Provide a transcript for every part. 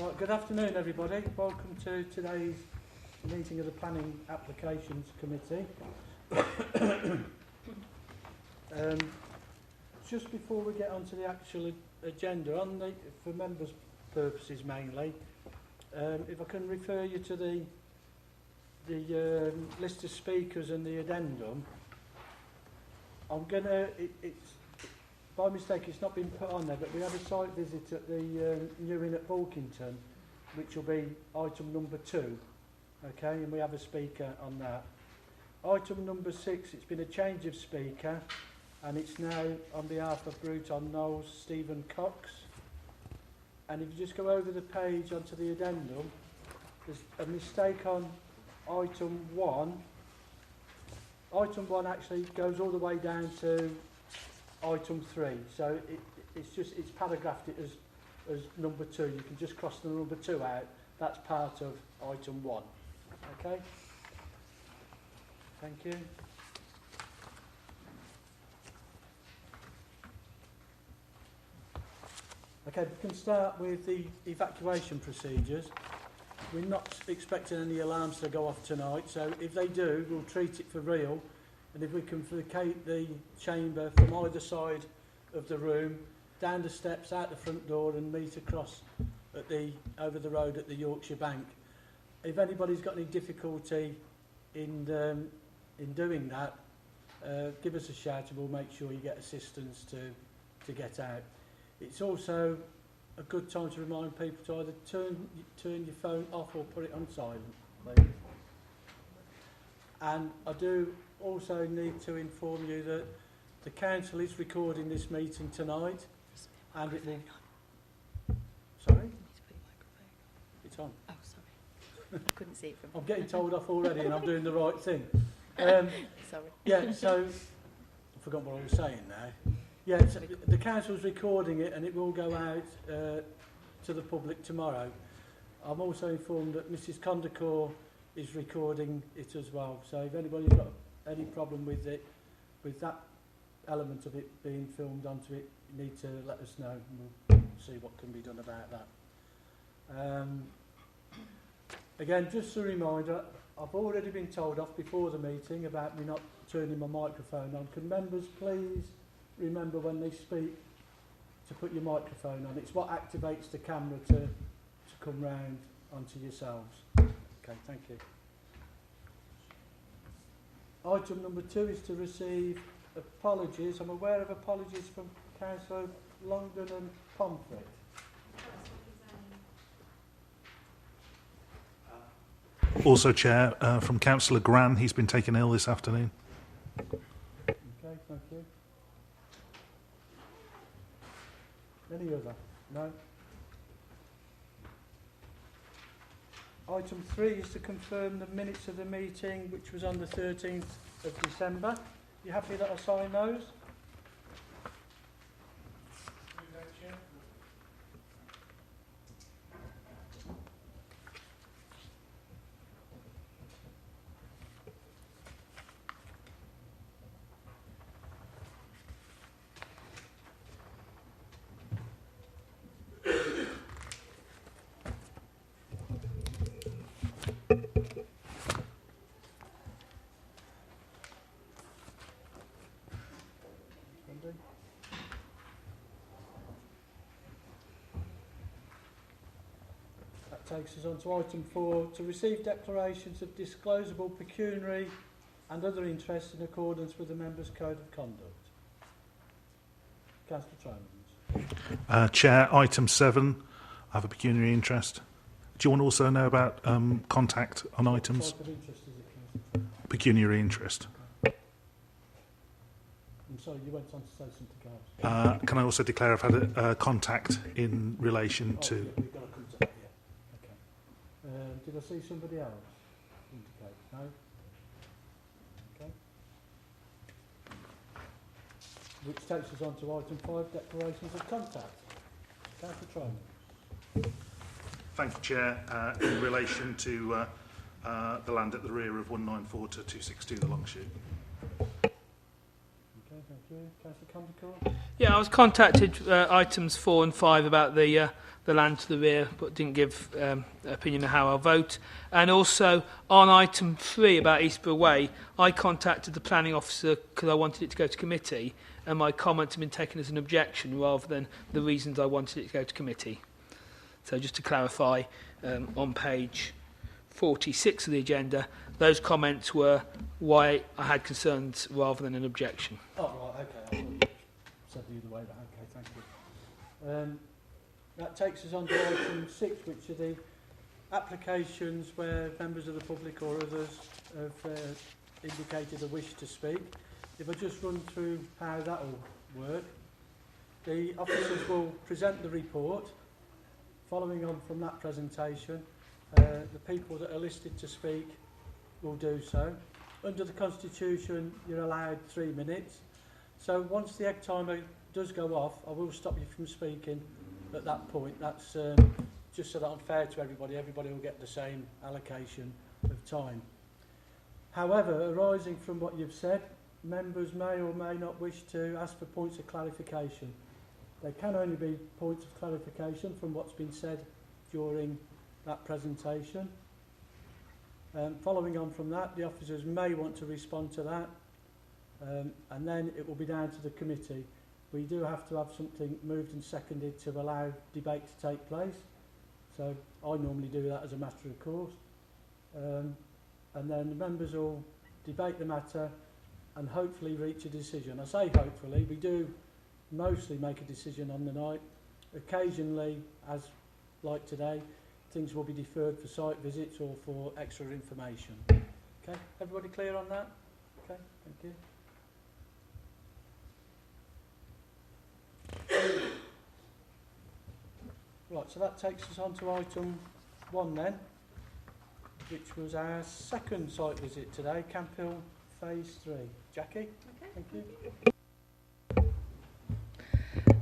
Right, good afternoon everybody. Welcome to today's meeting of the Planning Applications Committee. Just before we get on to the actual agenda, for members' purposes mainly, if I can refer you to the list of speakers and the addendum, I'm going to, it's by mistake it's not been put on there, but we had a site visit at the New Inn at Bulkington, which will be item number 2, okay, and we have a speaker on that. Item number 6, it's been a change of speaker, and it's now on behalf of Bruton Knowles, Stephen Cox. And if you just go over the page onto the addendum, there's a mistake on item 1. Item 1 actually goes all the way down to item 3, so it's paragraphed it as number 2. You can just cross the number 2 out. That's part of item 1. Okay? Thank you. Okay, we can start with the evacuation procedures. We're not expecting any alarms to go off tonight, so if they do, we'll treat it for real. And if we can vacate the chamber from either side of the room, down the steps, out the front door, and meet across at over the road at the Yorkshire Bank. If anybody's got any difficulty in doing that, give us a shout and we'll make sure you get assistance to get out. It's also a good time to remind people to either turn your phone off or put it on silent, please. And I do also need to inform you that the council is recording this meeting tonight, and it will. Sorry? It's on. Oh, sorry. I couldn't see it from. I'm getting told off already, and I'm doing the right thing. Sorry. Yeah, so I forgot what I was saying now. Yeah, so the council's recording it, and it will go out to the public tomorrow. I'm also informed that Mrs. Condacor is recording it as well. So if anybody's got any problem with it, with that element of it being filmed onto it, you need to let us know, and we'll see what can be done about that. Again, just a reminder, I've already been told off before the meeting about me not turning my microphone on. Can members please remember when they speak to put your microphone on? It's what activates the camera to come round onto yourselves. Okay, thank you. Item number 2 is to receive apologies. I'm aware of apologies from Councillor Longdon and Pomfret. Also, Chair, from Councillor Gran, he's been taken ill this afternoon. Okay, thank you. Any other? No? Item 3 is to confirm the minutes of the meeting, which was on the 13th of December. You happy that I sign those? Takes us on to item 4, to receive declarations of disclosable pecuniary and other interests in accordance with the Members' Code of Conduct. Councillor Tromans. Chair, item 7, I have a pecuniary interest. Do you want to also know about contact on items? What type of interest is it, Councillor? Pecuniary interest. Okay. I'm sorry, you went on to say something else. Can I also declare I've had a contact in relation to... Yeah, we've got to come to that, yeah. Okay. Did I see somebody else indicate? No? Okay. Which takes us on to item 5, declarations of contact. Councillor Tromans. Thank you, Chair. In relation to the land at the rear of 194 to 262, the Long Shoot. Okay, thank you. Councillor Condacor. Yeah, I was contacted items 4 and 5 about the the land to the rear, but didn't give opinion of how I'll vote. And also on item 3 about Eastborough Way, I contacted the planning officer because I wanted it to go to committee, and my comments have been taken as an objection rather than the reasons I wanted it to go to committee. So just to clarify, on page 46 of the agenda, those comments were why I had concerns rather than an objection. Oh, right, okay. I thought you said the other way. But okay, thank you. That takes us on to item 6, which are the applications where members of the public or others have indicated a wish to speak. If I just run through how that will work, the officers will present the report. Following on from that presentation, the people that are listed to speak will do so. Under the Constitution, you're allowed 3 minutes. So once the egg timer does go off, I will stop you from speaking at that point. That's just so that I'm fair to everybody. Everybody will get the same allocation of time. However, arising from what you've said, members may or may not wish to ask for points of clarification. There can only be points of clarification from what's been said during that presentation. Following on from that, the officers may want to respond to that, and then it will be down to the committee. We do have to have something moved and seconded to allow debate to take place. So I normally do that as a matter of course. And then the members will debate the matter and hopefully reach a decision. I say hopefully, we do mostly make a decision on the night. Occasionally, as like today, things will be deferred for site visits or for extra information. Okay, everybody clear on that? Okay, thank you. Right, so that takes us on to item 1 then, which was our second site visit today, Camp Hill Phase 3. Jackie? Okay. Thank you.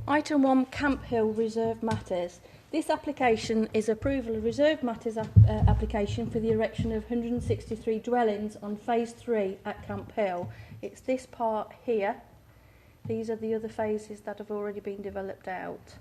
Item 1, Camp Hill Reserve Matters. This application is approval of Reserve Matters application for the erection of 163 dwellings on Phase 3 at Camp Hill. It's this part here. These are the other phases that have already been developed out.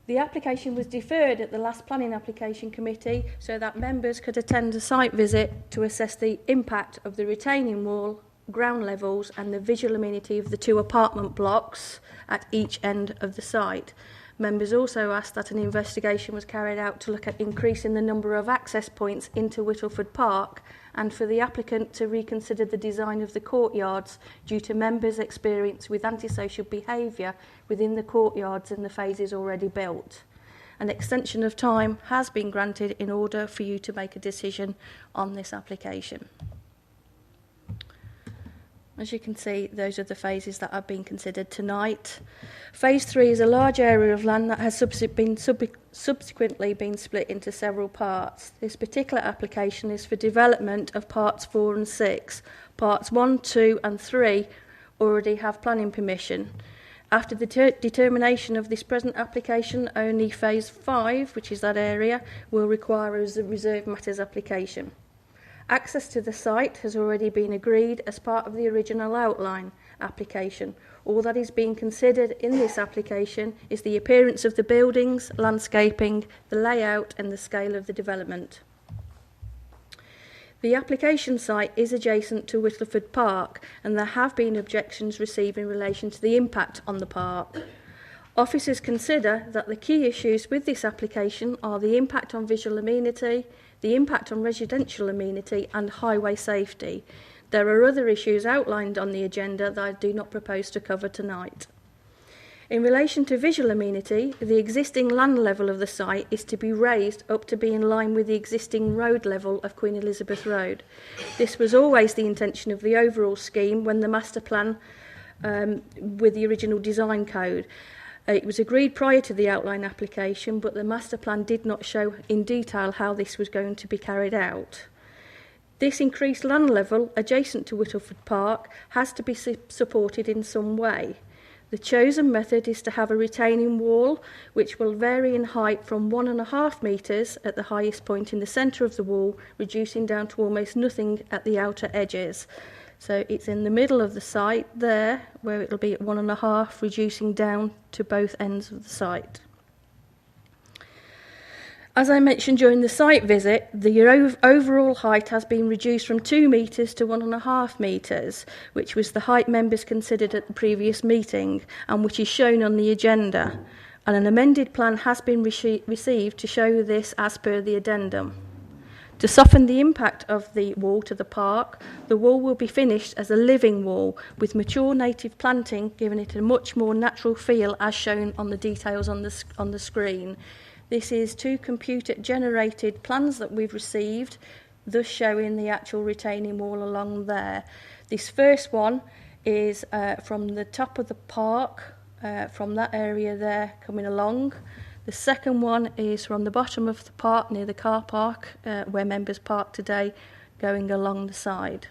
The application was deferred at the last planning application committee so that members could attend a site visit to assess the impact of the retaining wall, ground levels and the visual amenity of the 2 apartment blocks at each end of the site. Members also asked that an investigation was carried out to look at increasing the number of access points into Whittleford Park and for the applicant to reconsider the design of the courtyards due to members' experience with antisocial behaviour within the courtyards and the phases already built. An extension of time has been granted in order for you to make a decision on this application. As you can see, those are the phases that are being considered tonight. Phase 3 is a large area of land that has subsequently been split into several parts. This particular application is for development of parts 4 and 6. Parts 1, 2 and 3 already have planning permission. After the determination of this present application, only Phase 5, which is that area, will require a Reserve Matters application. Access to the site has already been agreed as part of the original outline application. All that is being considered in this application is the appearance of the buildings, landscaping, the layout and the scale of the development. The application site is adjacent to Whittleford Park and there have been objections received in relation to the impact on the park. Officers consider that the key issues with this application are the impact on visual amenity, the impact on residential amenity and highway safety. There are other issues outlined on the agenda that I do not propose to cover tonight. In relation to visual amenity, the existing land level of the site is to be raised up to be in line with the existing road level of Queen Elizabeth Road. This was always the intention of the overall scheme when the master plan with the original design code. It was agreed prior to the outline application, but the master plan did not show in detail how this was going to be carried out. This increased land level adjacent to Whittleford Park has to be supported in some way. The chosen method is to have a retaining wall which will vary in height from 1.5 metres at the highest point in the centre of the wall, reducing down to almost nothing at the outer edges. So it's in the middle of the site there, where it'll be at 1.5, reducing down to both ends of the site. As I mentioned during the site visit, the overall height has been reduced from 2 metres to 1.5 metres, which was the height members considered at the previous meeting and which is shown on the agenda. And an amended plan has been received to show this as per the addendum. To soften the impact of the wall to the park, the wall will be finished as a living wall with mature native planting, giving it a much more natural feel as shown on the details on the screen. This is 2 computer-generated plans that we've received, thus showing the actual retaining wall along there. This first one is from the top of the park, from that area there coming along. The second one is from the bottom of the park, near the car park, where members park today, going along the side.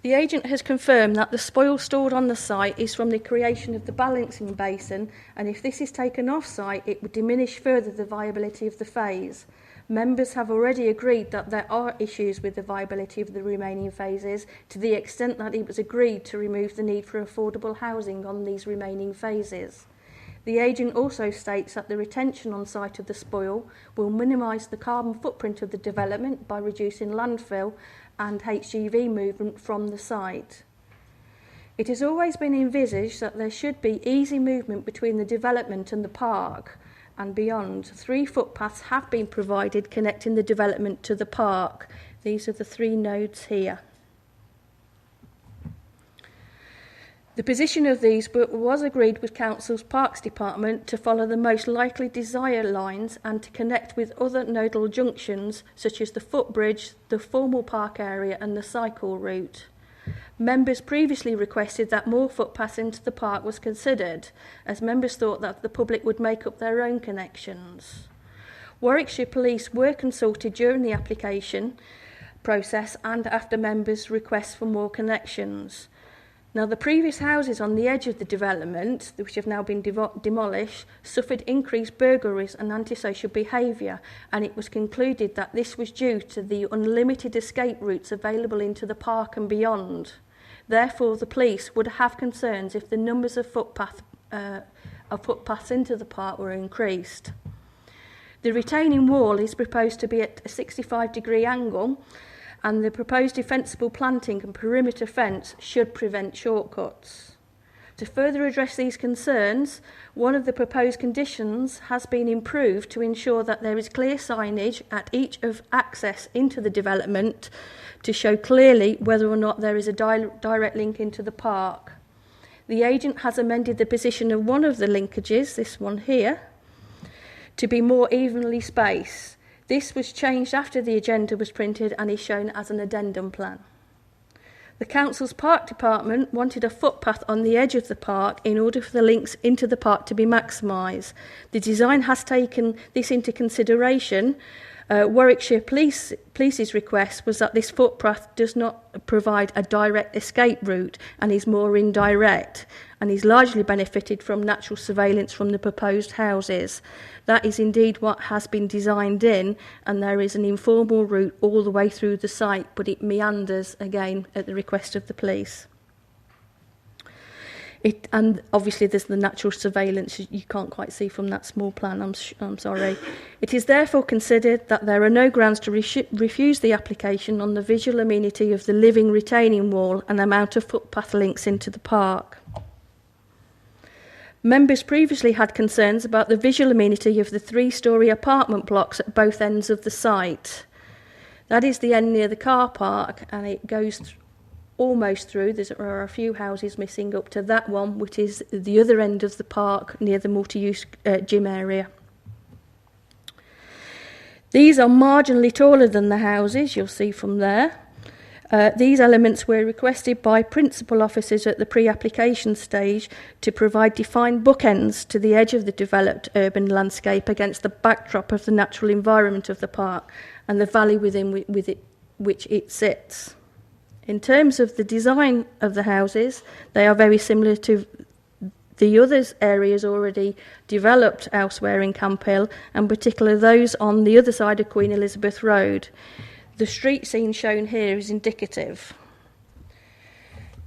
The agent has confirmed that the spoil stored on the site is from the creation of the balancing basin, and if this is taken off site, it would diminish further the viability of the phase. Members have already agreed that there are issues with the viability of the remaining phases, to the extent that it was agreed to remove the need for affordable housing on these remaining phases. The agent also states that the retention on site of the spoil will minimise the carbon footprint of the development by reducing landfill and HGV movement from the site. It has always been envisaged that there should be easy movement between the development and the park and beyond. 3 footpaths have been provided connecting the development to the park. These are the 3 nodes here. The position of these was agreed with Council's Parks Department to follow the most likely desired lines and to connect with other nodal junctions such as the footbridge, the formal park area and the cycle route. Members previously requested that more footpaths into the park was considered, as members thought that the public would make up their own connections. Warwickshire Police were consulted during the application process and after members' requests for more connections. Now, the previous houses on the edge of the development, which have now been demolished, suffered increased burglaries and antisocial behaviour, and it was concluded that this was due to the unlimited escape routes available into the park and beyond. Therefore, the police would have concerns if the numbers of footpaths into the park were increased. The retaining wall is proposed to be at a 65-degree angle, and the proposed defensible planting and perimeter fence should prevent shortcuts. To further address these concerns, one of the proposed conditions has been improved to ensure that there is clear signage at each of access into the development to show clearly whether or not there is a direct link into the park. The agent has amended the position of one of the linkages, this one here, to be more evenly spaced. This was changed after the agenda was printed and is shown as an addendum plan. The Council's Park Department wanted a footpath on the edge of the park in order for the links into the park to be maximised. The design has taken this into consideration. Warwickshire Police's request was that this footpath does not provide a direct escape route and is more indirect, and is largely benefited from natural surveillance from the proposed houses. That is indeed what has been designed in, and there is an informal route all the way through the site, but it meanders again at the request of the police. And obviously there's the natural surveillance you can't quite see from that small plan, I'm sorry. It is therefore considered that there are no grounds to refuse the application on the visual amenity of the living retaining wall and amount of footpath links into the park. Members previously had concerns about the visual amenity of the 3-storey apartment blocks at both ends of the site. That is the end near the car park, and it goes almost through. There are a few houses missing up to that one, which is the other end of the park near the multi-use gym area. These are marginally taller than the houses, you'll see from there. These elements were requested by principal officers at the pre-application stage to provide defined bookends to the edge of the developed urban landscape against the backdrop of the natural environment of the park and the valley within which it sits. In terms of the design of the houses, they are very similar to the other areas already developed elsewhere in Camp Hill, and particularly those on the other side of Queen Elizabeth Road. The street scene shown here is indicative.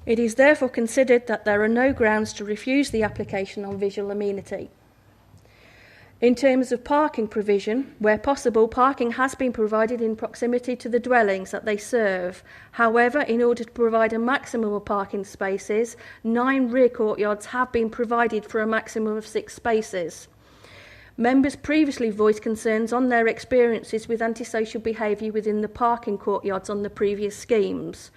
It is therefore considered that there are no grounds to refuse the application on visual amenity. In terms of parking provision, where possible, parking has been provided in proximity to the dwellings that they serve. However, in order to provide a maximum of parking spaces, 9 rear courtyards have been provided for a maximum of 6 spaces. Members previously voiced concerns on their experiences with antisocial behaviour within the parking courtyards on the previous schemes.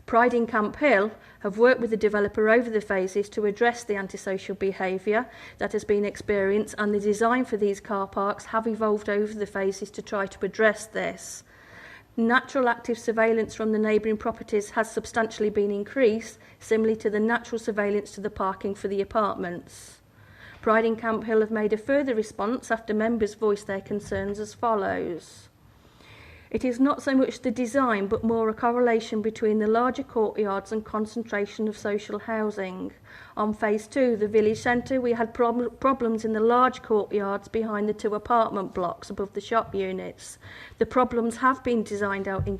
Pride in Camp Hill have worked with the developer over the phases to address the antisocial behaviour that has been experienced, and the design for these car parks have evolved over the phases to try to address this. Natural active surveillance from the neighbouring properties has substantially been increased, similarly to the natural surveillance to the parking for the apartments. Pride in Camp Hill have made a further response after members voiced their concerns as follows. It is not so much the design, but more a correlation between the larger courtyards and concentration of social housing. On phase 2, the village centre, we had problems in the large courtyards behind the 2 apartment blocks above the shop units. The problems have been designed out in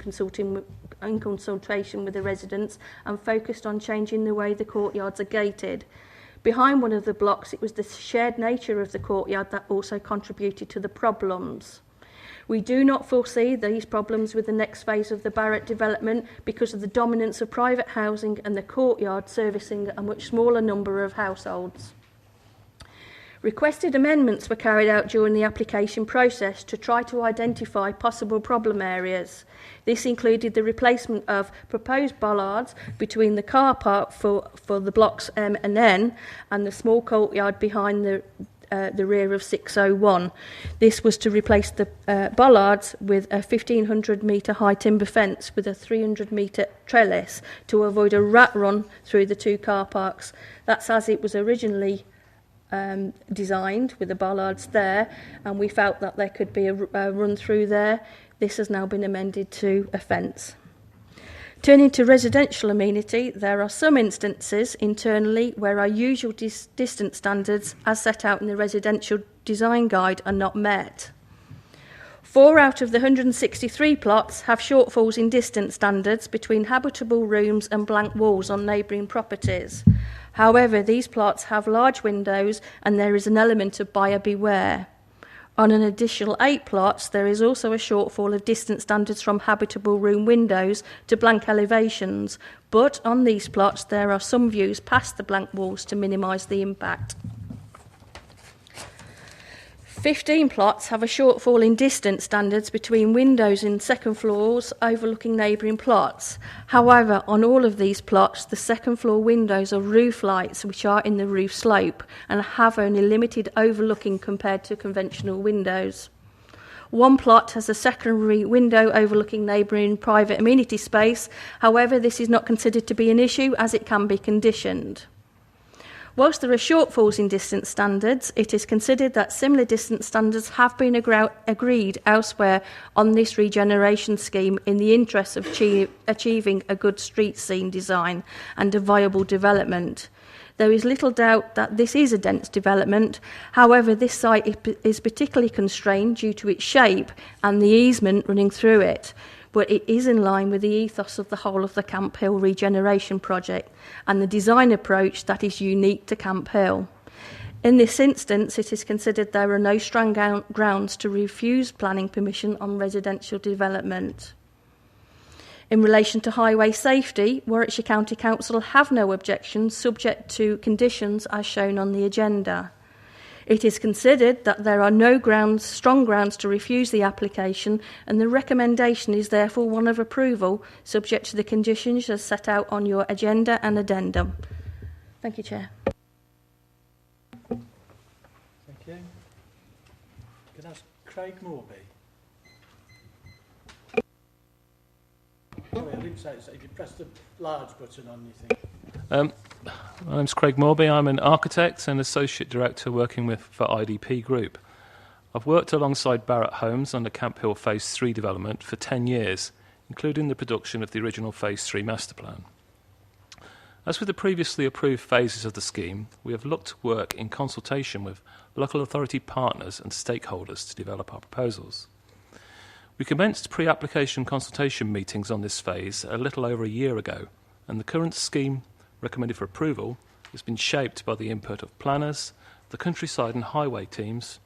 consultation with the residents and focused on changing the way the courtyards are gated. Behind one of the blocks, it was the shared nature of the courtyard that also contributed to the problems. We do not foresee these problems with the next phase of the Barratt development because of the dominance of private housing and the courtyard servicing a much smaller number of households. Requested amendments were carried out during the application process to try to identify possible problem areas. This included the replacement of proposed bollards between the car park for the blocks M and N and the small courtyard behind the rear of 601. This was to replace the bollards with a 1,500 metre high timber fence with a 300 metre trellis to avoid a rat run through the 2 car parks. That's as it was originally designed, with the bollards there, and we felt that there could be a run through there. This has now been amended to a fence. Turning to residential amenity, there are some instances internally where our usual distance standards as set out in the residential design guide are not met. 4 out of the 163 plots have shortfalls in distance standards between habitable rooms and blank walls on neighbouring properties. However, these plots have large windows and there is an element of buyer beware. On an additional 8 plots, there is also a shortfall of distance standards from habitable room windows to blank elevations, but on these plots there are some views past the blank walls to minimise the impact. 15 plots have a shortfall in distance standards between windows in second floors overlooking neighbouring plots. However, on all of these plots, the second floor windows are roof lights which are in the roof slope and have only limited overlooking compared to conventional windows. 1 plot has a secondary window overlooking neighbouring private amenity space. However, this is not considered to be an issue as it can be conditioned. Whilst there are shortfalls in distance standards, it is considered that similar distance standards have been agreed elsewhere on this regeneration scheme in the interest of achieving a good street scene design and a viable development. There is little doubt that this is a dense development. However, this site is particularly constrained due to its shape and the easement running through it, but it is in line with the ethos of the whole of the Camp Hill regeneration project and the design approach that is unique to Camp Hill. In this instance, it is considered there are no strong grounds to refuse planning permission on residential development. In relation to highway safety, Warwickshire County Council have no objections subject to conditions as shown on the agenda. It is considered that there are no strong grounds to refuse the application, and the recommendation is therefore one of approval, subject to the conditions as set out on your agenda and addendum. Thank you, Chair. Thank you. Can I ask Craig Morby? Sorry, I didn't say it. If you press the large button on your thing. My name's Craig Morby. I'm an architect and associate director working for IDP Group. I've worked alongside Barratt Homes on the Camp Hill Phase 3 development for 10 years, including the production of the original Phase 3 master plan. As with the previously approved phases of the scheme, we have looked to work in consultation with local authority partners and stakeholders to develop our proposals. We commenced pre-application consultation meetings on this phase a little over a year ago, and the current scheme recommended for approval has been shaped by the input of planners, the countryside and highway teams,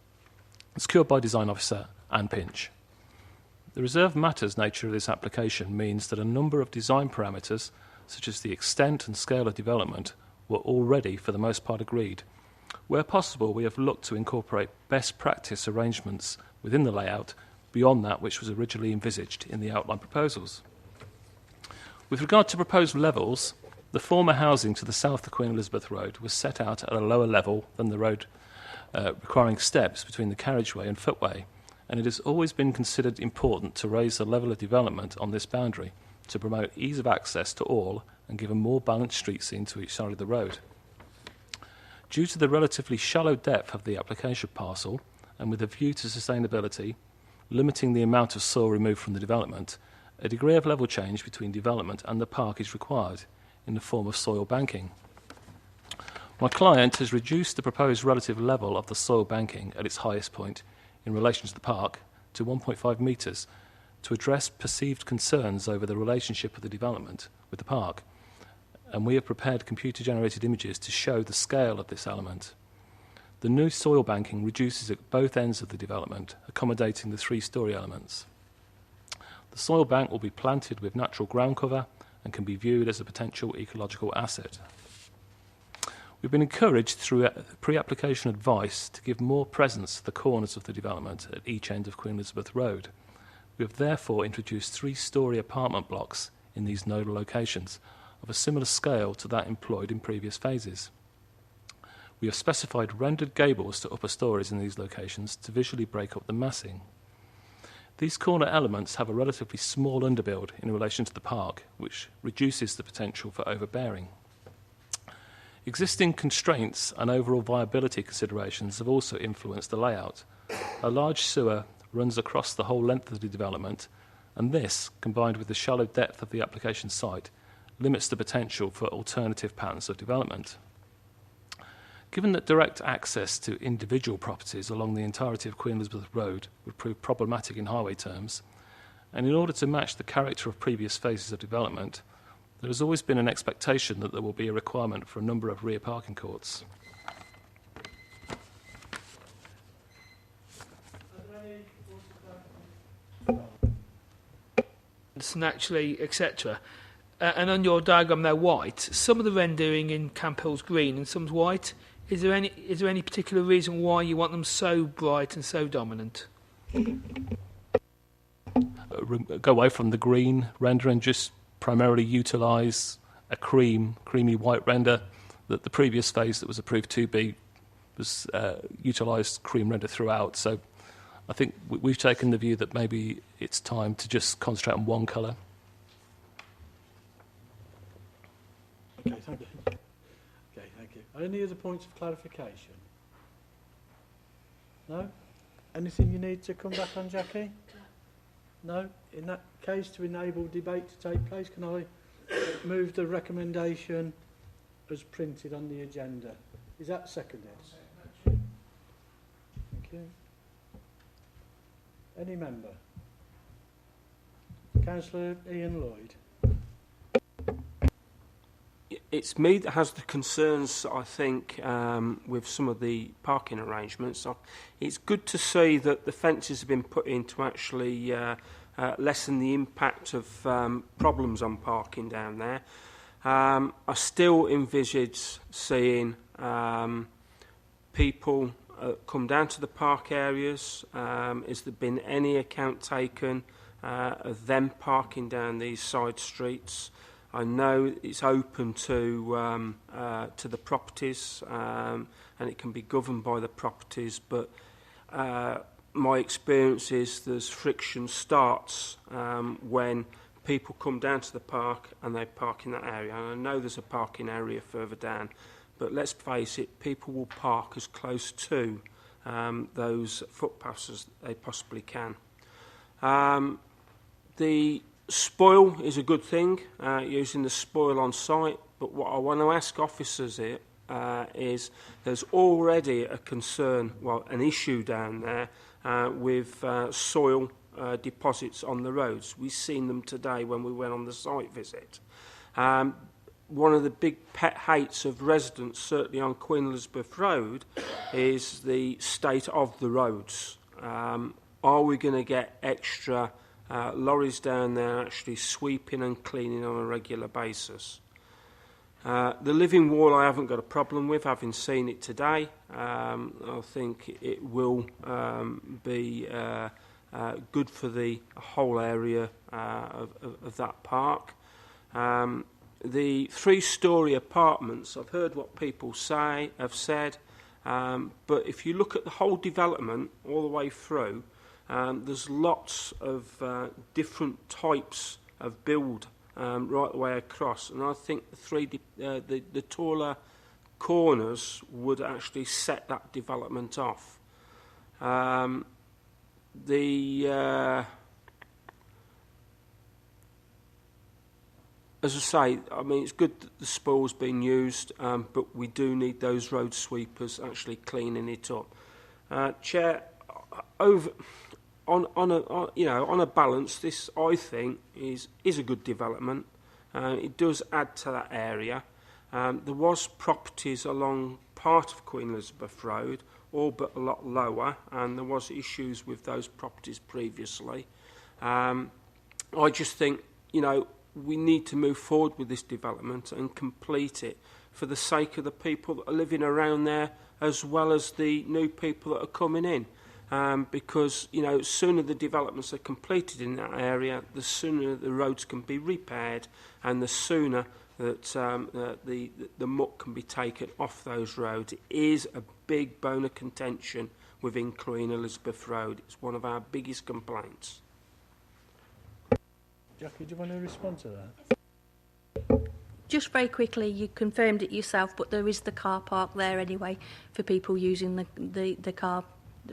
secured by Design Officer and Pinch. The reserved matters nature of this application means that a number of design parameters, such as the extent and scale of development, were already, for the most part, agreed. Where possible, we have looked to incorporate best practice arrangements within the layout beyond that which was originally envisaged in the outline proposals. With regard to proposed levels, the former housing to the south of Queen Elizabeth Road was set out at a lower level than the road, requiring steps between the carriageway and footway, and it has always been considered important to raise the level of development on this boundary to promote ease of access to all and give a more balanced street scene to each side of the road. Due to the relatively shallow depth of the application parcel, and with a view to sustainability, limiting the amount of soil removed from the development, a degree of level change between development and the park is required in the form of soil banking. My client has reduced the proposed relative level of the soil banking at its highest point in relation to the park to 1.5 metres to address perceived concerns over the relationship of the development with the park, and we have prepared computer-generated images to show the scale of this element. The new soil banking reduces at both ends of the development, accommodating the three-storey elements. The soil bank will be planted with natural ground cover and can be viewed as a potential ecological asset. We've been encouraged through pre-application advice to give more presence to the corners of the development at each end of Queen Elizabeth Road. We have therefore introduced three-storey apartment blocks in these nodal locations of a similar scale to that employed in previous phases. We have specified rendered gables to upper storeys in these locations to visually break up the massing. These corner elements have a relatively small underbuild in relation to the park, which reduces the potential for overbearing. Existing constraints and overall viability considerations have also influenced the layout. A large sewer runs across the whole length of the development, and this, combined with the shallow depth of the application site, limits the potential for alternative patterns of development. Given that direct access to individual properties along the entirety of Queen Elizabeth Road would prove problematic in highway terms, and in order to match the character of previous phases of development, there has always been an expectation that there will be a requirement for a number of rear parking courts. Naturally, etc. And on your diagram they're white. Some of the rendering in Camp Hill's green and some's white. Is there any particular reason why you want them so bright and so dominant? Go away from the green render and just primarily utilise a creamy white render. That the previous phase that was approved 2B was utilised cream render throughout. So I think we've taken the view that maybe it's time to just concentrate on one colour. Okay, thank you. Okay, thank you. Any other points of clarification? No? Anything you need to come back on, Jackie? No? In that case, to enable debate to take place, can I move the recommendation as printed on the agenda? Is that seconded? Thank you. Any member? Councillor Ian Lloyd. It's me that has the concerns, I think, with some of the parking arrangements. It's good to see that the fences have been put in to actually lessen the impact of problems on parking down there. I still envisage seeing people come down to the park areas. Has there been any account taken of them parking down these side streets? I know it's open to the properties and it can be governed by the properties, but my experience is there's friction starts when people come down to the park and they park in that area. And I know there's a parking area further down, but let's face it, people will park as close to those footpaths as they possibly can. The spoil is a good thing, using the spoil on site, but what I want to ask officers is there's already a concern, well, an issue down there with soil deposits on the roads. We've seen them today when we went on the site visit. one of the big pet hates of residents, certainly on Queen Elizabeth Road, is the state of the roads. Are we going to get extra lorries down there actually sweeping and cleaning on a regular basis? The living wall I haven't got a problem with, having seen it today. I think it will be good for the whole area of that park. The 3-storey apartments, I've heard what people have said, but if you look at the whole development all the way through, there's lots of different types of build right the way across, and I think the taller corners would actually set that development off. As I say, I mean, it's good that the spoil's been used, but we do need those road sweepers actually cleaning it up. Chair, on a balance, this I think is a good development. It does add to that area. There was properties along part of Queen Elizabeth Road, all but a lot lower, and there was issues with those properties previously. I just think, we need to move forward with this development and complete it for the sake of the people that are living around there, as well as the new people that are coming in. Because, sooner the developments are completed in that area, the sooner the roads can be repaired, and the sooner that the muck can be taken off those roads. It is a big bone of contention within Queen Elizabeth Road. It's one of our biggest complaints. Jackie, do you want to respond to that? Just very quickly, you confirmed it yourself, but there is the car park there anyway for people using the car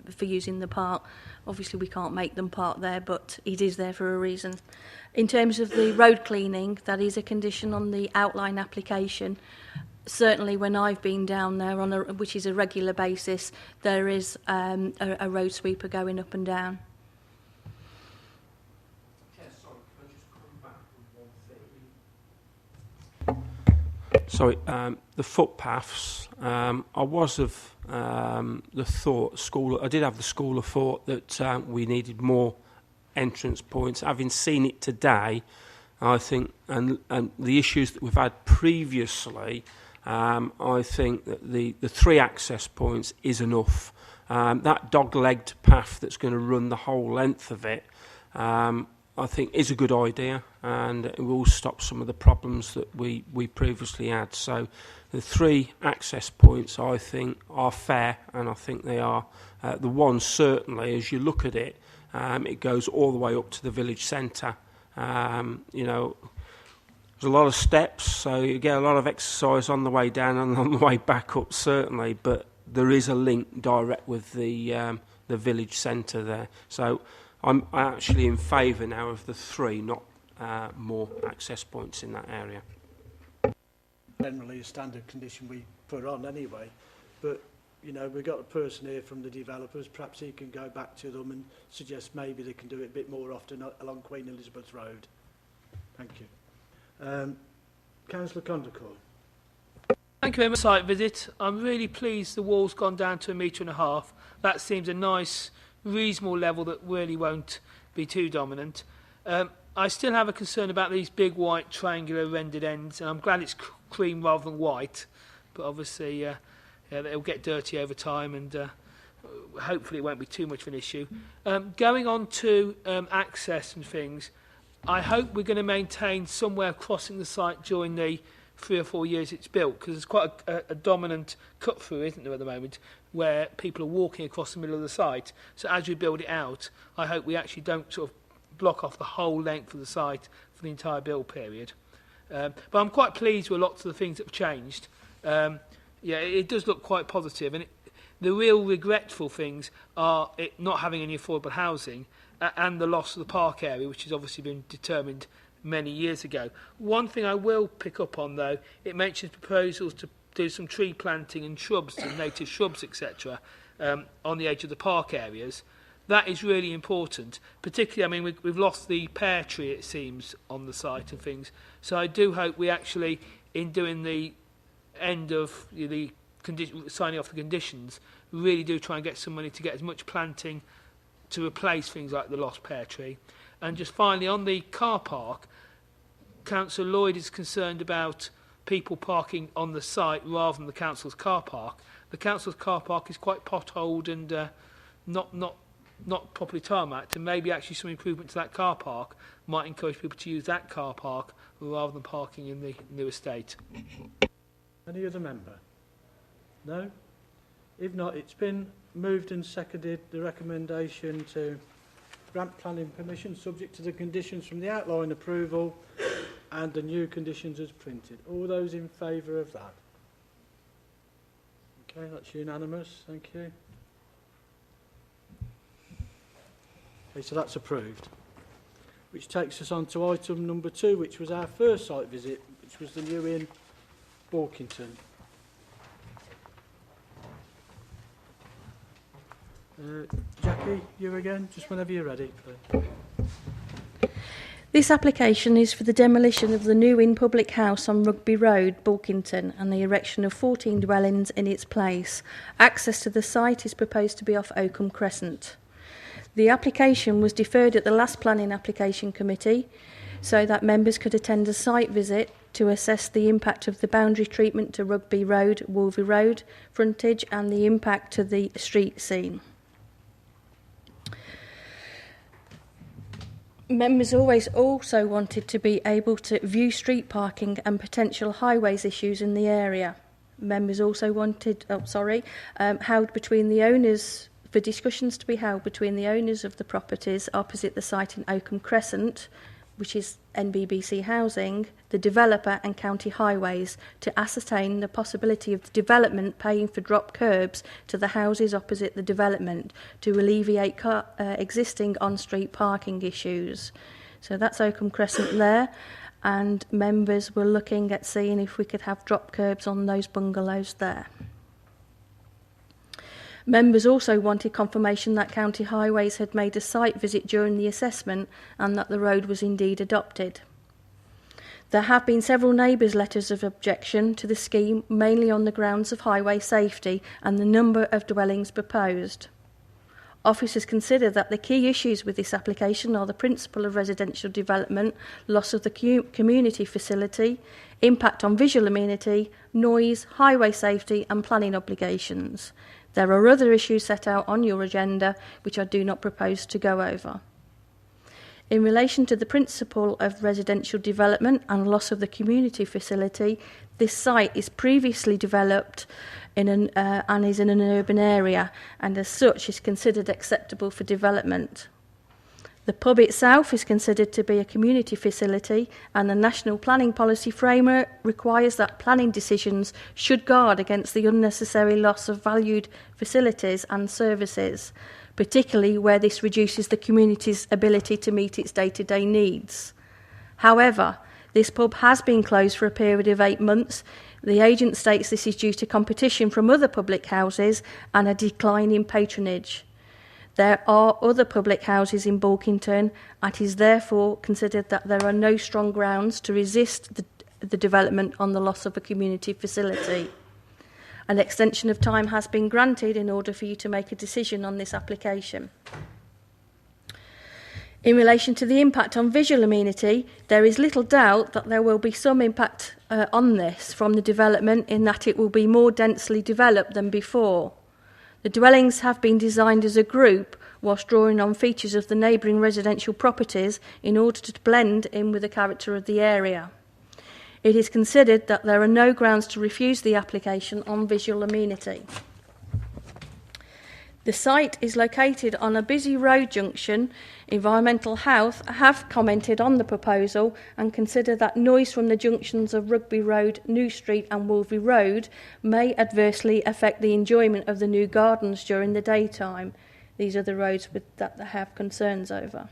for using the park. Obviously we can't make them park there, but it is there for a reason. In terms of the road cleaning, that is a condition on the outline application. Certainly when I've been down there which is a regular basis, there is a road sweeper going up and down. Sorry, the footpaths. I was of the thought, I did have the school of thought that we needed more entrance points. Having seen it today, I think, and the issues that we've had previously, I think that the 3 access points is enough. That dog-legged path that's going to run the whole length of it, I think is a good idea, and it will stop some of the problems that we previously had. So the 3 access points, I think, are fair, and I think they are. The one, certainly, as you look at it, it goes all the way up to the village centre. There's a lot of steps, so you get a lot of exercise on the way down and on the way back up, certainly, but there is a link direct with the village centre there. So I'm actually in favour now of the 3, not more access points in that area. Generally a standard condition we put on anyway, but we've got a person here from the developers. Perhaps he can go back to them and suggest maybe they can do it a bit more often along Queen Elizabeth Road. Thank you. Councillor Condacourt. Thank you very much. Site visit. I'm really pleased the wall's gone down to 1.5 metres. That seems a nice, reasonable level that really won't be too dominant. I still have a concern about these big white triangular rendered ends, and I'm glad it's cream rather than white, but obviously they'll get dirty over time, and hopefully it won't be too much of an issue. Going on to access and things, I hope we're going to maintain somewhere crossing the site during the 3 or 4 years it's built, because there's quite a dominant cut through, isn't there, at the moment, where people are walking across the middle of the site. So as we build it out, I hope we actually don't sort of block off the whole length of the site for the entire build period. But I'm quite pleased with lots of the things that have changed. It does look quite positive, and the real regretful things are it not having any affordable housing and the loss of the park area, which has obviously been determined many years ago. One thing I will pick up on, though, it mentions proposals to do some tree planting and shrubs, and native shrubs, etc., on the edge of the park areas. That is really important, particularly, I mean, we've lost the pear tree, it seems, on the site and things. So I do hope we actually in doing the end of the signing off the conditions, really do try and get some money to get as much planting to replace things like the lost pear tree. And just finally, on the car park, Councillor Lloyd is concerned about people parking on the site rather than the council's car park. The council's car park is quite potholed and not properly tarmacked, and maybe actually some improvement to that car park might encourage people to use that car park rather than parking in the new estate. Any other member? No? If not, it's been moved and seconded the recommendation to grant planning permission subject to the conditions from the outline approval and the new conditions as printed. All those in favour of that? Okay, that's unanimous. Thank you. Okay, so that's approved. Which takes us on to item number 2, which was our first site visit, which was the new inn, Borkington. Jackie, you again, just whenever you're ready, please. This application is for the demolition of the new inn public house on Rugby Road, Bulkington, and the erection of 14 dwellings in its place. Access to the site is proposed to be off Oakham Crescent. The application was deferred at the last planning application committee so that members could attend a site visit to assess the impact of the boundary treatment to Rugby Road, Wolvie Road frontage and the impact to the street scene. Members always also wanted to be able to view street parking and potential highways issues in the area. Members also wanted, held between the owners, for discussions to be held between the owners of the properties opposite the site in Oakham Crescent, which is NBBC Housing, the developer and county highways, to ascertain the possibility of the development paying for drop curbs to the houses opposite the development to alleviate existing on-street parking issues. So that's Oakham Crescent there, and members were looking at seeing if we could have drop curbs on those bungalows there. Members also wanted confirmation that County Highways had made a site visit during the assessment and that the road was indeed adopted. There have been several neighbours' letters of objection to the scheme, mainly on the grounds of highway safety and the number of dwellings proposed. Officers consider that the key issues with this application are the principle of residential development, loss of the community facility, impact on visual amenity, noise, highway safety and planning obligations. There are other issues set out on your agenda which I do not propose to go over. In relation to the principle of residential development and loss of the community facility, this site is previously developed and is in an urban area and as such is considered acceptable for development. The pub itself is considered to be a community facility and the National Planning Policy Framework requires that planning decisions should guard against the unnecessary loss of valued facilities and services, particularly where this reduces the community's ability to meet its day-to-day needs. However, this pub has been closed for a period of 8 months. The agent states this is due to competition from other public houses and a decline in patronage. There are other public houses in Bulkington, and it is therefore considered that there are no strong grounds to resist the development on the loss of a community facility. An extension of time has been granted in order for you to make a decision on this application. In relation to the impact on visual amenity, there is little doubt that there will be some impact on this from the development in that it will be more densely developed than before. The dwellings have been designed as a group whilst drawing on features of the neighbouring residential properties in order to blend in with the character of the area. It is considered that there are no grounds to refuse the application on visual amenity. The site is located on a busy road junction. Environmental Health have commented on the proposal and consider that noise from the junctions of Rugby Road, New Street and Wolvie Road may adversely affect the enjoyment of the new gardens during the daytime. These are the roads that they have concerns over.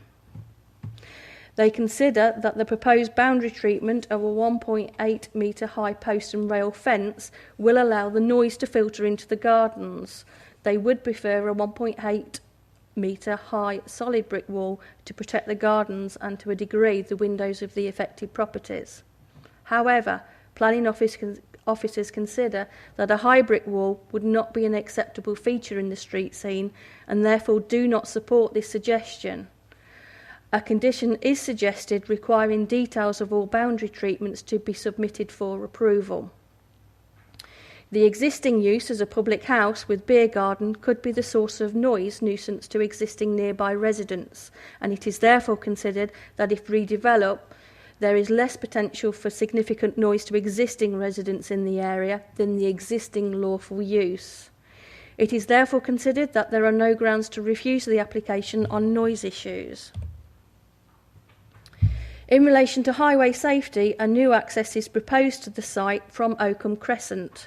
They consider that the proposed boundary treatment of a 1.8 metre high post and rail fence will allow the noise to filter into the gardens. They would prefer a 1.8 metre high solid brick wall to protect the gardens and to a degree the windows of the affected properties. However, planning officers consider that a high brick wall would not be an acceptable feature in the street scene and therefore do not support this suggestion. A condition is suggested requiring details of all boundary treatments to be submitted for approval. The existing use as a public house with beer garden could be the source of noise nuisance to existing nearby residents, and it is therefore considered that if redeveloped, there is less potential for significant noise to existing residents in the area than the existing lawful use. It is therefore considered that there are no grounds to refuse the application on noise issues. In relation to highway safety, a new access is proposed to the site from Oakham Crescent,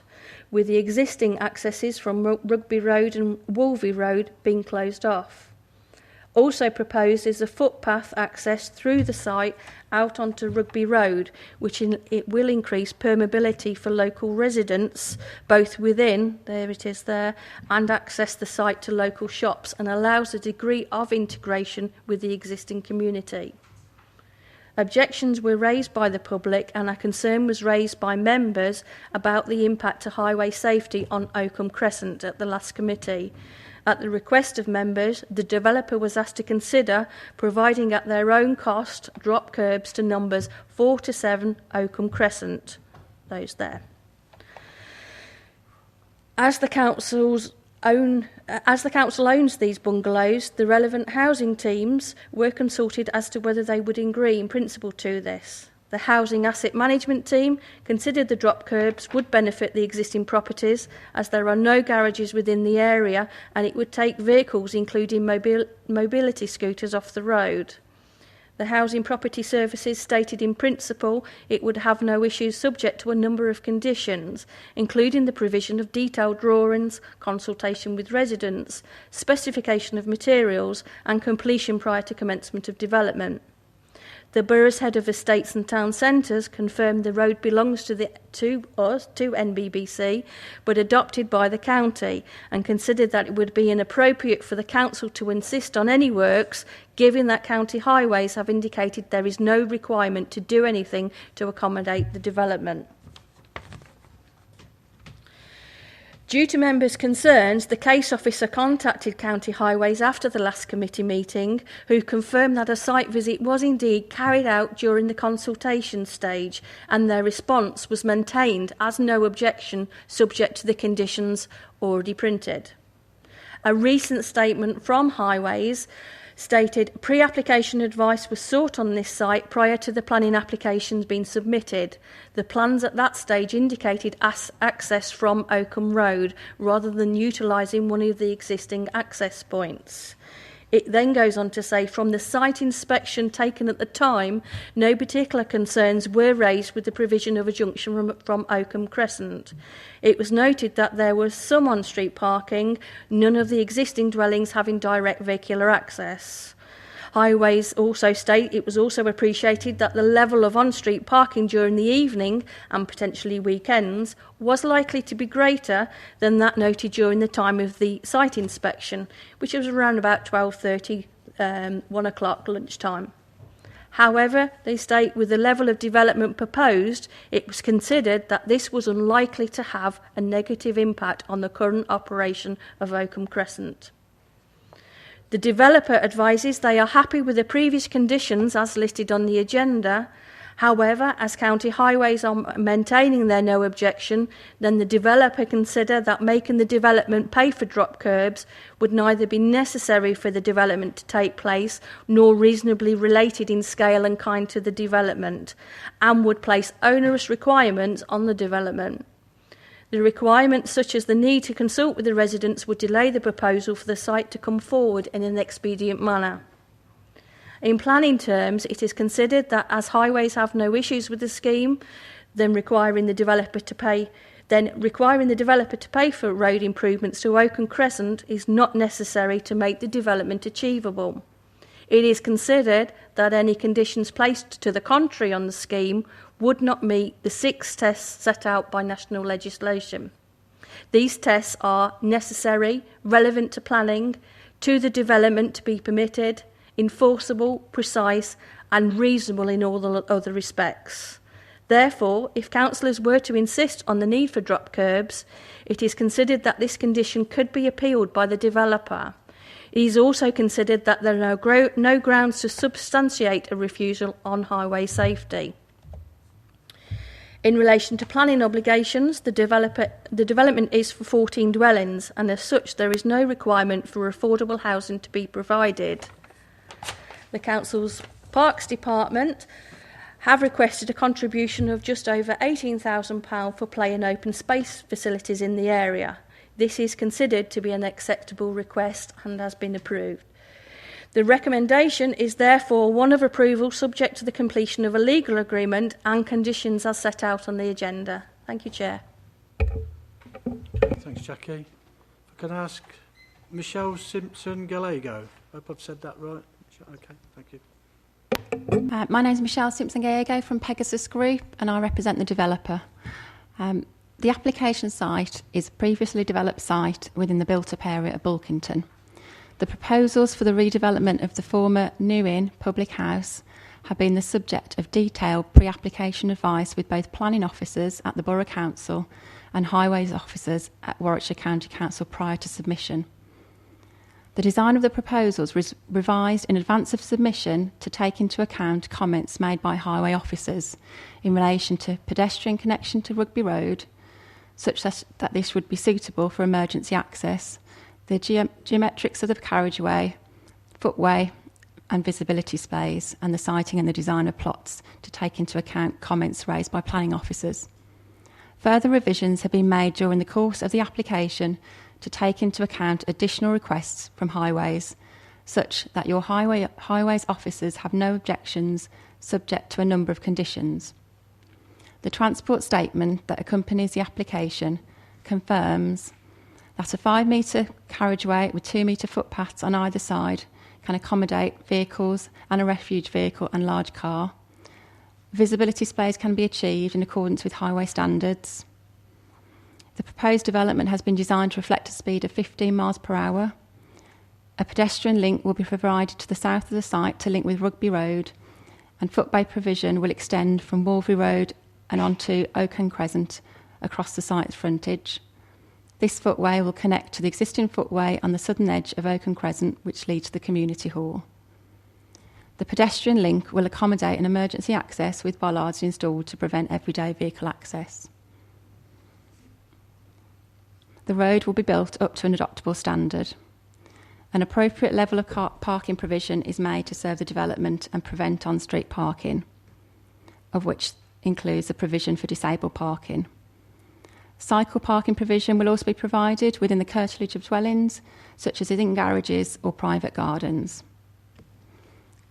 with the existing accesses from Rugby Road and Wolvie Road being closed off. Also proposed is a footpath access through the site out onto Rugby Road, which it will increase permeability for local residents, both within, there it is there, and access the site to local shops, and allows a degree of integration with the existing community. Objections were raised by the public and a concern was raised by members about the impact to highway safety on Oakham Crescent at the last committee. At the request of members, the developer was asked to consider providing at their own cost drop curbs to numbers 4 to 7 Oakham Crescent, those there. As the council owns these bungalows, the relevant housing teams were consulted as to whether they would agree in principle to this. The housing asset management team considered the drop curbs would benefit the existing properties as there are no garages within the area and it would take vehicles including mobility scooters off the road. The Housing Property Services stated in principle it would have no issues subject to a number of conditions, including the provision of detailed drawings, consultation with residents, specification of materials and completion prior to commencement of development. The Borough's Head of Estates and Town Centres confirmed the road belongs to NBBC, but adopted by the county, and considered that it would be inappropriate for the council to insist on any works, given that county highways have indicated there is no requirement to do anything to accommodate the development. Due to members' concerns, the case officer contacted County Highways after the last committee meeting, who confirmed that a site visit was indeed carried out during the consultation stage, and their response was maintained as no objection subject to the conditions already printed. A recent statement from Highways stated pre-application advice was sought on this site prior to the planning applications being submitted. The plans at that stage indicated access from Oakham Road rather than utilising one of the existing access points. It then goes on to say, from the site inspection taken at the time, no particular concerns were raised with the provision of a junction from Oakham Crescent. It was noted that there was some on-street parking, none of the existing dwellings having direct vehicular access. Highways also state it was also appreciated that the level of on-street parking during the evening and potentially weekends was likely to be greater than that noted during the time of the site inspection, which was around about 12:30, 1 o'clock lunchtime. However, they state with the level of development proposed, it was considered that this was unlikely to have a negative impact on the current operation of Oakham Crescent. The developer advises they are happy with the previous conditions as listed on the agenda. However, as County Highways are maintaining their no objection, then the developer consider that making the development pay for drop curbs would neither be necessary for the development to take place nor reasonably related in scale and kind to the development, and would place onerous requirements on the development. The requirements such as the need to consult with the residents would delay the proposal for the site to come forward in an expedient manner. In planning terms, it is considered that as Highways have no issues with the scheme, then requiring the developer to pay for road improvements to Oakham Crescent is not necessary to make the development achievable. It is considered that any conditions placed to the contrary on the scheme would not meet the 6 tests set out by national legislation. These tests are necessary, relevant to planning, to the development to be permitted, enforceable, precise and reasonable in all the other respects. Therefore, if councillors were to insist on the need for drop curbs, it is considered that this condition could be appealed by the developer. It is also considered that there are no grounds to substantiate a refusal on highway safety. In relation to planning obligations, the development is for 14 dwellings, and as such there is no requirement for affordable housing to be provided. The Council's Parks Department have requested a contribution of just over £18,000 for play and open space facilities in the area. This is considered to be an acceptable request and has been approved. The recommendation is therefore one of approval subject to the completion of a legal agreement and conditions as set out on the agenda. Thank you, Chair. Thanks, Jackie. If I can ask Michelle Simpson-Gallego. I hope I've said that right. Okay, thank you. My name is Michelle Simpson-Gallego from Pegasus Group, and I represent the developer. The application site is a previously developed site within the built-up area of Bulkington. The proposals for the redevelopment of the former New Inn public house have been the subject of detailed pre-application advice with both planning officers at the Borough Council and highways officers at Warwickshire County Council prior to submission. The design of the proposals was revised in advance of submission to take into account comments made by highway officers in relation to pedestrian connection to Rugby Road, such that this would be suitable for emergency access, the geometrics of the carriageway, footway and visibility space, and the siting and the design of plots to take into account comments raised by planning officers. Further revisions have been made during the course of the application to take into account additional requests from highways, such that your highways officers have no objections subject to a number of conditions. The transport statement that accompanies the application confirms that a 5-metre carriageway with 2-metre footpaths on either side can accommodate vehicles and a refuge vehicle and large car. Visibility displays can be achieved in accordance with highway standards. The proposed development has been designed to reflect a speed of 15 miles per hour. A pedestrian link will be provided to the south of the site to link with Rugby Road, and footway provision will extend from Wolverley Road and onto Oakham Crescent across the site's frontage. This footway will connect to the existing footway on the southern edge of Oakham Crescent, which leads to the community hall. The pedestrian link will accommodate an emergency access with bollards installed to prevent everyday vehicle access. The road will be built up to an adoptable standard. An appropriate level of parking provision is made to serve the development and prevent on-street parking, of which includes the provision for disabled parking. Cycle parking provision will also be provided within the curtilage of dwellings, such as in garages or private gardens.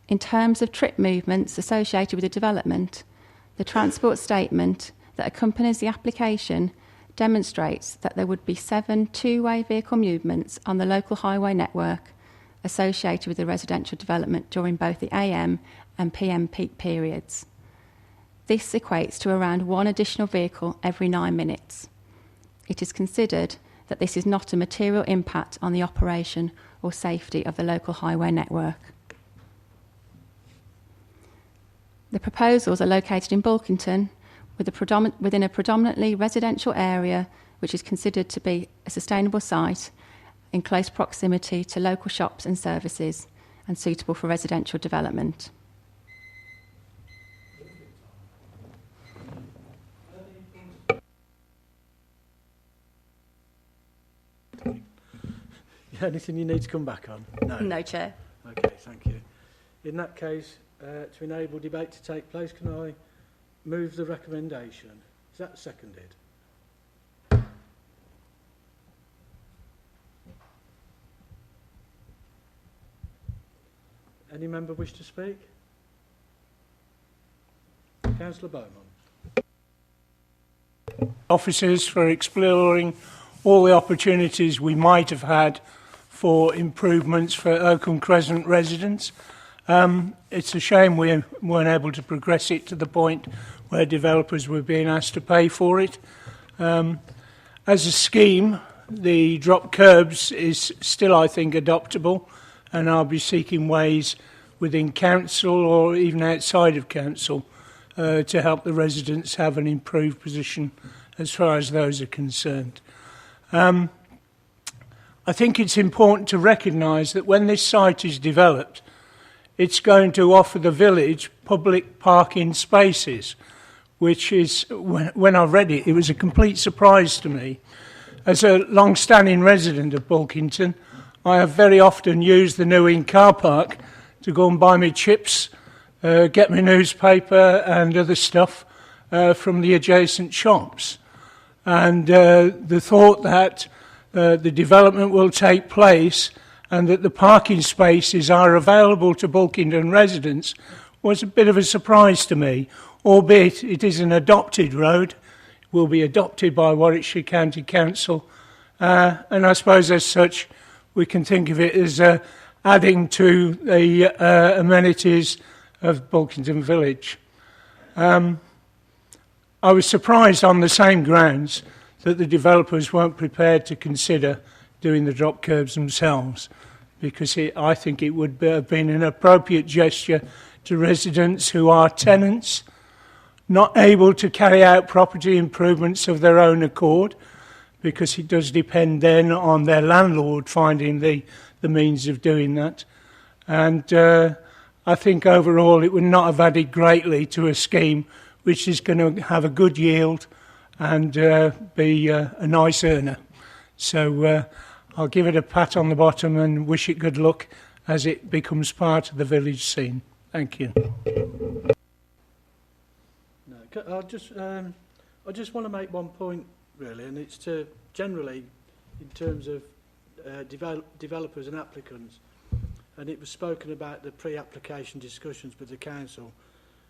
In terms of trip movements associated with the development, the transport statement that accompanies the application demonstrates that there would be 7 two-way vehicle movements on the local highway network associated with the residential development during both the AM and PM peak periods. This equates to around 1 additional vehicle every 9 minutes. It is considered that this is not a material impact on the operation or safety of the local highway network. The proposals are located in Bulkington within a predominantly residential area which is considered to be a sustainable site in close proximity to local shops and services and suitable for residential development. Anything you need to come back on? No, Chair. Okay, thank you. In that case, to enable debate to take place, can I move the recommendation? Is that seconded? Any member wish to speak? Councillor Beaumont. Officers for exploring all the opportunities we might have had for improvements for Oakham Crescent residents. It's a shame we weren't able to progress it to the point where developers were being asked to pay for it. As a scheme, the drop curbs is still, I think, adoptable, and I'll be seeking ways within council or even outside of council to help the residents have an improved position as far as those are concerned. I think it's important to recognise that when this site is developed, it's going to offer the village public parking spaces, which is, when I read it, it was a complete surprise to me. As a long-standing resident of Bulkington, I have very often used the New Inn car park to go and buy me chips, get my newspaper and other stuff from the adjacent shops. And the thought that the development will take place and that the parking spaces are available to Bulkington residents was a bit of a surprise to me, albeit it is an adopted road, will be adopted by Warwickshire County Council, and I suppose as such we can think of it as adding to the amenities of Bulkington Village. I was surprised on the same grounds that the developers weren't prepared to consider doing the drop curbs themselves, because I think it would have been an appropriate gesture to residents who are tenants, not able to carry out property improvements of their own accord, because it does depend then on their landlord finding the means of doing that. And I think overall it would not have added greatly to a scheme which is going to have a good yield and be a nice earner. So I'll give it a pat on the bottom and wish it good luck as it becomes part of the village scene. Thank you. No, I just want to make one point, really, and it's to generally, in terms of developers and applicants, and it was spoken about the pre-application discussions with the council.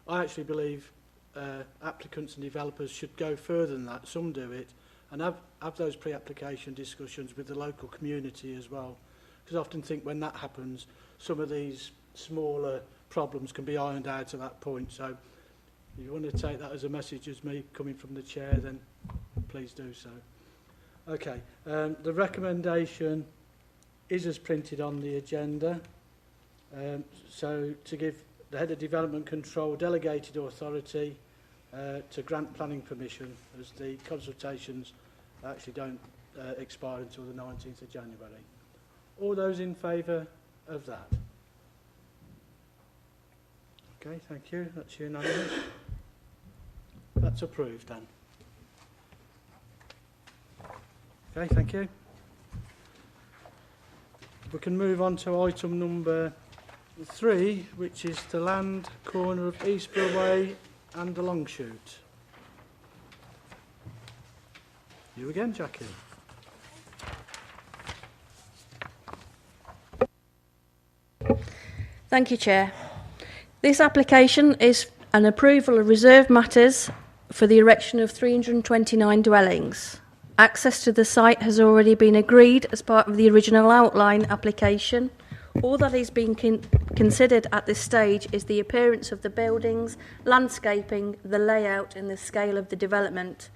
I actually believe applicants and developers should go further than that. Some do it, and have those pre-application discussions with the local community as well. Because I often think when that happens, some of these smaller problems can be ironed out at that point. So if you want to take that as a message as me coming from the chair, then please do so. Okay, the recommendation is as printed on the agenda. So to give the Head of Development Control delegated authority to grant planning permission, as the consultations actually don't expire until the 19th of January. All those in favour of that? Okay, thank you. That's unanimous. That's approved then. Okay, thank you. We can move on to item number 3, which is the land corner of Eastborough Way and the Longshoot. You again, Jackie. Thank you, Chair. This application is an approval of reserved matters for the erection of 329 dwellings. Access to the site has already been agreed as part of the original outline application. All that is being considered at this stage is the appearance of the buildings, landscaping, the layout and the scale of the development.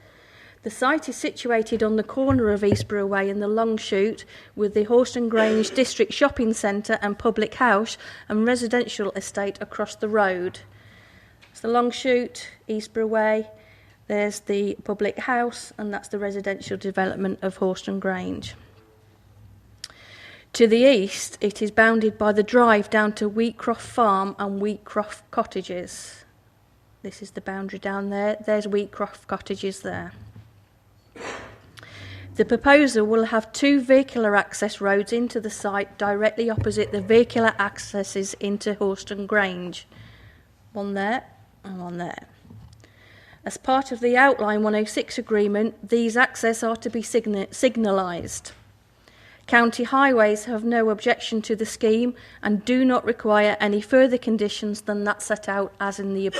The site is situated on the corner of Eastborough Way and the Longshoot, with the Horston Grange District Shopping Centre and Public House and residential estate across the road. It's the Longshoot, Eastborough Way, there's the Public House, and that's the residential development of Horston Grange. To the east, it is bounded by the drive down to Wheatcroft Farm and Wheatcroft Cottages. This is the boundary down there. There's Wheatcroft Cottages there. The proposal will have 2 vehicular access roads into the site directly opposite the vehicular accesses into Horston Grange. One there and one there. As part of the Outline 106 agreement, these access are to be signalised. County Highways have no objection to the scheme and do not require any further conditions than that set out as in the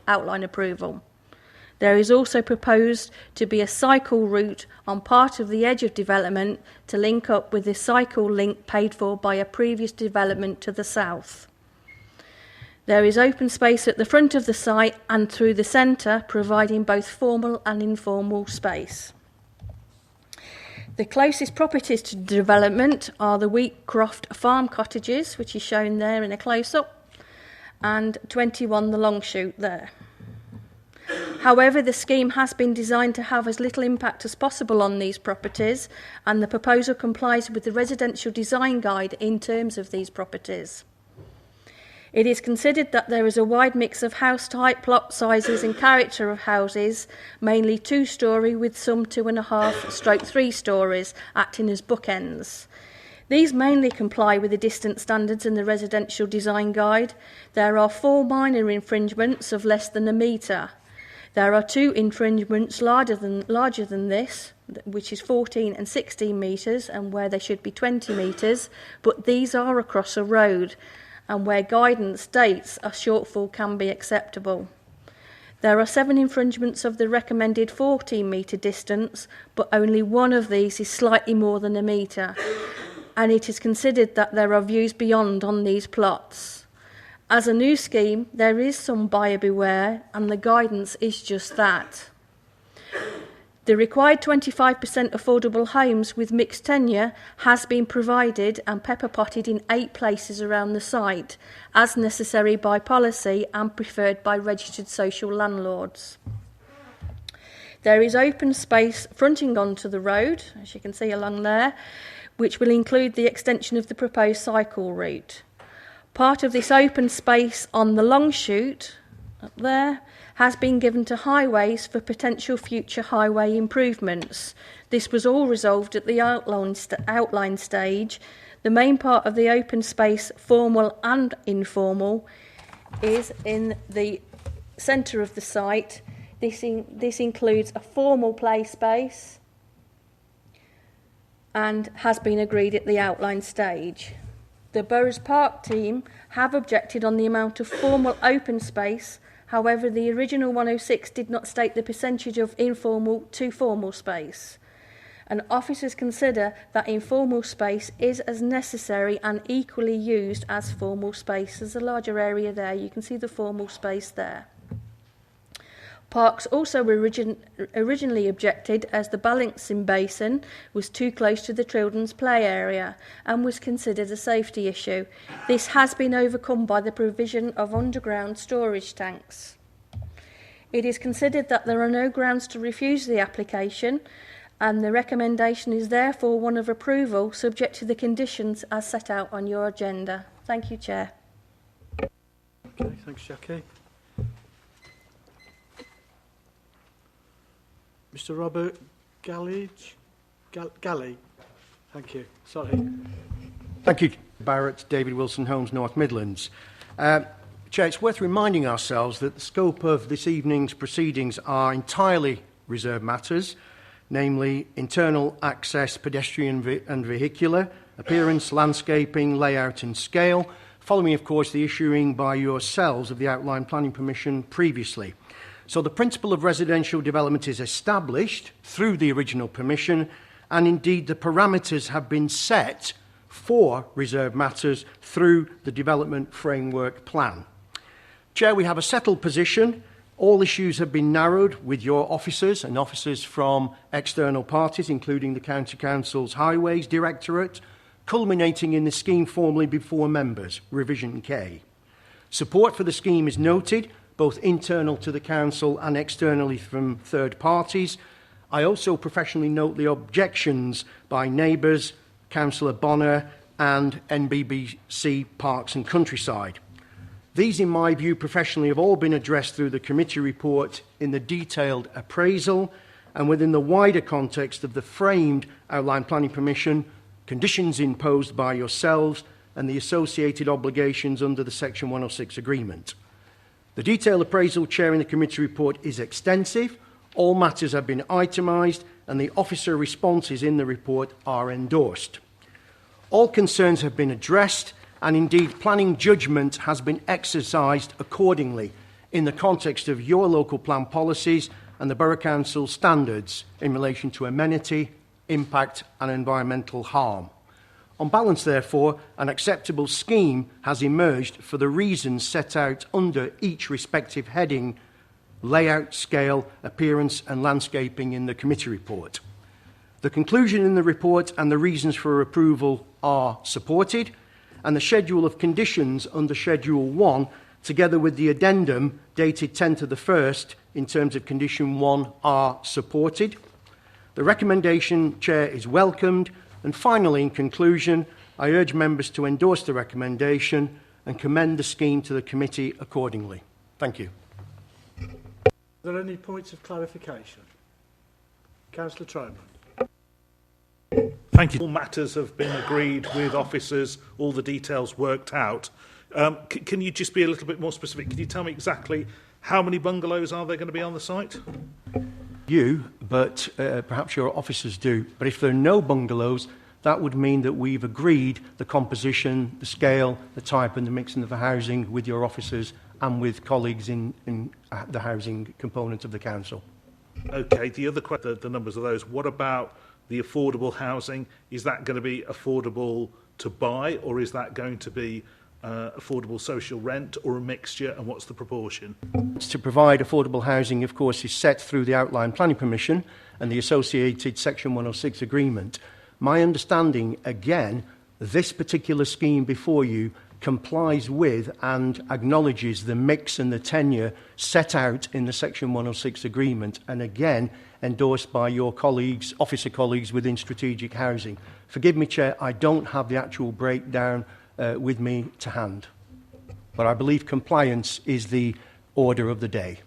outline approval. There is also proposed to be a cycle route on part of the edge of development to link up with the cycle link paid for by a previous development to the south. There is open space at the front of the site and through the centre, providing both formal and informal space. The closest properties to development are the Wheatcroft Farm Cottages, which is shown there in a close-up, and 21 the Longshoot there. However, the scheme has been designed to have as little impact as possible on these properties, and the proposal complies with the residential design guide in terms of these properties. It is considered that there is a wide mix of house type, plot sizes and character of houses, mainly 2-storey with some 2.5/3 stories acting as bookends. These mainly comply with the distance standards in the residential design guide. There are 4 minor infringements of less than a metre. There are 2 infringements larger than this, which is 14 and 16 metres, and where they should be 20 metres, but these are across a road, and where guidance states a shortfall can be acceptable. There are 7 infringements of the recommended 14-metre distance, but only 1 of these is slightly more than a metre, and it is considered that there are views beyond on these plots. As a new scheme, there is some buyer beware, and the guidance is just that. The required 25% affordable homes with mixed tenure has been provided and pepper potted in 8 places around the site, as necessary by policy and preferred by registered social landlords. There is open space fronting onto the road, as you can see along there, which will include the extension of the proposed cycle route. Part of this open space on the long shoot, up there, has been given to highways for potential future highway improvements. This was all resolved at the outline stage. The main part of the open space, formal and informal, is in the centre of the site. This includes a formal play space and has been agreed at the outline stage. The Boroughs Park team have objected on the amount of formal open space. However, the original 106 did not state the percentage of informal to formal space. And officers consider that informal space is as necessary and equally used as formal space. There's a larger area there. You can see the formal space there. Parks also originally objected as the balancing basin was too close to the children's play area and was considered a safety issue. This has been overcome by the provision of underground storage tanks. It is considered that there are no grounds to refuse the application, and the recommendation is therefore one of approval subject to the conditions as set out on your agenda. Thank you, Chair. Okay, thanks, Jackie. Mr. Robert Galley. Thank you. Sorry. Thank you, Barrett. David Wilson, Holmes, North Midlands. Chair, it's worth reminding ourselves that the scope of this evening's proceedings are entirely reserved matters, namely internal access, pedestrian and vehicular, appearance, landscaping, layout and scale, following, of course, the issuing by yourselves of the outline planning permission previously. So the principle of residential development is established through the original permission, and indeed the parameters have been set for reserved matters through the development framework plan. Chair, we have a settled position. All issues have been narrowed with your officers and officers from external parties, including the County Council's Highways Directorate, culminating in the scheme formally before members, Revision K. Support for the scheme is noted, both internal to the Council and externally from third parties. I also professionally note the objections by neighbours, Councillor Bonner and NBBC Parks and Countryside. These, in my view, professionally have all been addressed through the committee report in the detailed appraisal and within the wider context of the framed outline planning permission, conditions imposed by yourselves and the associated obligations under the Section 106 agreement. The detailed appraisal, Chair, in the committee report is extensive. All matters have been itemised and the officer responses in the report are endorsed. All concerns have been addressed and indeed planning judgment has been exercised accordingly in the context of your local plan policies and the Borough Council standards in relation to amenity, impact and environmental harm. On balance, therefore, an acceptable scheme has emerged for the reasons set out under each respective heading: layout, scale, appearance and landscaping in the committee report. The conclusion in the report and the reasons for approval are supported, and the schedule of conditions under Schedule 1 together with the addendum dated 10th of the 1st in terms of condition 1 are supported. The recommendation, Chair, is welcomed. And finally, in conclusion, I urge members to endorse the recommendation and commend the scheme to the committee accordingly. Thank you. Are there any points of clarification? Councillor Troman. Thank you. All matters have been agreed with officers, all the details worked out. Can you just be a little bit more specific? Can you tell me exactly how many bungalows are there going to be on the site? But perhaps your officers do. But if there are no bungalows, that would mean that we've agreed the composition, the scale, the type and the mixing of the housing with your officers and with colleagues in the housing component of the council. Okay, the other question, the numbers of those, what about the affordable housing? Is that going to be affordable to buy, or is that going to be affordable social rent, or a mixture, and what's the proportion? To provide affordable housing, of course, is set through the outline planning permission and the associated Section 106 agreement. My understanding, again, this particular scheme before you complies with and acknowledges the mix and the tenure set out in the Section 106 agreement, and again, endorsed by your colleagues, officer colleagues within strategic housing. Forgive me, Chair, I don't have the actual breakdown with me to hand, but I believe compliance is the order of the day.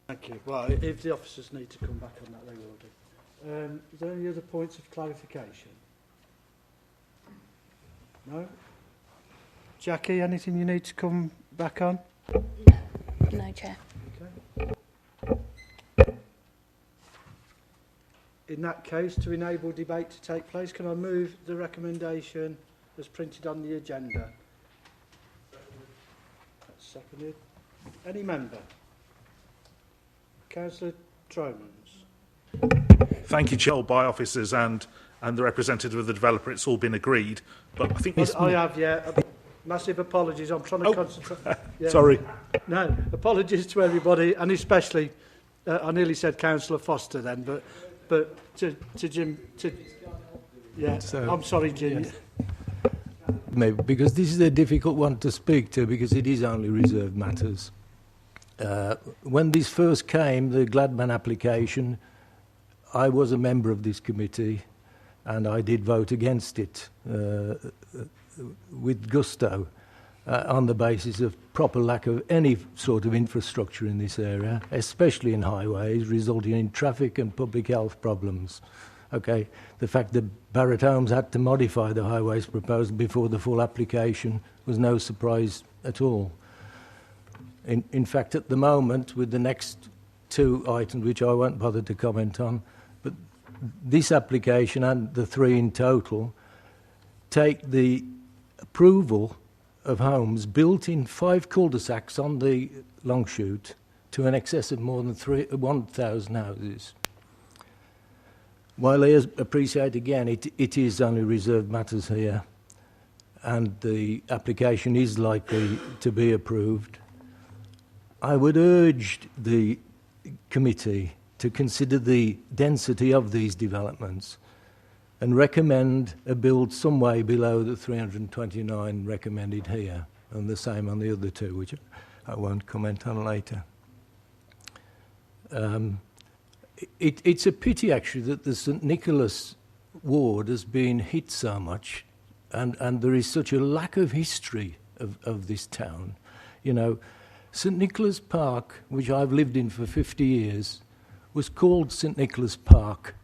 Thank you. Well, if the officers need to come back on that, they will do. Is there any other points of clarification? No? Jackie, anything you need to come back on? No, Chair. Okay. In that case, to enable debate to take place, can I move the recommendation as printed on the agenda? That's seconded. Any member? Councillor Tromans. Thank you, Chair. By officers and the representative of the developer, it's all been agreed. But I think this... I have, yeah. Massive apologies. I'm trying to concentrate. Yeah. Sorry. No, apologies to everybody, and especially, I nearly said Councillor Foster then, but to Jim, yeah, so, I'm sorry, Jim. Yes. Maybe because this is a difficult one to speak to because it is only reserved matters. When this first came, the Gladman application, I was a member of this committee and I did vote against it with gusto on the basis of proper lack of any sort of infrastructure in this area, especially in highways, resulting in traffic and public health problems. Okay, the fact that Barratt Homes had to modify the highways proposal before the full application was no surprise at all. In fact, at the moment, with the next two items, which I won't bother to comment on, but this application and the three in total take the approval of homes built in 5 cul-de-sacs on the Longshoot to an excess of more than 1,000 houses. While I appreciate again it is only reserved matters here and the application is likely to be approved, I would urge the committee to consider the density of these developments and recommend a build some way below the 329 recommended here, and the same on the other two, which I won't comment on later. It's a pity, actually, that the St Nicholas ward has been hit so much, and there is such a lack of history of this town. You know, St Nicholas Park, which I've lived in for 50 years, was called St Nicholas Park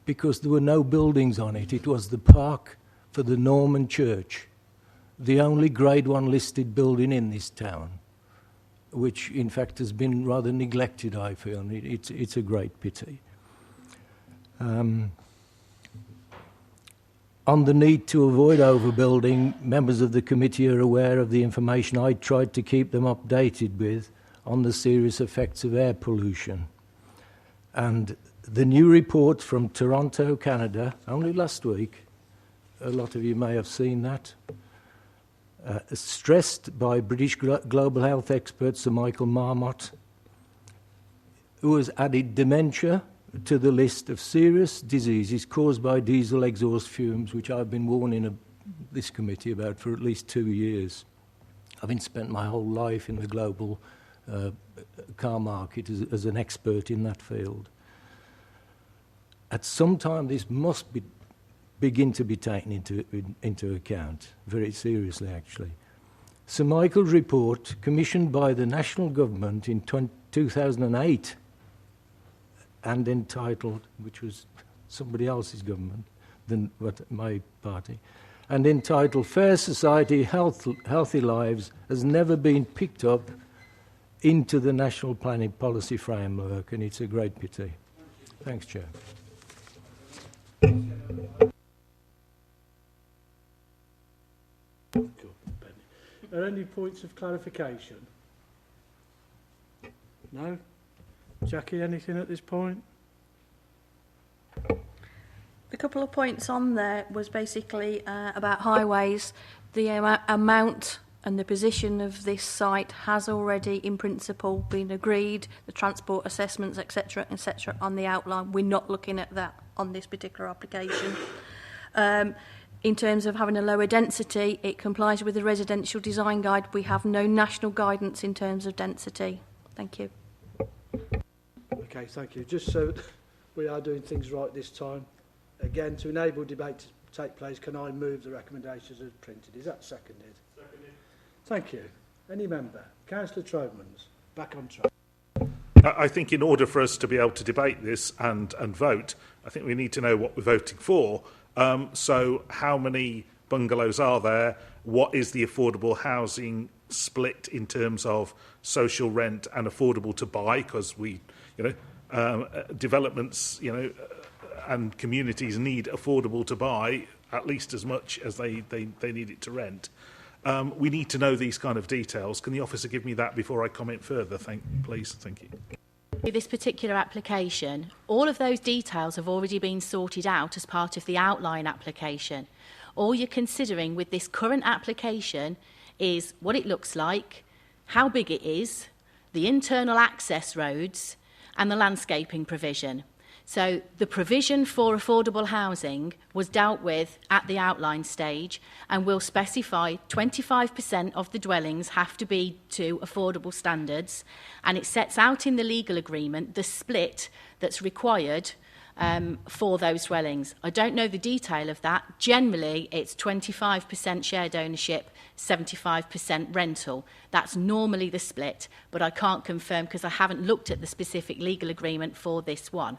because there were no buildings on it. It was the park for the Norman Church, the only Grade 1 listed building in this town, which in fact has been rather neglected, I feel. It's a great pity. On the need to avoid overbuilding, members of the committee are aware of the information I tried to keep them updated with on the serious effects of air pollution. And the new report from Toronto, Canada, only last week, a lot of you may have seen that, stressed by British global health expert Sir Michael Marmot, who has added dementia to the list of serious diseases caused by diesel exhaust fumes, which I've been warning this committee about for at least 2 years. having spent my whole life in the global car market as an expert in that field. At some time, this must begin to be taken into account, very seriously, actually. Sir Michael's report, commissioned by the national government in 2008, and entitled, which was somebody else's government than my party, and entitled Fair Society, Healthy Lives, has never been picked up into the National Planning Policy Framework, and it's a great pity. Thanks, Chair. Are there any points of clarification? No? Jackie, anything at this point? A couple of points on there was basically about highways. The amount and the position of this site has already, in principle, been agreed. The transport assessments, etc., on the outline. We're not looking at that on this particular application. In terms of having a lower density, it complies with the residential design guide. We have no national guidance in terms of density. Thank you. Okay, thank you. Just so we are doing things right this time, again, to enable debate to take place, can I move the recommendations as printed? Is that seconded? Seconded. Thank you. Any member? Councillor Tromans, back on track. I think in order for us to be able to debate this and vote, I think we need to know what we're voting for. So how many bungalows are there? What is the affordable housing split in terms of social rent and affordable to buy? Because we, developments, and communities need affordable to buy at least as much as they need it to rent. We need to know these kind of details. Can the officer give me that before I comment further? Please. Thank you. With this particular application, all of those details have already been sorted out as part of the outline application. All you're considering with this current application is what it looks like, how big it is, the internal access roads, and the landscaping provision. So the provision for affordable housing was dealt with at the outline stage and will specify 25% of the dwellings have to be to affordable standards, and it sets out in the legal agreement the split that's required for those dwellings. I don't know the detail of that. Generally, it's 25% shared ownership, 75% rental. That's normally the split, but I can't confirm because I haven't looked at the specific legal agreement for this one.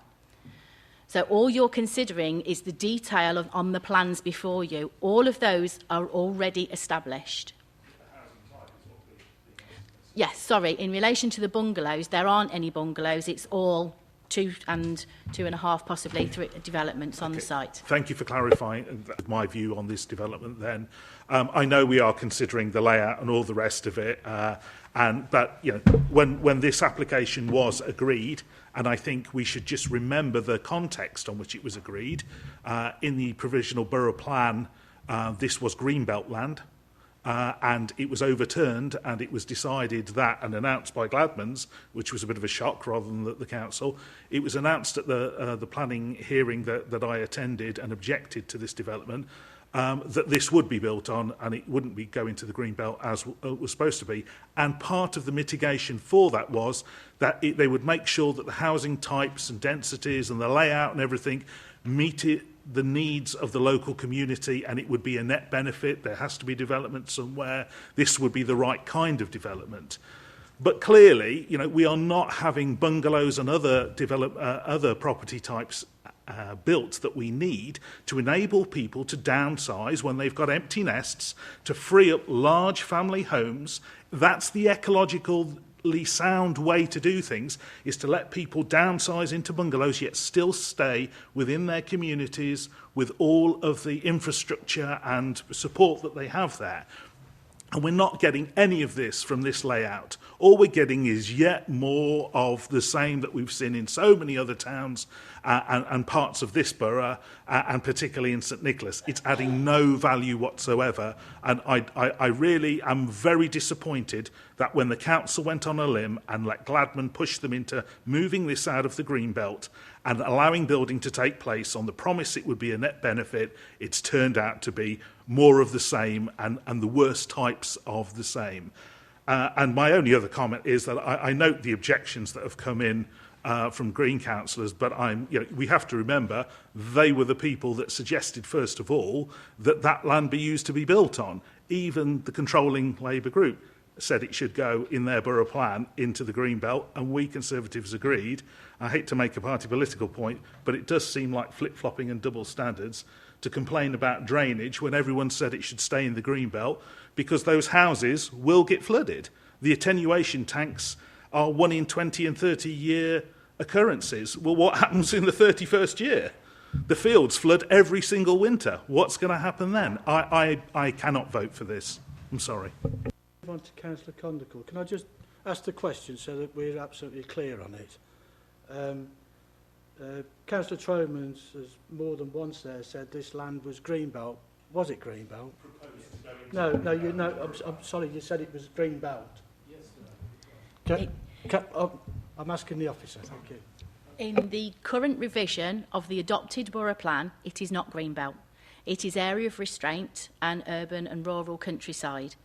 So all you're considering is the detail on the plans before you. All of those are already established. Yes, sorry, in relation to the bungalows, there aren't any bungalows. It's all 2 and 2.5, possibly 3 developments on the site. Thank you for clarifying my view on this development then. I know we are considering the layout and all the rest of it, but when this application was agreed, and I think we should just remember the context on which it was agreed. In the provisional borough plan, this was Greenbelt land, and it was overturned, and it was decided that, and announced by Gladman's, which was a bit of a shock rather than the council, it was announced at the planning hearing that I attended and objected to this development, that this would be built on and it wouldn't be going to the Greenbelt as it was supposed to be. And part of the mitigation for that was that they would make sure that the housing types and densities and the layout and everything meet the needs of the local community, and it would be a net benefit. There has to be development somewhere. This would be the right kind of development. But clearly, we are not having bungalows and other property types built that we need to enable people to downsize when they've got empty nests, to free up large family homes. That's the ecologically sound way to do things, is to let people downsize into bungalows yet still stay within their communities with all of the infrastructure and support that they have there. And we're not getting any of this from this layout. All we're getting is yet more of the same that we've seen in so many other towns and parts of this borough, and particularly in St Nicholas. It's adding no value whatsoever. And I really am very disappointed that when the council went on a limb and let Gladman push them into moving this out of the Greenbelt and allowing building to take place on the promise it would be a net benefit, it's turned out to be more of the same and the worst types of the same. And my only other comment is that I note the objections that have come in from Green councillors, but we have to remember they were the people that suggested, first of all, that land be used to be built on. Even the controlling Labour group said it should go in their borough plan into the green belt, and we Conservatives agreed. I hate to make a party political point, but it does seem like flip-flopping and double standards to complain about drainage when everyone said it should stay in the green belt, because those houses will get flooded. The attenuation tanks are 1 in 20 and 30 year occurrences. Well, what happens in the 31st year? The fields flood every single winter. What's going to happen then? I cannot vote for this. I'm sorry. Move on to Councillor Condicle. Can I just ask the question so that we're absolutely clear on it? Councillor Tromans has more than once there said this land was Greenbelt. Was it Greenbelt? No, I'm sorry, you said it was Greenbelt. Yes, sir. I'm asking the officer, thank you. In the current revision of the adopted borough plan, it is not Greenbelt. It is area of restraint and urban and rural countryside.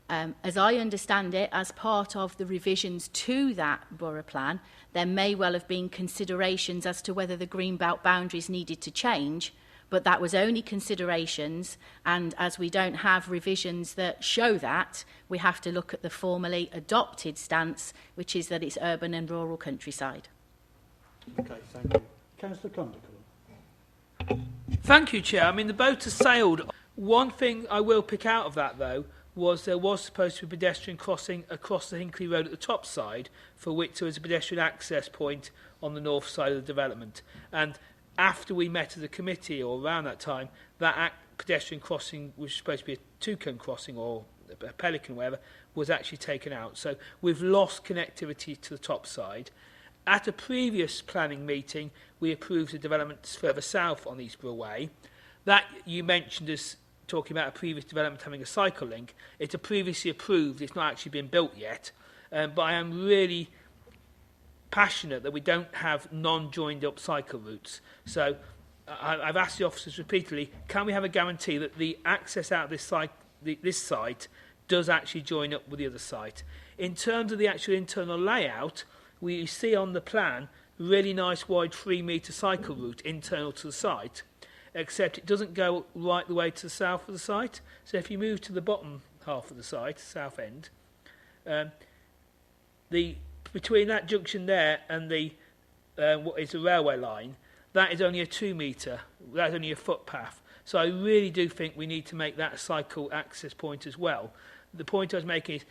As I understand it, as part of the revisions to that borough plan, there may well have been considerations as to whether the Greenbelt boundaries needed to change, but that was only considerations, and as we don't have revisions that show that, we have to look at the formally adopted stance, which is that it's urban and rural countryside. Okay, thank you. Councillor Condicle. Thank you, Chair. I mean, the boat has sailed. One thing I will pick out of that, though, was there was supposed to be a pedestrian crossing across the Hinkley Road at the top side, for which there was a pedestrian access point on the north side of the development. And after we met as a committee, or around that time, that pedestrian crossing, which was supposed to be a two-cone crossing or a pelican, whatever, was actually taken out. So we've lost connectivity to the top side. At a previous planning meeting, we approved the developments further south on Eastborough Way. That you mentioned as talking about a previous development having a cycle link. It's a previously approved, it's not actually been built yet. But I am really passionate that we don't have non-joined up cycle routes. So I've asked the officers repeatedly, can we have a guarantee that the access out of this site does actually join up with the other site? In terms of the actual internal layout, we see on the plan really nice wide 3-metre cycle route internal to the site, except it doesn't go right the way to the south of the site. So if you move to the bottom half of the site, south end, between that junction there and the what is the railway line, that is only a 2-metre, that's only a footpath. So I really do think we need to make that a cycle access point as well. The point I was making is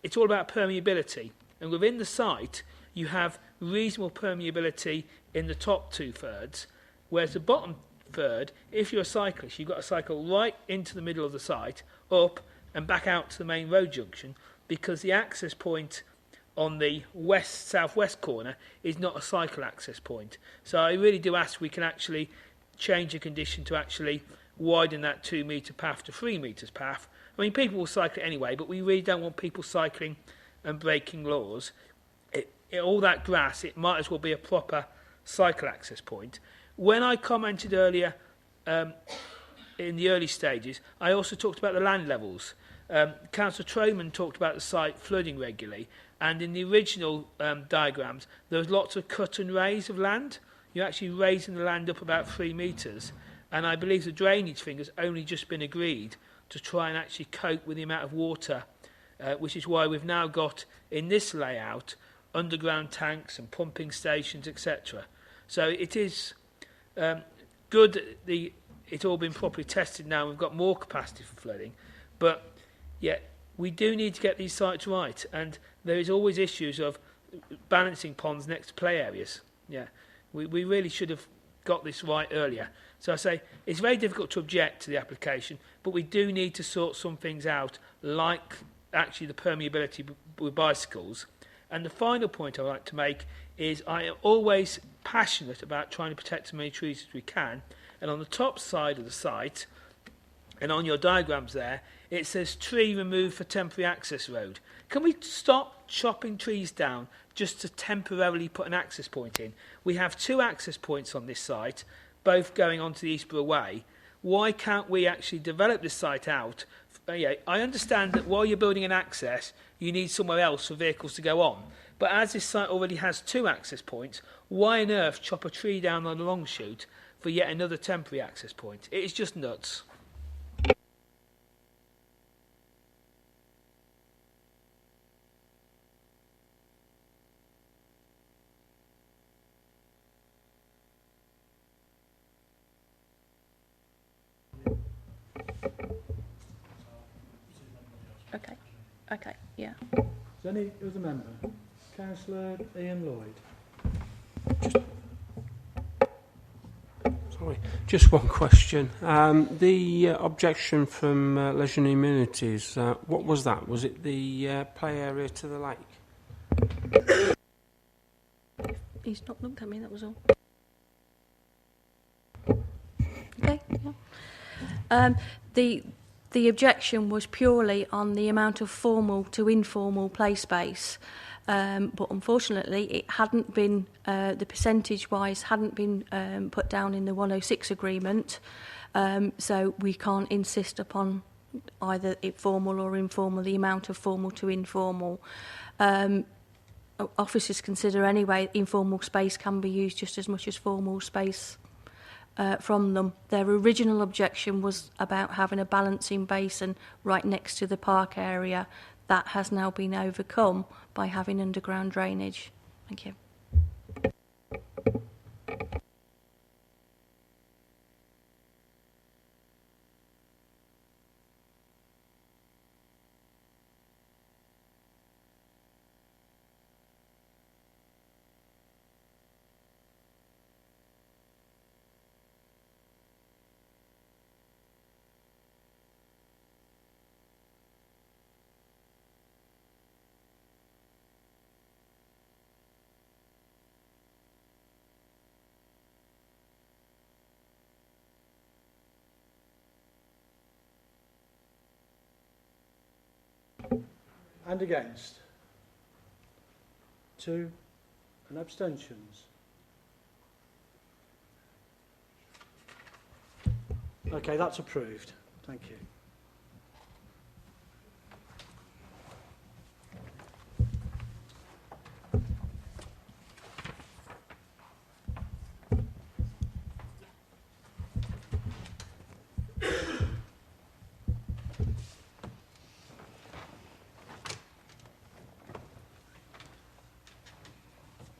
it's all about permeability, and within the site you have reasonable permeability in the top 2/3, whereas the bottom third, if you're a cyclist, you've got to cycle right into the middle of the site, up and back out to the main road junction, because the access point on the southwest corner is not a cycle access point. So I really do ask we can actually change the condition to actually widen that 2-metre path to 3 metres path. I mean, people will cycle it anyway, but we really don't want people cycling and breaking laws. All that grass, it might as well be a proper cycle access point. When I commented earlier in the early stages, I also talked about the land levels. Councillor Troman talked about the site flooding regularly, and in the original diagrams, there was lots of cut and raise of land. You're actually raising the land up about 3 metres, and I believe the drainage thing has only just been agreed to try and actually cope with the amount of water, which is why we've now got, in this layout, underground tanks and pumping stations, etc. So it is good that it's all been properly tested now. We've got more capacity for flooding, but yeah, we do need to get these sites right, and there is always issues of balancing ponds next to play areas. Yeah, we really should have got this right earlier. So I say it's very difficult to object to the application, but we do need to sort some things out, like actually the permeability with bicycles. And the final point I'd like to make is I am always passionate about trying to protect as many trees as we can. And on the top side of the site, and on your diagrams there, it says tree removed for temporary access road. Can we stop chopping trees down just to temporarily put an access point in? We have 2 access points on this site, both going onto the Eastborough Way. Why can't we actually develop this site out? Yeah, I understand that while you're building an access, you need somewhere else for vehicles to go on. But as this site already has 2 access points, why on earth chop a tree down on the long shoot for yet another temporary access point? It is just nuts. Okay, yeah. Is there any other member? Councillor Ian Lloyd. Sorry, just one question. The objection from Leisure and Amenities, what was that? Was it the play area to the lake? He's not looked at me, that was all. Okay, yeah. The objection was purely on the amount of formal to informal play space, but unfortunately it hadn't been, the percentage-wise hadn't been put down in the 106 agreement, so we can't insist upon either it formal or informal, the amount of formal to informal. Officers consider anyway informal space can be used just as much as formal space from them. Their original objection was about having a balancing basin right next to the park area. That has now been overcome by having underground drainage. Thank you. And against? 2. And abstentions? Okay, that's approved. Thank you.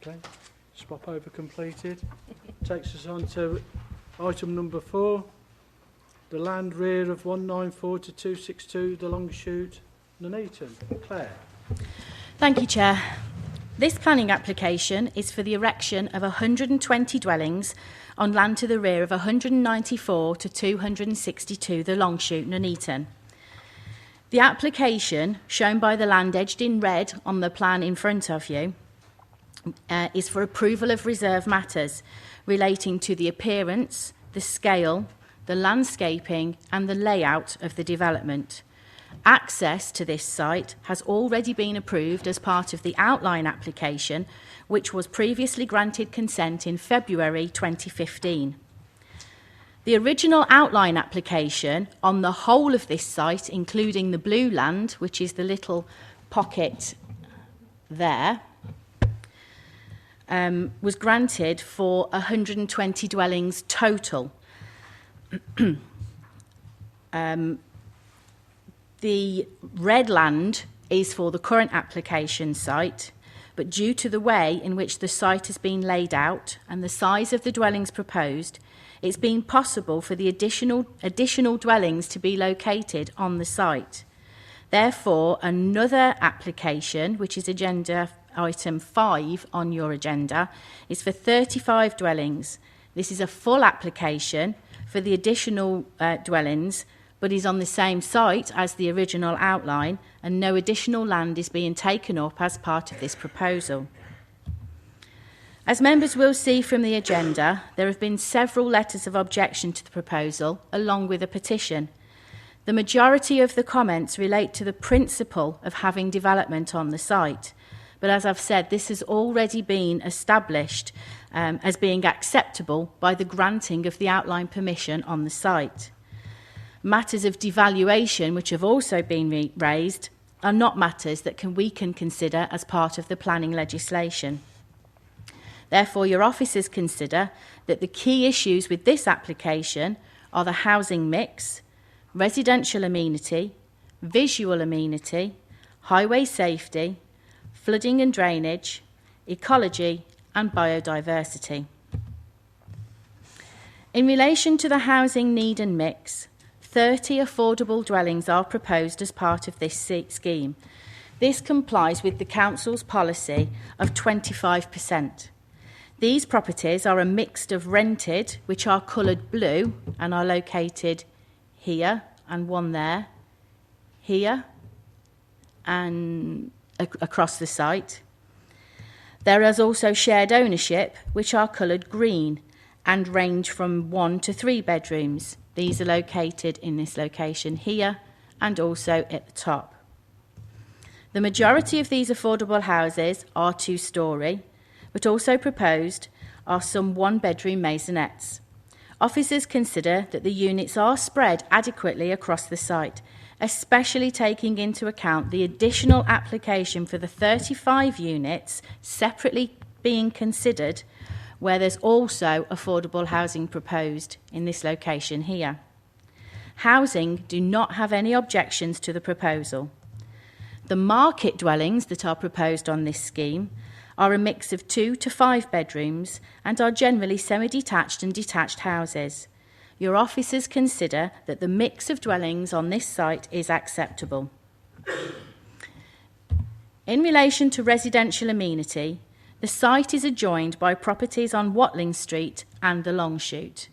Okay, swap over completed. Takes us on to item number 4, the land rear of 194 to 262, the long shoot, Nuneaton. Claire. Thank you, Chair. This planning application is for the erection of 120 dwellings on land to the rear of 194 to 262, the long shoot, Nuneaton. The application, shown by the land edged in red on the plan in front of you, is for approval of reserve matters relating to the appearance, the scale, the landscaping and the layout of the development. Access to this site has already been approved as part of the outline application, which was previously granted consent in February 2015. The original outline application on the whole of this site, including the blue land, which is the little pocket there, was granted for 120 dwellings total. The red land is for the current application site, but due to the way in which the site has been laid out and the size of the dwellings proposed, it's been possible for the additional dwellings to be located on the site. Therefore, another application, which is agenda item 5 on your agenda, is for 35 dwellings. This is a full application for the additional dwellings, but is on the same site as the original outline, and no additional land is being taken up as part of this proposal. As members will see from the agenda, there have been several letters of objection to the proposal, along with a petition. The majority of the comments relate to the principle of having development on the site. But as I've said, this has already been established as being acceptable by the granting of the outline permission on the site. Matters of devaluation, which have also been raised, are not matters that we can consider as part of the planning legislation. Therefore, your officers consider that the key issues with this application are the housing mix, residential amenity, visual amenity, highway safety, flooding and drainage, ecology and biodiversity. In relation to the housing need and mix, 30 affordable dwellings are proposed as part of this scheme. This complies with the Council's policy of 25%. These properties are a mix of rented, which are coloured blue and are located here and one there, here and across the site. There is also shared ownership, which are coloured green and range from 1 to 3 bedrooms. These are located in this location here and also at the top. The majority of these affordable houses are 2-storey, but also proposed are some 1-bedroom maisonettes. Officers consider that the units are spread adequately across the site, especially taking into account the additional application for the 35 units separately being considered, where there's also affordable housing proposed in this location here. Housing do not have any objections to the proposal. The market dwellings that are proposed on this scheme are a mix of 2 to 5 bedrooms and are generally semi-detached and detached houses. Your officers consider that the mix of dwellings on this site is acceptable. In relation to residential amenity, the site is adjoined by properties on Watling Street and the Long Shoot.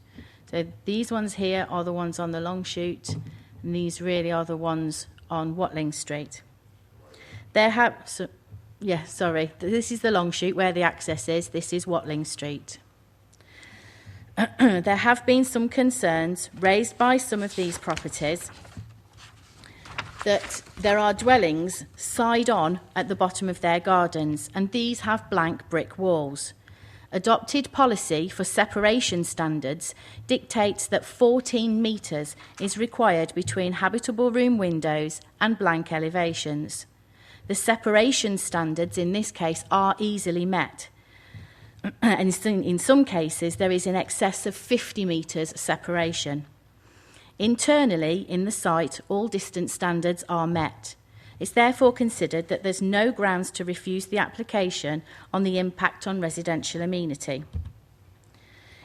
So these ones here are the ones on the Long Shoot, and these really are the ones on Watling Street. This is the Long Shoot where the access is. This is Watling Street. There have been some concerns raised by some of these properties that there are dwellings side on at the bottom of their gardens, and these have blank brick walls. Adopted policy for separation standards dictates that 14 metres is required between habitable room windows and blank elevations. The separation standards in this case are easily met. And in some cases, there is in excess of 50 metres separation. Internally, in the site, all distance standards are met. It's therefore considered that there's no grounds to refuse the application on the impact on residential amenity.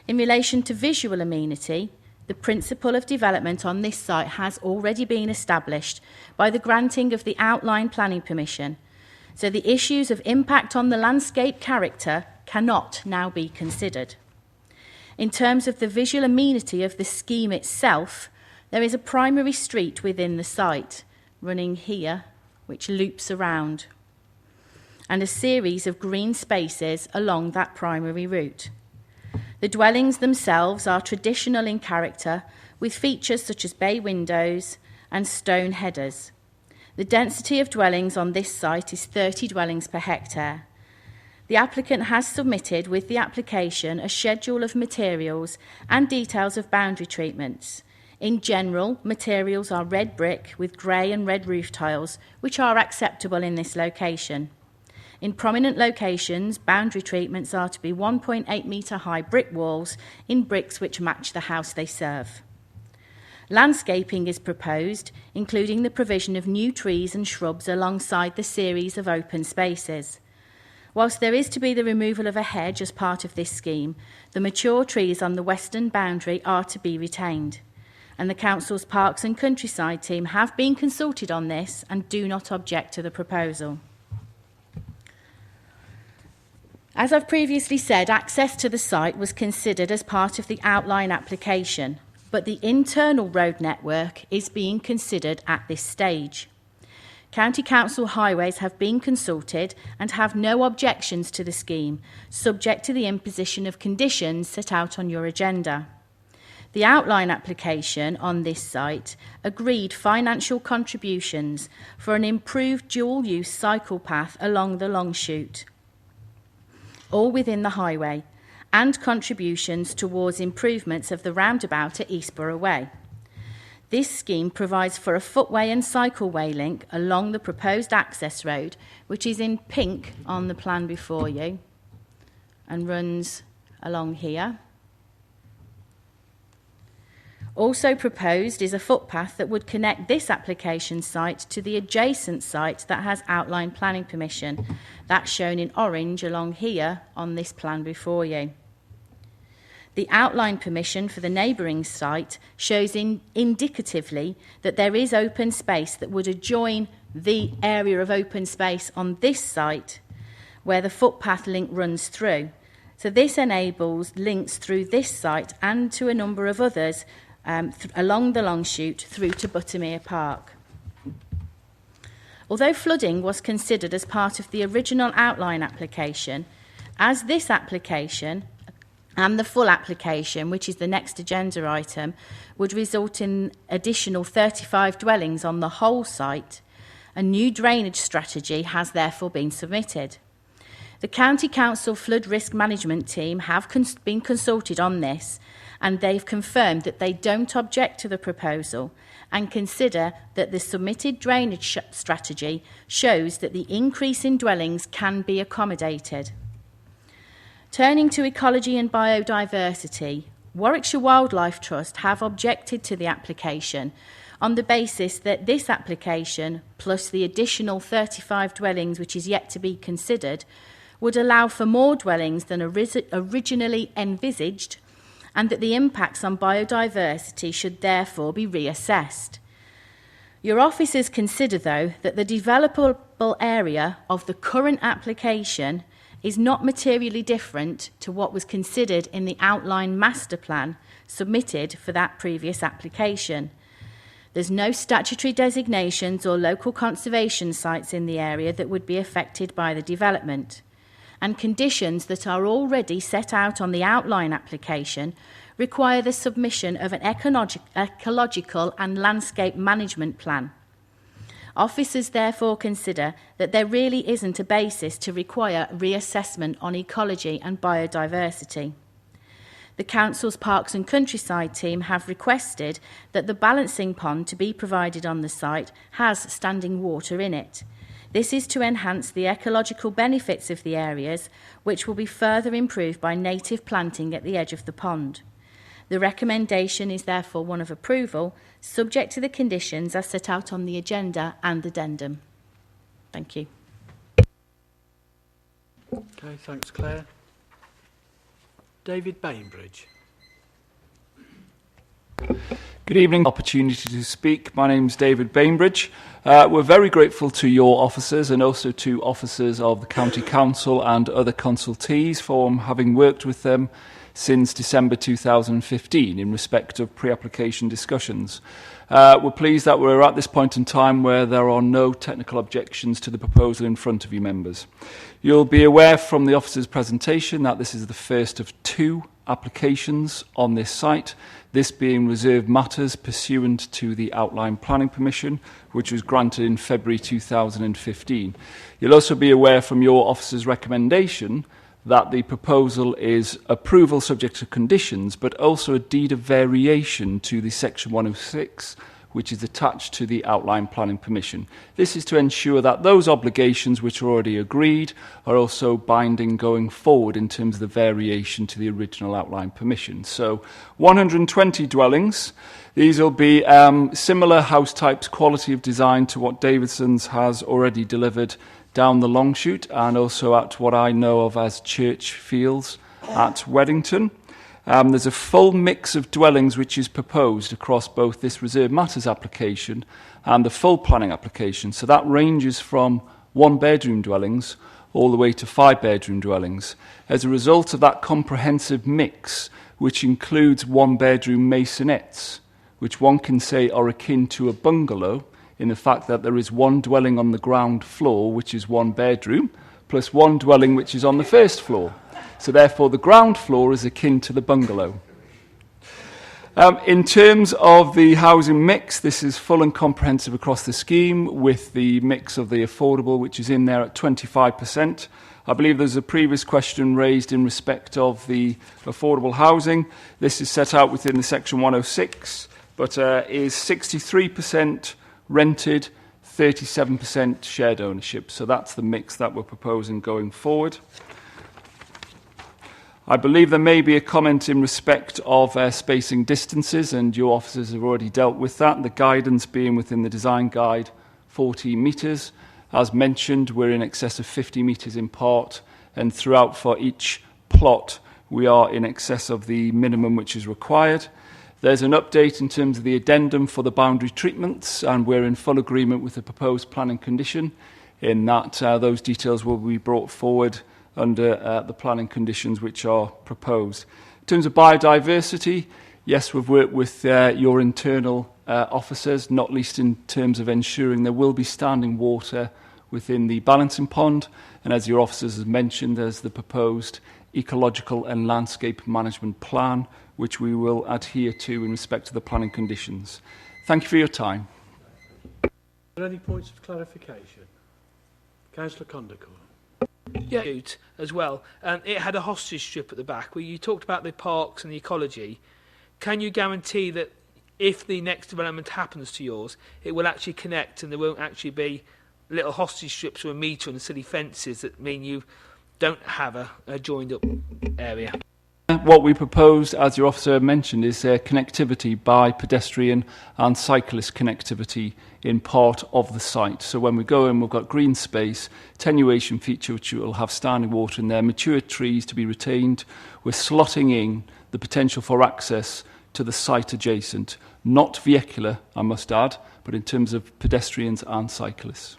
In relation to visual amenity, the principle of development on this site has already been established by the granting of the outline planning permission, so the issues of impact on the landscape character cannot now be considered. In terms of the visual amenity of the scheme itself, there is a primary street within the site, running here, which loops around, and a series of green spaces along that primary route. The dwellings themselves are traditional in character, with features such as bay windows and stone headers. The density of dwellings on this site is 30 dwellings per hectare. The applicant has submitted with the application a schedule of materials and details of boundary treatments. In general, materials are red brick with grey and red roof tiles, which are acceptable in this location. In prominent locations, boundary treatments are to be 1.8 metre high brick walls in bricks which match the house they serve. Landscaping is proposed, including the provision of new trees and shrubs alongside the series of open spaces. Whilst there is to be the removal of a hedge as part of this scheme, the mature trees on the western boundary are to be retained, and the Council's Parks and Countryside team have been consulted on this and do not object to the proposal. As I've previously said, access to the site was considered as part of the outline application, but the internal road network is being considered at this stage. County Council Highways have been consulted and have no objections to the scheme, subject to the imposition of conditions set out on your agenda. the outline application on this site agreed financial contributions for an improved dual-use cycle path along the Longshoot, all within the highway, and contributions towards improvements of the roundabout at Eastborough Way. This scheme provides for a footway and cycleway link along the proposed access road, which is in pink on the plan before you, and runs along here. Also proposed is a footpath that would connect this application site to the adjacent site that has outline planning permission. That's shown in orange along here on this plan before you. The outline permission for the neighbouring site shows indicatively that there is open space that would adjoin the area of open space on this site where the footpath link runs through. So this enables links through this site and to a number of others along the Longshoot through to Buttermere Park. Although flooding was considered as part of the original outline application, as this application and the full application, which is the next agenda item, would result in additional 35 dwellings on the whole site, a new drainage strategy has therefore been submitted. The County Council Flood Risk Management Team have been consulted on this, and they've confirmed that they don't object to the proposal and consider that the submitted drainage strategy shows that the increase in dwellings can be accommodated. Turning to ecology and biodiversity, Warwickshire Wildlife Trust have objected to the application on the basis that this application, plus the additional 35 dwellings which is yet to be considered, would allow for more dwellings than originally envisaged, and that the impacts on biodiversity should therefore be reassessed. Your officers consider, though, that the developable area of the current application is not materially different to what was considered in the outline master plan submitted for that previous application. There's no statutory designations or local conservation sites in the area that would be affected by the development, and conditions that are already set out on the outline application require the submission of an ecological and landscape management plan. Officers therefore consider that there really isn't a basis to require reassessment on ecology and biodiversity. The Council's Parks and Countryside team have requested that the balancing pond to be provided on the site has standing water in it. This is to enhance the ecological benefits of the areas, which will be further improved by native planting at the edge of the pond. The recommendation is therefore one of approval, subject to the conditions as set out on the agenda and addendum. Thank you. Okay, thanks, Claire. David Bainbridge. Good evening. Opportunity to speak. My name's David Bainbridge. We're very grateful to your officers and also to officers of the County Council and other consultees for having worked with them since December 2015 in respect of pre-application discussions. We're pleased that we're at this point in time where there are no technical objections to the proposal in front of you members. You'll be aware from the officer's presentation that this is the first of two applications on this site, this being reserved matters pursuant to the outline planning permission, which was granted in February 2015. You'll also be aware from your officer's recommendation that the proposal is approval subject to conditions, but also a deed of variation to the Section 106, which is attached to the outline planning permission. This is to ensure that those obligations which are already agreed are also binding going forward in terms of the variation to the original outline permission. So 120 dwellings. These will be similar house types, quality of design to what Davidson's has already delivered down the Longshoot and also at what I know of as Church Fields at Weddington. There's a full mix of dwellings which is proposed across both this Reserve Matters application and the full planning application. So that ranges from one-bedroom dwellings all the way to five-bedroom dwellings. As a result of that comprehensive mix, which includes one-bedroom masonettes, which one can say are akin to a bungalow, in the fact that there is one dwelling on the ground floor, which is one bedroom, plus one dwelling which is on the first floor. So therefore the ground floor is akin to the bungalow. In terms of the housing mix, this is full and comprehensive across the scheme, with the mix of the affordable, which is in there at 25%. I believe there's a previous question raised in respect of the affordable housing. This is set out within the section 106, but is 63% rented, 37% shared ownership. So that's the mix that we're proposing going forward. I believe there may be a comment in respect of spacing distances, and your officers have already dealt with that. The guidance being within the design guide, 14 metres. As mentioned, we're in excess of 50 metres in part, and throughout for each plot, we are in excess of the minimum which is required. There's an update in terms of the addendum for the boundary treatments, and we're in full agreement with the proposed planning condition in that those details will be brought forward under the planning conditions which are proposed. In terms of biodiversity, yes, we've worked with your internal officers, not least in terms of ensuring there will be standing water within the balancing pond, and as your officers have mentioned, there's the proposed ecological and landscape management plan, which we will adhere to in respect to the planning conditions. Thank you for your time. Are there any points of clarification? Councillor Condacourt. Yeah, as well. It had a hostage strip at the back where you talked about the parks and the ecology. Can you guarantee that if the next development happens to yours, it will actually connect and there won't actually be little hostage strips or a metre and silly fences that mean you don't have a joined up area? What we proposed, as your officer mentioned, is connectivity by pedestrian and cyclist connectivity in part of the site. So when we go in, we've got green space, attenuation feature which will have standing water in there, mature trees to be retained. We're slotting in the potential for access to the site adjacent, not vehicular, I must add, but in terms of pedestrians and cyclists.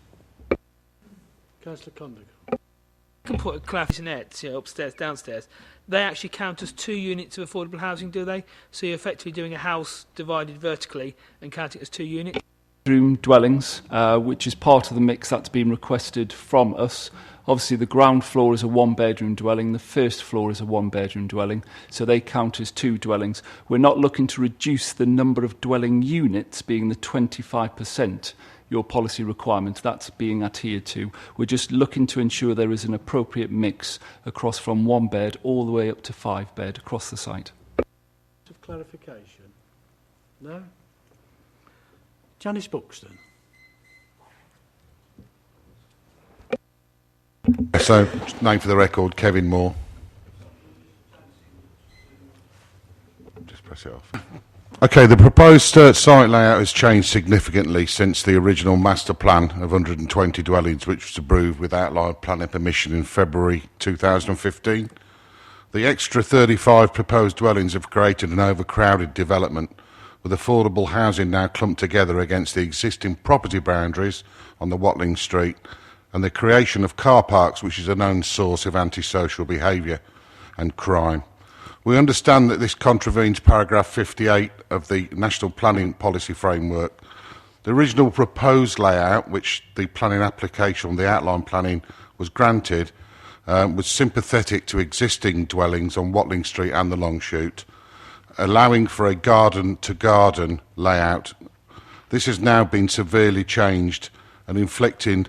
Councillor Condacourt. You can put a clarinet, upstairs, downstairs. They actually count as 2 units of affordable housing, do they? So you're effectively doing a house divided vertically and counting it as 2 units? Bedroom dwellings, which is part of the mix that's been requested from us. Obviously, the ground floor is a 1-bedroom dwelling, the first floor is a 1-bedroom dwelling, so they count as 2 dwellings. We're not looking to reduce the number of dwelling units, being the 25%. Your policy requirement, that's being adhered to. We're just looking to ensure there is an appropriate mix across from 1 bed all the way up to 5 bed across the site. Of clarification? No? Janice Buxton. So, name for the record, Kevin Moore. Just press it off. Okay, the proposed site layout has changed significantly since the original master plan of 120 dwellings, which was approved with outline planning permission in February 2015. The extra 35 proposed dwellings have created an overcrowded development, with affordable housing now clumped together against the existing property boundaries on the Watling Street, and the creation of car parks, which is a known source of antisocial behaviour and crime. We understand that this contravenes paragraph 58 of the National Planning Policy Framework. The original proposed layout, which the planning application on the outline planning was granted, was sympathetic to existing dwellings on Watling Street and the Longshoot, allowing for a garden-to-garden layout. This has now been severely changed and inflicting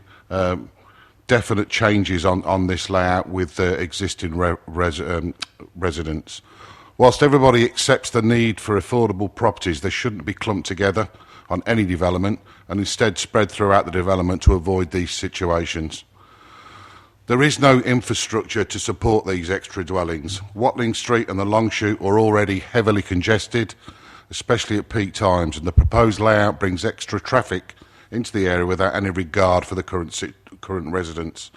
definite changes on this layout with the existing residents. Whilst everybody accepts the need for affordable properties, they shouldn't be clumped together on any development and instead spread throughout the development to avoid these situations. There is no infrastructure to support these extra dwellings. Watling Street and the Longshoot are already heavily congested, especially at peak times, and the proposed layout brings extra traffic into the area without any regard for the current residents.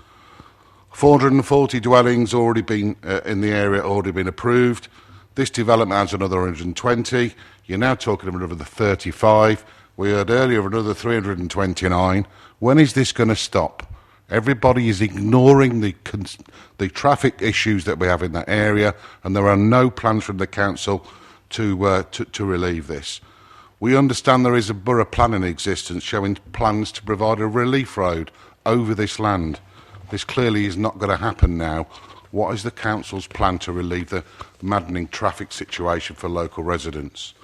440 dwellings already been in the area already been approved. This development has another 120. You're now talking of another 35. We heard earlier of another 329. When is this going to stop? Everybody is ignoring the traffic issues that we have in that area, and there are no plans from the council to relieve this. We understand there is a borough plan in existence showing plans to provide a relief road over this land. This clearly is not going to happen now. What is the council's plan to relieve the maddening traffic situation for local residents?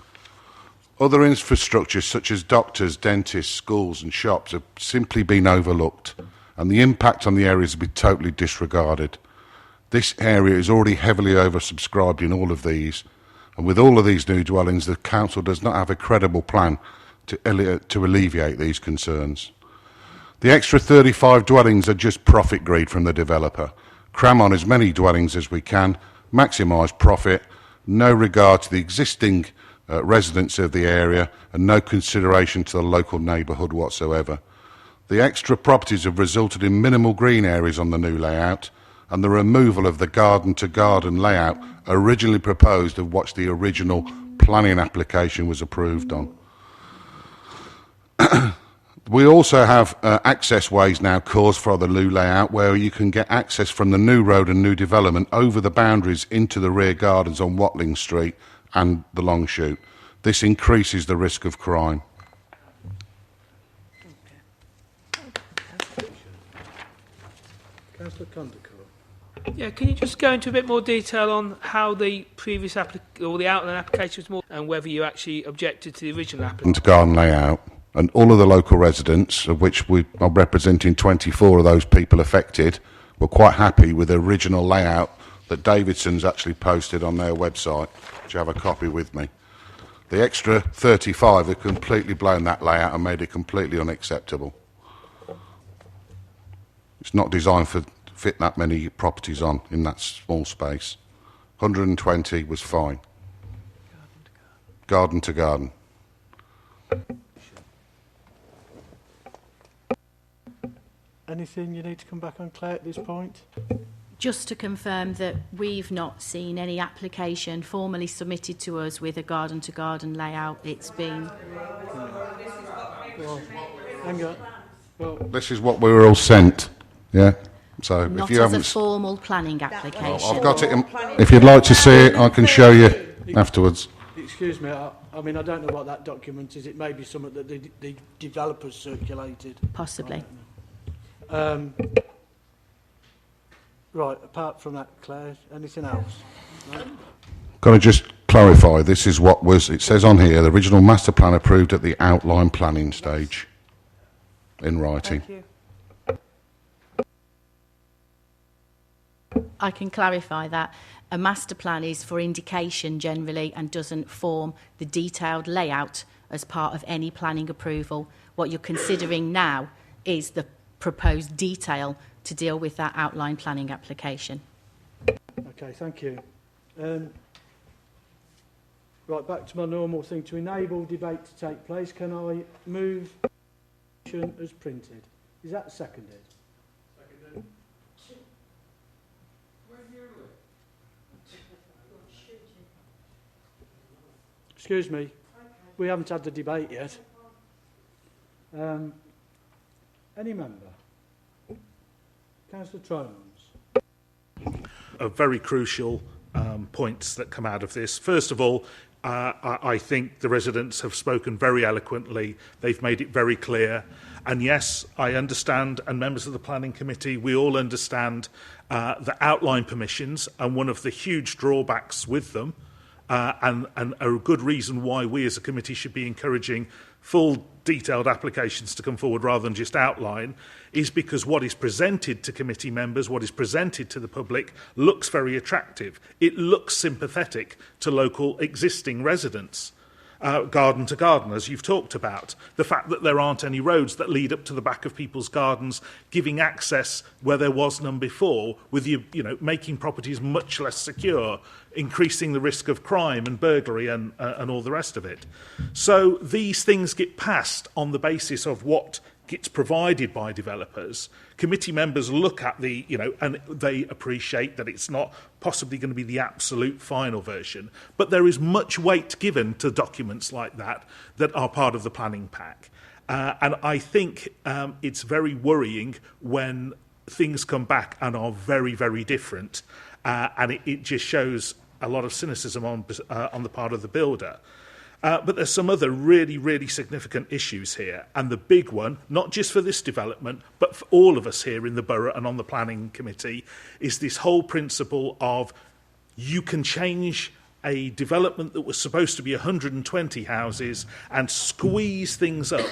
Other infrastructure such as doctors, dentists, schools and shops have simply been overlooked, and the impact on the area has been totally disregarded. This area is already heavily oversubscribed in all of these, and with all of these new dwellings, the council does not have a credible plan to alleviate these concerns. The extra 35 dwellings are just profit greed from the developer. Cram on as many dwellings as we can, maximise profit, no regard to the existing residents of the area and no consideration to the local neighbourhood whatsoever. The extra properties have resulted in minimal green areas on the new layout and the removal of the garden-to-garden layout originally proposed of what the original planning application was approved on. We also have access ways now caused for the new layout where you can get access from the new road and new development over the boundaries into the rear gardens on Watling Street and the Long Shoot. This increases the risk of crime. Councillor Condicourt. Yeah, can you just go into a bit more detail on how the previous or the outline application was more, and whether you actually objected to the original application? Garden layout, and all of the local residents, of which we are representing 24 of those people affected, were quite happy with the original layout that Davidson's actually posted on their website, which I have a copy with me. The extra 35 have completely blown that layout and made it completely unacceptable. It's not designed for fit that many properties on in that small space. 120 was fine. Garden to garden. Anything you need to come back on, Claire, at this point? Just to confirm that we've not seen any application formally submitted to us with a garden-to-garden layout. It's been... Well, hang on. Well, this is what we were all sent, yeah? So not if you as haven't... a formal planning application. I've got it. If you'd like to see it, I can show you afterwards. Excuse me, I mean, I don't know what that document is. It may be something that the developers circulated. Possibly. Right, apart from that, Claire, anything else? No? Got to just clarify, this is what was, it says on here, the original master plan approved at the outline planning stage, in writing. Thank you. I can clarify that. A master plan is for indication generally and doesn't form the detailed layout as part of any planning approval. What you're considering now is the proposed detail to deal with that outline planning application. Okay, thank you. Right, back to my normal thing. To enable debate to take place, can I move as printed? Is that seconded? Seconded. Excuse me, we haven't had the debate yet. Any member? Councillor Trones. Very crucial points that come out of this. First of all, I think the residents have spoken very eloquently. They've made it very clear. And yes, I understand, and members of the Planning Committee, we all understand the outline permissions, and one of the huge drawbacks with them, and a good reason why we as a committee should be encouraging full detailed applications to come forward rather than just outline, is because what is presented to committee members, what is presented to the public, looks very attractive. It looks sympathetic to local existing residents. Garden to garden, as you've talked about. The fact that there aren't any roads that lead up to the back of people's gardens, giving access where there was none before, with you know, making properties much less secure, increasing the risk of crime and burglary and all the rest of it. So these things get passed on the basis of what gets provided by developers. Committee members look at the, and they appreciate that it's not possibly going to be the absolute final version, but there is much weight given to documents like that that are part of the planning pack. And I think it's very worrying when things come back and are very, very different. And it just shows a lot of cynicism on the part of the builder. But there's some other really, really significant issues here. And the big one, not just for this development, but for all of us here in the borough and on the planning committee, is this whole principle of you can change a development that was supposed to be 120 houses and squeeze things up,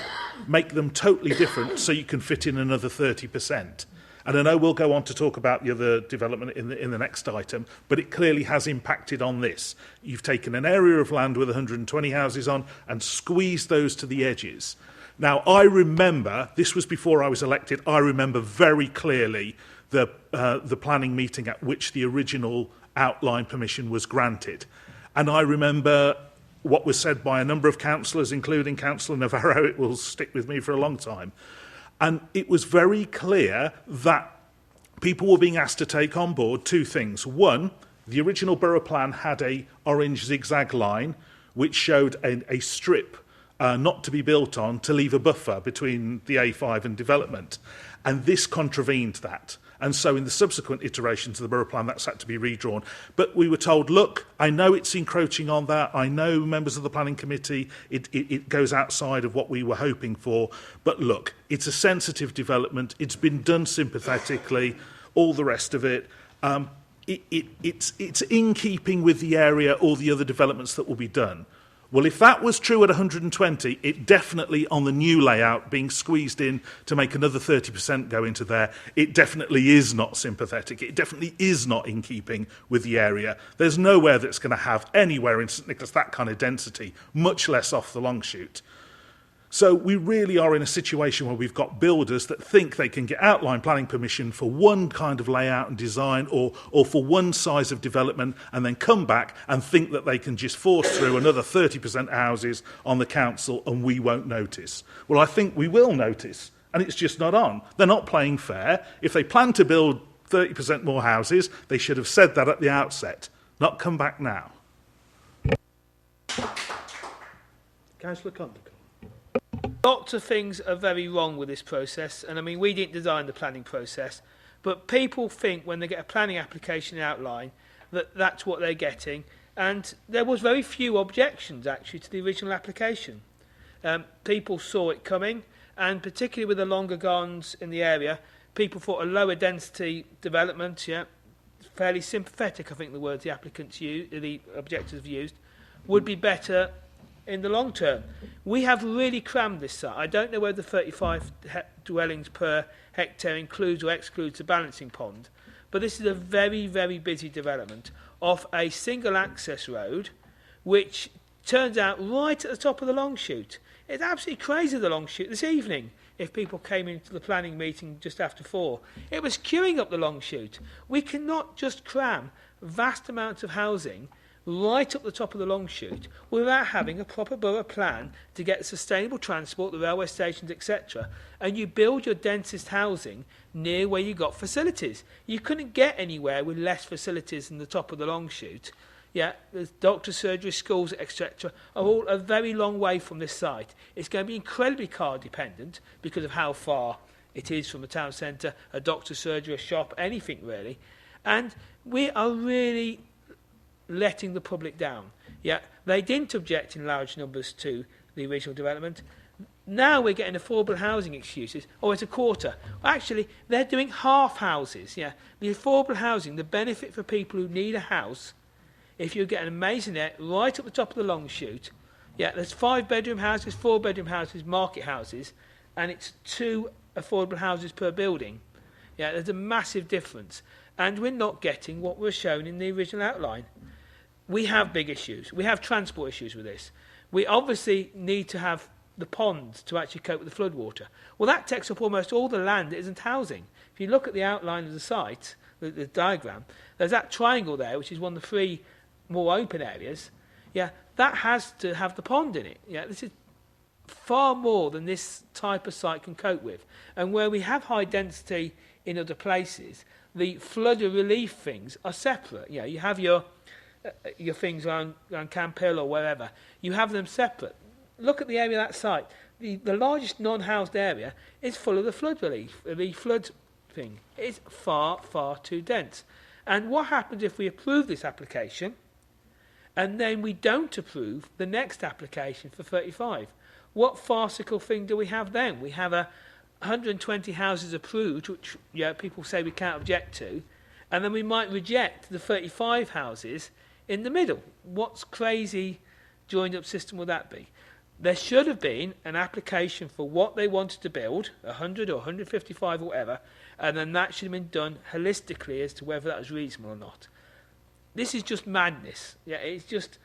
make them totally different so you can fit in another 30%. And I know we'll go on to talk about the other development in the next item, but it clearly has impacted on this. You've taken an area of land with 120 houses on and squeezed those to the edges. Now, I remember, this was before I was elected, I remember very clearly the planning meeting at which the original outline permission was granted. And I remember what was said by a number of councillors, including Councillor Navarro. It will stick with me for a long time. And it was very clear that people were being asked to take on board two things. One, the original borough plan had a orange zigzag line which showed a strip not to be built on to leave a buffer between the A5 and development. And this contravened that. And so in the subsequent iterations of the borough plan, that's had to be redrawn. But we were told, look, I know it's encroaching on that. I know, members of the planning committee, it goes outside of what we were hoping for. But look, it's a sensitive development. It's been done sympathetically, all the rest of it. It's in keeping with the area or the other developments that will be done. Well, if that was true at 120, it definitely, on the new layout, being squeezed in to make another 30% go into there, it definitely is not sympathetic. It definitely is not in keeping with the area. There's nowhere that's going to have anywhere in St Nicholas that kind of density, much less off the Longshoot. So we really are in a situation where we've got builders that think they can get outline planning permission for one kind of layout and design or for one size of development and then come back and think that they can just force through another 30% houses on the council and we won't notice. Well, I think we will notice, and it's just not on. They're not playing fair. If they plan to build 30% more houses, they should have said that at the outset, not come back now. Councillor Condon. Lots of things are very wrong with this process, and I mean, we didn't design the planning process, but people think when they get a planning application outline that that's what they're getting, and there was very few objections actually to the original application. People saw it coming, and particularly with the longer gardens in the area, people thought a lower density development, fairly sympathetic, I think the words the objectors have used, would be better in the long term. We have really crammed this site. I don't know whether 35 dwellings per hectare includes or excludes the balancing pond, but this is a very, very busy development off a single access road, which turns out right at the top of the Longshoot. It's absolutely crazy, the Longshoot. This evening, if people came into the planning meeting just after 4, it was queuing up the Longshoot. We cannot just cram vast amounts of housing right up the top of the Longshoot without having a proper borough plan to get sustainable transport, the railway stations, etc. And you build your densest housing near where you got facilities. You couldn't get anywhere with less facilities than the top of the Longshoot. There's doctor surgery, schools, etc. are all a very long way from this site. It's going to be incredibly car dependent because of how far it is from the town centre, a doctor surgery, a shop, anything really. And we are really letting the public down. They didn't object in large numbers to the original development. Now we're getting affordable housing excuses. Oh, it's a quarter. Actually, they're doing half houses. The affordable housing, the benefit for people who need a house, if you get an maisonette right up the top of the Longshoot, there's 5-bedroom houses, 4-bedroom houses, market houses, and it's 2 affordable houses per building. There's a massive difference. And we're not getting what was shown in the original outline. We have big issues. We have transport issues with this. We obviously need to have the ponds to actually cope with the floodwater. Well, that takes up almost all the land that isn't housing. If you look at the outline of the site, the diagram, there's that triangle there, which is one of the 3 more open areas. That has to have the pond in it. This is far more than this type of site can cope with. And where we have high density in other places, the flood relief things are separate. You have your things around Camp Hill or wherever, you have them separate. Look at the area of that site. The largest non-housed area is full of the flood relief, the flood thing. It's far, far too dense. And what happens if we approve this application and then we don't approve the next application for 35? What farcical thing do we have then? We have 120 houses approved, which people say we can't object to, and then we might reject the 35 houses in the middle. What's crazy joined up system would that be? There should have been an application for what they wanted to build, 100 or 155 or whatever, and then that should have been done holistically as to whether that was reasonable or not. This is just madness. Yeah, it's just,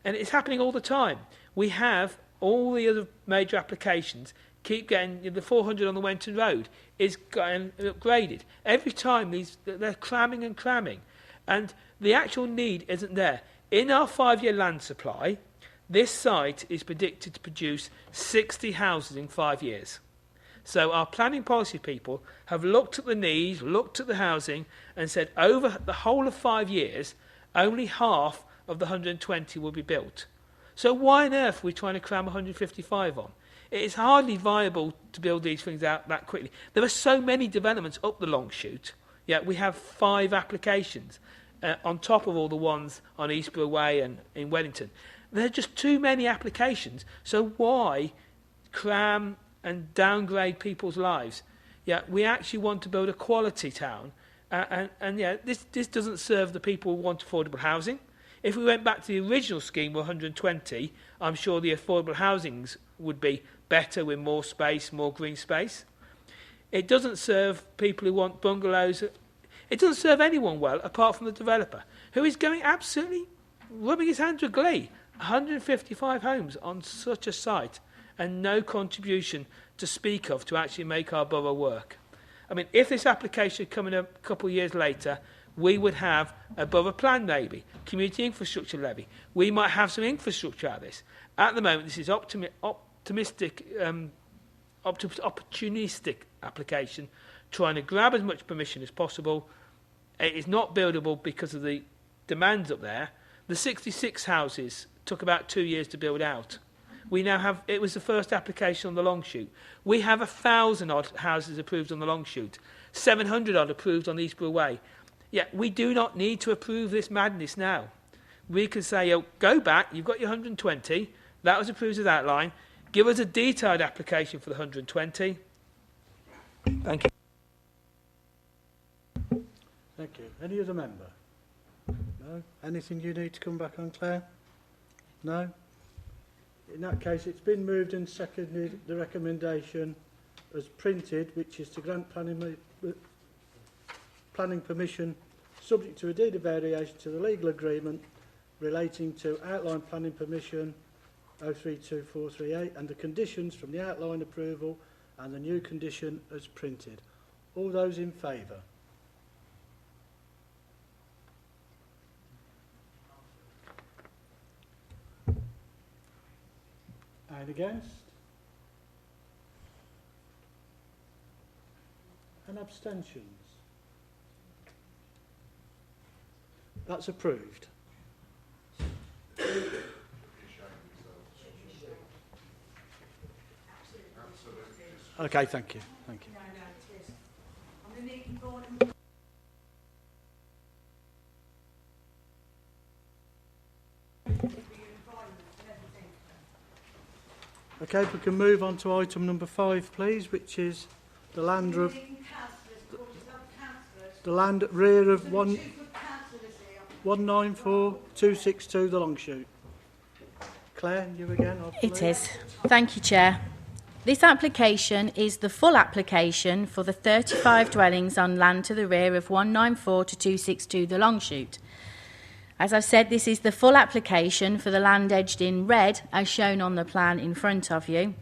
and it's happening all the time. We have all the other major applications keep getting, the 400 on the Wenton Road is getting upgraded. Every time they're cramming and cramming, and the actual need isn't there. In our 5-year land supply, this site is predicted to produce 60 houses in 5 years. So our planning policy people have looked at the needs, looked at the housing, and said over the whole of 5 years, only half of the 120 will be built. So why on earth are we trying to cram 155 on? It is hardly viable to build these things out that quickly. There are so many developments up the long shoot. Yeah, we have 5 applications on top of all the ones on Eastborough Way and in Wellington. There are just too many applications. So why cram and downgrade people's lives? Yeah, we actually want to build a quality town. And yeah, this doesn't serve the people who want affordable housing. If we went back to the original scheme of 120, I'm sure the affordable housings would be better with more space, more green space. It doesn't serve people who want bungalows. It doesn't serve anyone well apart from the developer, who is going absolutely rubbing his hands with glee. 155 homes on such a site and no contribution to speak of to actually make our borough work. I mean, if this application had come in a couple of years later, we would have a borough plan maybe, community infrastructure levy. We might have some infrastructure out of this. At the moment, this is optimistic, opportunistic application, trying to grab as much permission as possible. It is not buildable because of the demands up there. The 66 houses took about 2 years to build out. We now have, it was the first application on the long shoot. We have 1,000 odd houses approved on the long shoot, 700 odd approved on Eastborough Way. Yeah, we do not need to approve this madness now. We can say, oh, go back, you've got your 120, that was approved as outline, give us a detailed application for the 120. Thank you. Thank you. Any other member? No? Anything you need to come back on, Claire? No? In that case, it's been moved and seconded the recommendation as printed, which is to grant planning permission subject to a deed of variation to the legal agreement relating to outline planning permission 032438 and the conditions from the outline approval and the new condition as printed. All those in favour? And against? And abstentions? That's approved. Okay, thank you. Thank you. Okay, if we can move on to item number 5, please, which is the land of rear of 194262, the long shoot. Claire, you again? It is. Thank you, Chair. This application is the full application for the 35 dwellings on land to the rear of 194 to 262, the long shoot. As I've said, this is the full application for the land edged in red, as shown on the plan in front of you,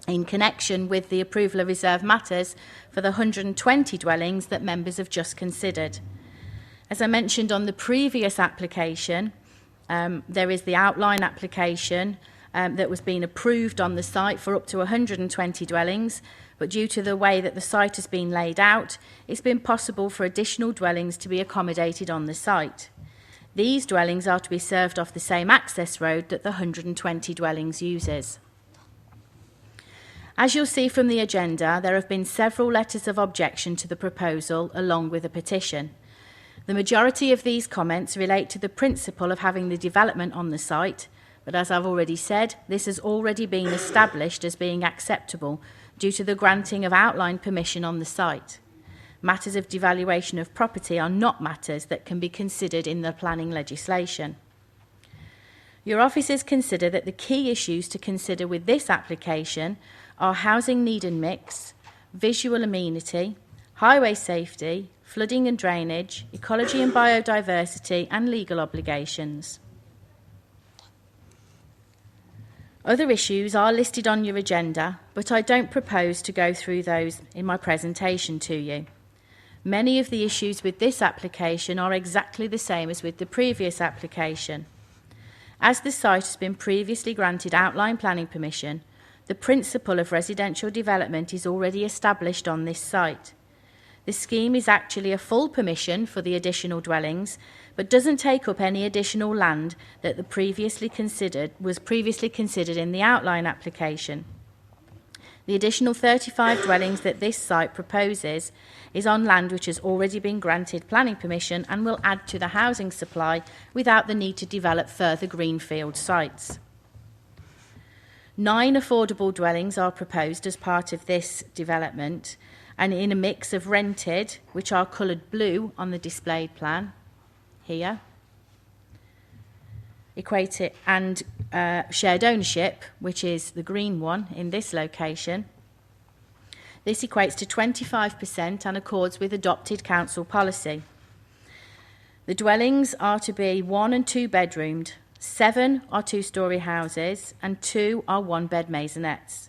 in connection with the approval of reserved matters for the 120 dwellings that members have just considered. As I mentioned on the previous application, there is the outline application that was being approved on the site for up to 120 dwellings, but due to the way that the site has been laid out, it's been possible for additional dwellings to be accommodated on the site. These dwellings are to be served off the same access road that the 120 dwellings uses. As you'll see from the agenda, there have been several letters of objection to the proposal along with a petition. The majority of these comments relate to the principle of having the development on the site, but as I've already said, this has already been established as being acceptable due to the granting of outline permission on the site. matters of devaluation of property are not matters that can be considered in the planning legislation. Your officers consider that the key issues to consider with this application are housing need and mix, visual amenity, highway safety, flooding and drainage, ecology and biodiversity, and legal obligations. Other issues are listed on your agenda, but I don't propose to go through those in my presentation to you. Many of the issues with this application are exactly the same as with the previous application. As the site has been previously granted outline planning permission, the principle of residential development is already established on this site. The scheme is actually a full permission for the additional dwellings, but doesn't take up any additional land that was previously considered in the outline application. The additional 35 dwellings that this site proposes is on land which has already been granted planning permission and will add to the housing supply without the need to develop further greenfield sites. 9 affordable dwellings are proposed as part of this development, and in a mix of rented, which are coloured blue on the displayed plan here, and shared ownership, which is the green one in this location. This equates to 25% and accords with adopted council policy. The dwellings are to be 1 and 2 bedroomed, 7 are 2-storey houses, and 2 are 1-bed maisonettes.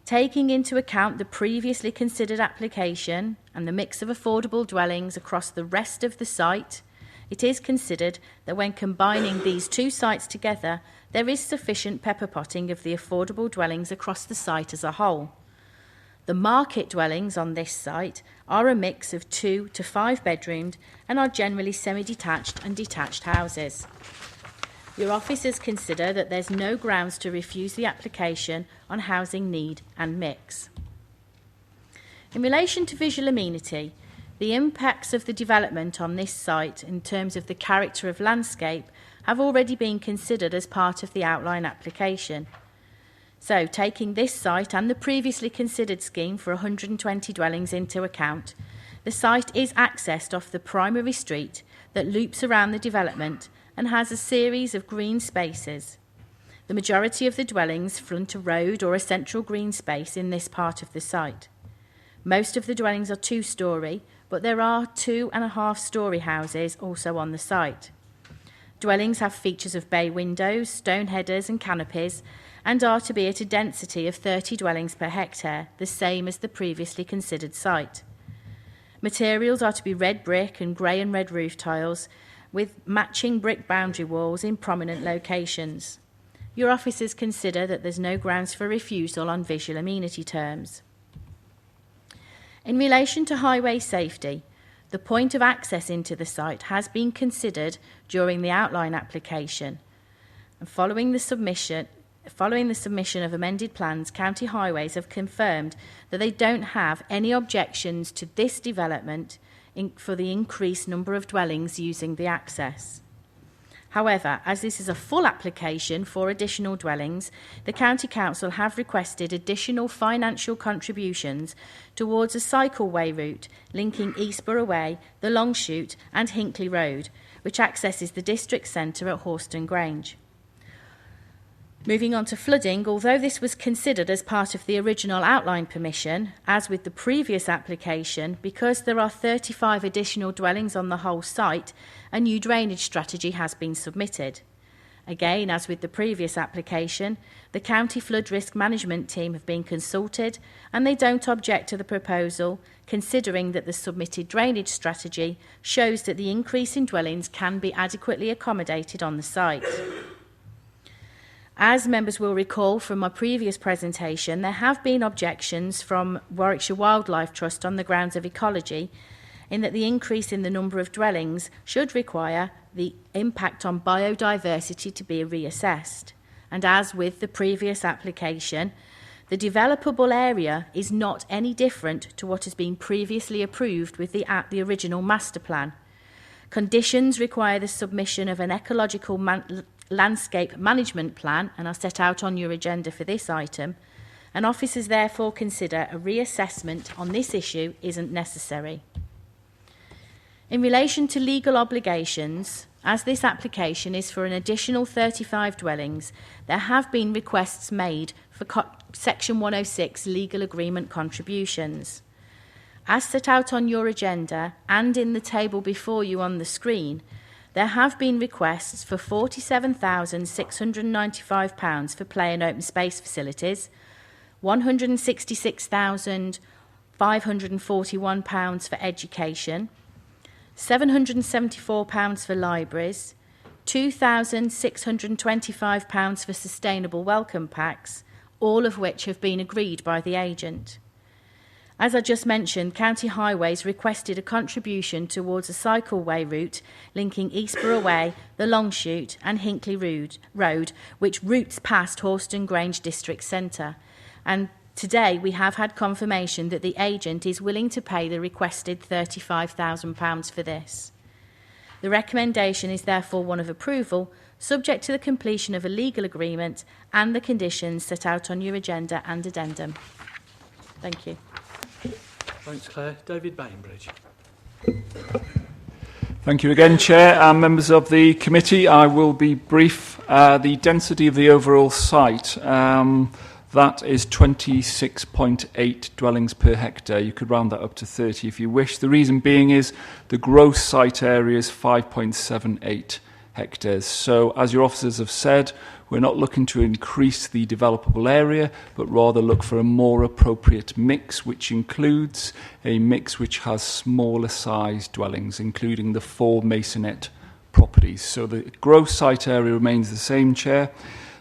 Taking into account the previously considered application and the mix of affordable dwellings across the rest of the site, it is considered that when combining these 2 sites together, there is sufficient pepper potting of the affordable dwellings across the site as a whole. The market dwellings on this site are a mix of 2 to 5 bedroomed and are generally semi-detached and detached houses. Your officers consider that there's no grounds to refuse the application on housing need and mix. In relation to visual amenity, the impacts of the development on this site in terms of the character of landscape have already been considered as part of the outline application. So, taking this site and the previously considered scheme for 120 dwellings into account, the site is accessed off the primary street that loops around the development and has a series of green spaces. The majority of the dwellings front a road or a central green space in this part of the site. Most of the dwellings are 2-storey, but there are 2.5-storey houses also on the site. Dwellings have features of bay windows, stone headers and canopies, and are to be at a density of 30 dwellings per hectare, the same as the previously considered site. Materials are to be red brick and grey and red roof tiles, with matching brick boundary walls in prominent locations. Your officers consider that there's no grounds for refusal on visual amenity terms. In relation to highway safety, the point of access into the site has been considered during the outline application. And following the submission of amended plans, County Highways have confirmed that they don't have any objections to this development for the increased number of dwellings using the access. However, as this is a full application for additional dwellings, the County Council have requested additional financial contributions towards a cycleway route linking Eastborough Way, the Longshoot and Hinkley Road, which accesses the district centre at Horston Grange. Moving on to flooding, although this was considered as part of the original outline permission, as with the previous application, because there are 35 additional dwellings on the whole site, a new drainage strategy has been submitted. Again, as with the previous application, the County Flood Risk Management Team have been consulted and they don't object to the proposal, considering that the submitted drainage strategy shows that the increase in dwellings can be adequately accommodated on the site. As members will recall from my previous presentation, there have been objections from Warwickshire Wildlife Trust on the grounds of ecology, in that the increase in the number of dwellings should require the impact on biodiversity to be reassessed. And as with the previous application, the developable area is not any different to what has been previously approved with the original master plan. Conditions require the submission of an ecological landscape management plan, and are set out on your agenda for this item, and officers therefore consider a reassessment on this issue isn't necessary. In relation to legal obligations, as this application is for an additional 35 dwellings, there have been requests made for Section 106 legal agreement contributions. As set out on your agenda and in the table before you on the screen, there have been requests for £47,695 for play and open space facilities, £166,541 for education, £774 for libraries, £2,625 for sustainable welcome packs, all of which have been agreed by the agent. As I just mentioned, County Highways requested a contribution towards a cycleway route linking Eastborough Way, the Longshoot and Hinkley Road, which routes past Horston Grange District Centre. And today we have had confirmation that the agent is willing to pay the requested £35,000 for this. The recommendation is therefore one of approval, subject to the completion of a legal agreement and the conditions set out on your agenda and addendum. Thank you. Thanks, Claire. David Bainbridge. Thank you again, Chair and members of the committee. I will be brief. The density of the overall site, that is 26.8 dwellings per hectare. You could round that up to 30 if you wish. The reason being is the gross site area is 5.78 hectares. So, as your officers have said, we're not looking to increase the developable area, but rather look for a more appropriate mix, which includes a mix which has smaller sized dwellings, including the 4 masonette properties. So the gross site area remains the same, Chair.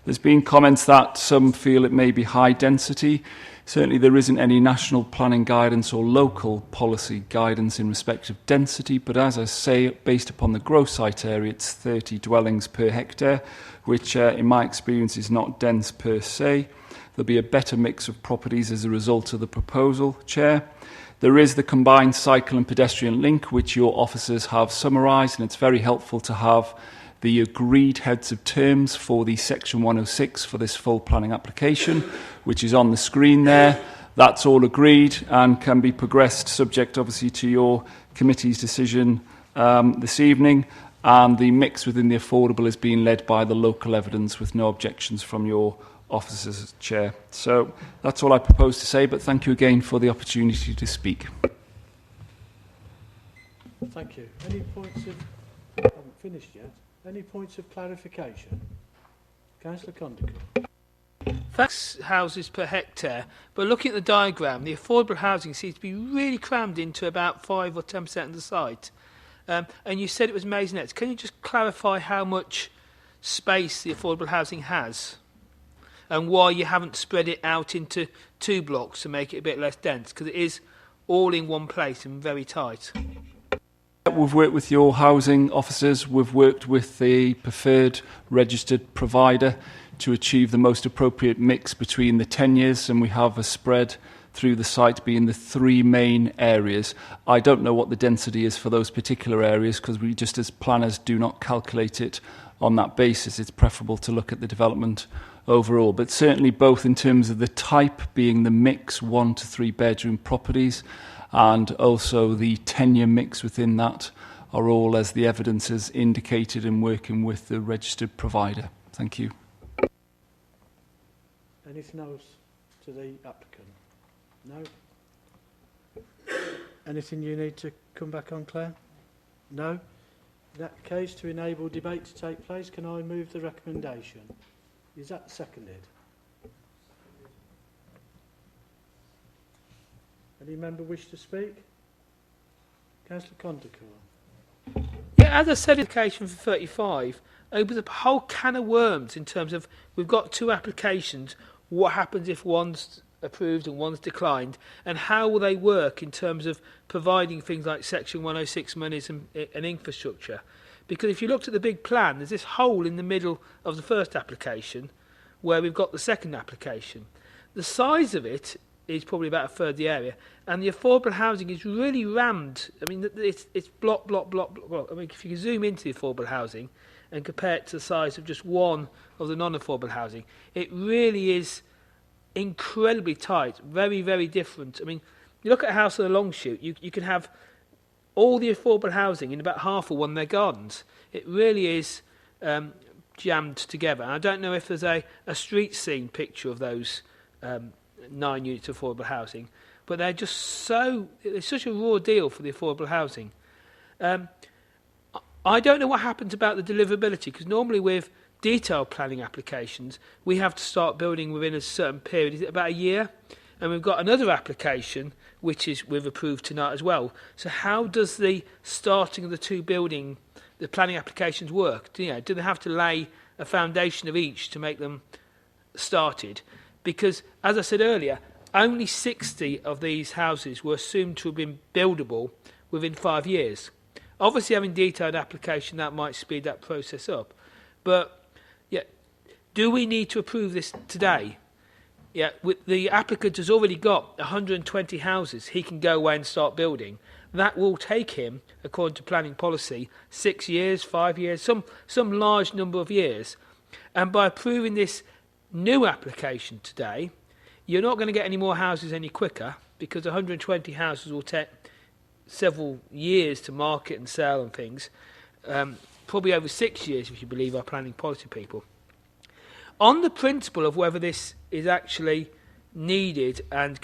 There's been comments that some feel it may be high density. Certainly there isn't any national planning guidance or local policy guidance in respect of density, but as I say, based upon the gross site area, it's 30 dwellings per hectare, which in my experience is not dense per se. There'll be a better mix of properties as a result of the proposal, Chair. There is the combined cycle and pedestrian link, which your officers have summarised, and it's very helpful to have the agreed heads of terms for the Section 106 for this full planning application, which is on the screen there. That's all agreed and can be progressed, subject obviously to your committee's decision this evening. And the mix within the affordable is being led by the local evidence with no objections from your officers, Chair. So that's all I propose to say, but thank you again for the opportunity to speak. Thank you. Any points of... I haven't finished yet. Any points of clarification? Councillor Condicle. That's houses per hectare, but looking at the diagram, the affordable housing seems to be really crammed into about 5 or 10% of the site. And you said it was maisonettes. Can you just clarify how much space the affordable housing has and why you haven't spread it out into 2 blocks to make it a bit less dense? Because it is all in one place and very tight. We've worked with your housing officers. We've worked with the preferred registered provider to achieve the most appropriate mix between the tenures, and we have a spread through the site being the 3 main areas. I don't know what the density is for those particular areas because we just as planners do not calculate it on that basis. It's preferable to look at the development overall, but certainly both in terms of the type being the mix 1 to 3 bedroom properties and also the tenure mix within that are all as the evidence has indicated in working with the registered provider. Thank you. Anything else to the applicant? No? Anything you need to come back on, Claire? No? In that case, to enable debate to take place, can I move the recommendation? Is that seconded? Any member wish to speak? Councillor Condicle. Yeah, as I said, application for 35 opens up a whole can of worms in terms of we've got 2 applications. What happens if one's approved and one's declined, and how will they work in terms of providing things like Section 106 monies and infrastructure? Because if you looked at the big plan, there's this hole in the middle of the first application where we've got the second application. The size of it is probably about a third of the area, and the affordable housing is really rammed. I mean, it's block. I mean, if you can zoom into the affordable housing and compare it to the size of just one of the non-affordable housing, it really is incredibly tight, very, very different. I mean, you look at a house on a long shoot, you can have all the affordable housing in about half of one of their gardens. It really is jammed together. And I don't know if there's a street scene picture of those 9 units of affordable housing, but they're just it's such a raw deal for the affordable housing. I don't know what happens about the deliverability, because normally with detailed planning applications, we have to start building within a certain period. Is it about a year? And we've got another application, which we've approved tonight as well. So how does the starting of the planning applications work? Do they have to lay a foundation of each to make them started? Because, as I said earlier, only 60 of these houses were assumed to have been buildable within 5 years. Obviously, having detailed application, that might speed that process up. But, yeah, do we need to approve this today? Yeah, the applicant has already got 120 houses he can go away and start building. That will take him, according to planning policy, 6 years, 5 years, some large number of years. And by approving this new application today, you're not going to get any more houses any quicker, because 120 houses will take several years to market and sell and things, probably over 6 years if you believe our planning policy people. On the principle of whether this is actually needed and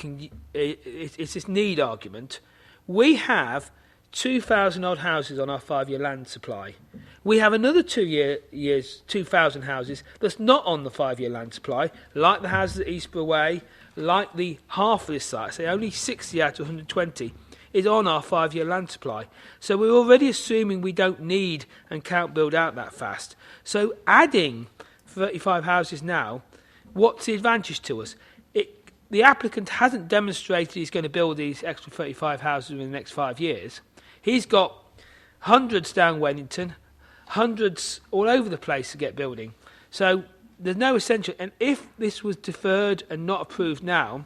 it's this need argument, we have 2,000 odd houses on our 5-year land supply. We have another 2,000 houses that's not on the 5-year land supply, like the houses at Eastborough Way, like the half of this site, say only 60 out of 120 is on our 5-year land supply. So we're already assuming we don't need and can't build out that fast. So adding 35 houses now, what's the advantage to us? The applicant hasn't demonstrated he's going to build these extra 35 houses in the next 5 years. He's got hundreds down Wennington, hundreds all over the place to get building. So there's no essential. And if this was deferred and not approved now,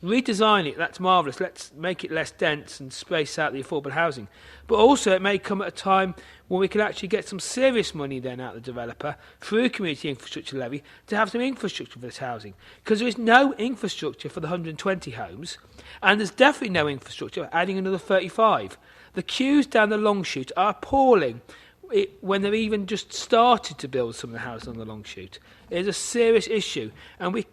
redesign it, that's marvellous. Let's make it less dense and space out the affordable housing. But also it may come at a time when we can actually get some serious money then out of the developer through community infrastructure levy to have some infrastructure for this housing. Because there is no infrastructure for the 120 homes, and there's definitely no infrastructure for adding another 35. The queues down the long shoot are appalling when they've even just started to build some of the houses on the long shoot. It is a serious issue, and we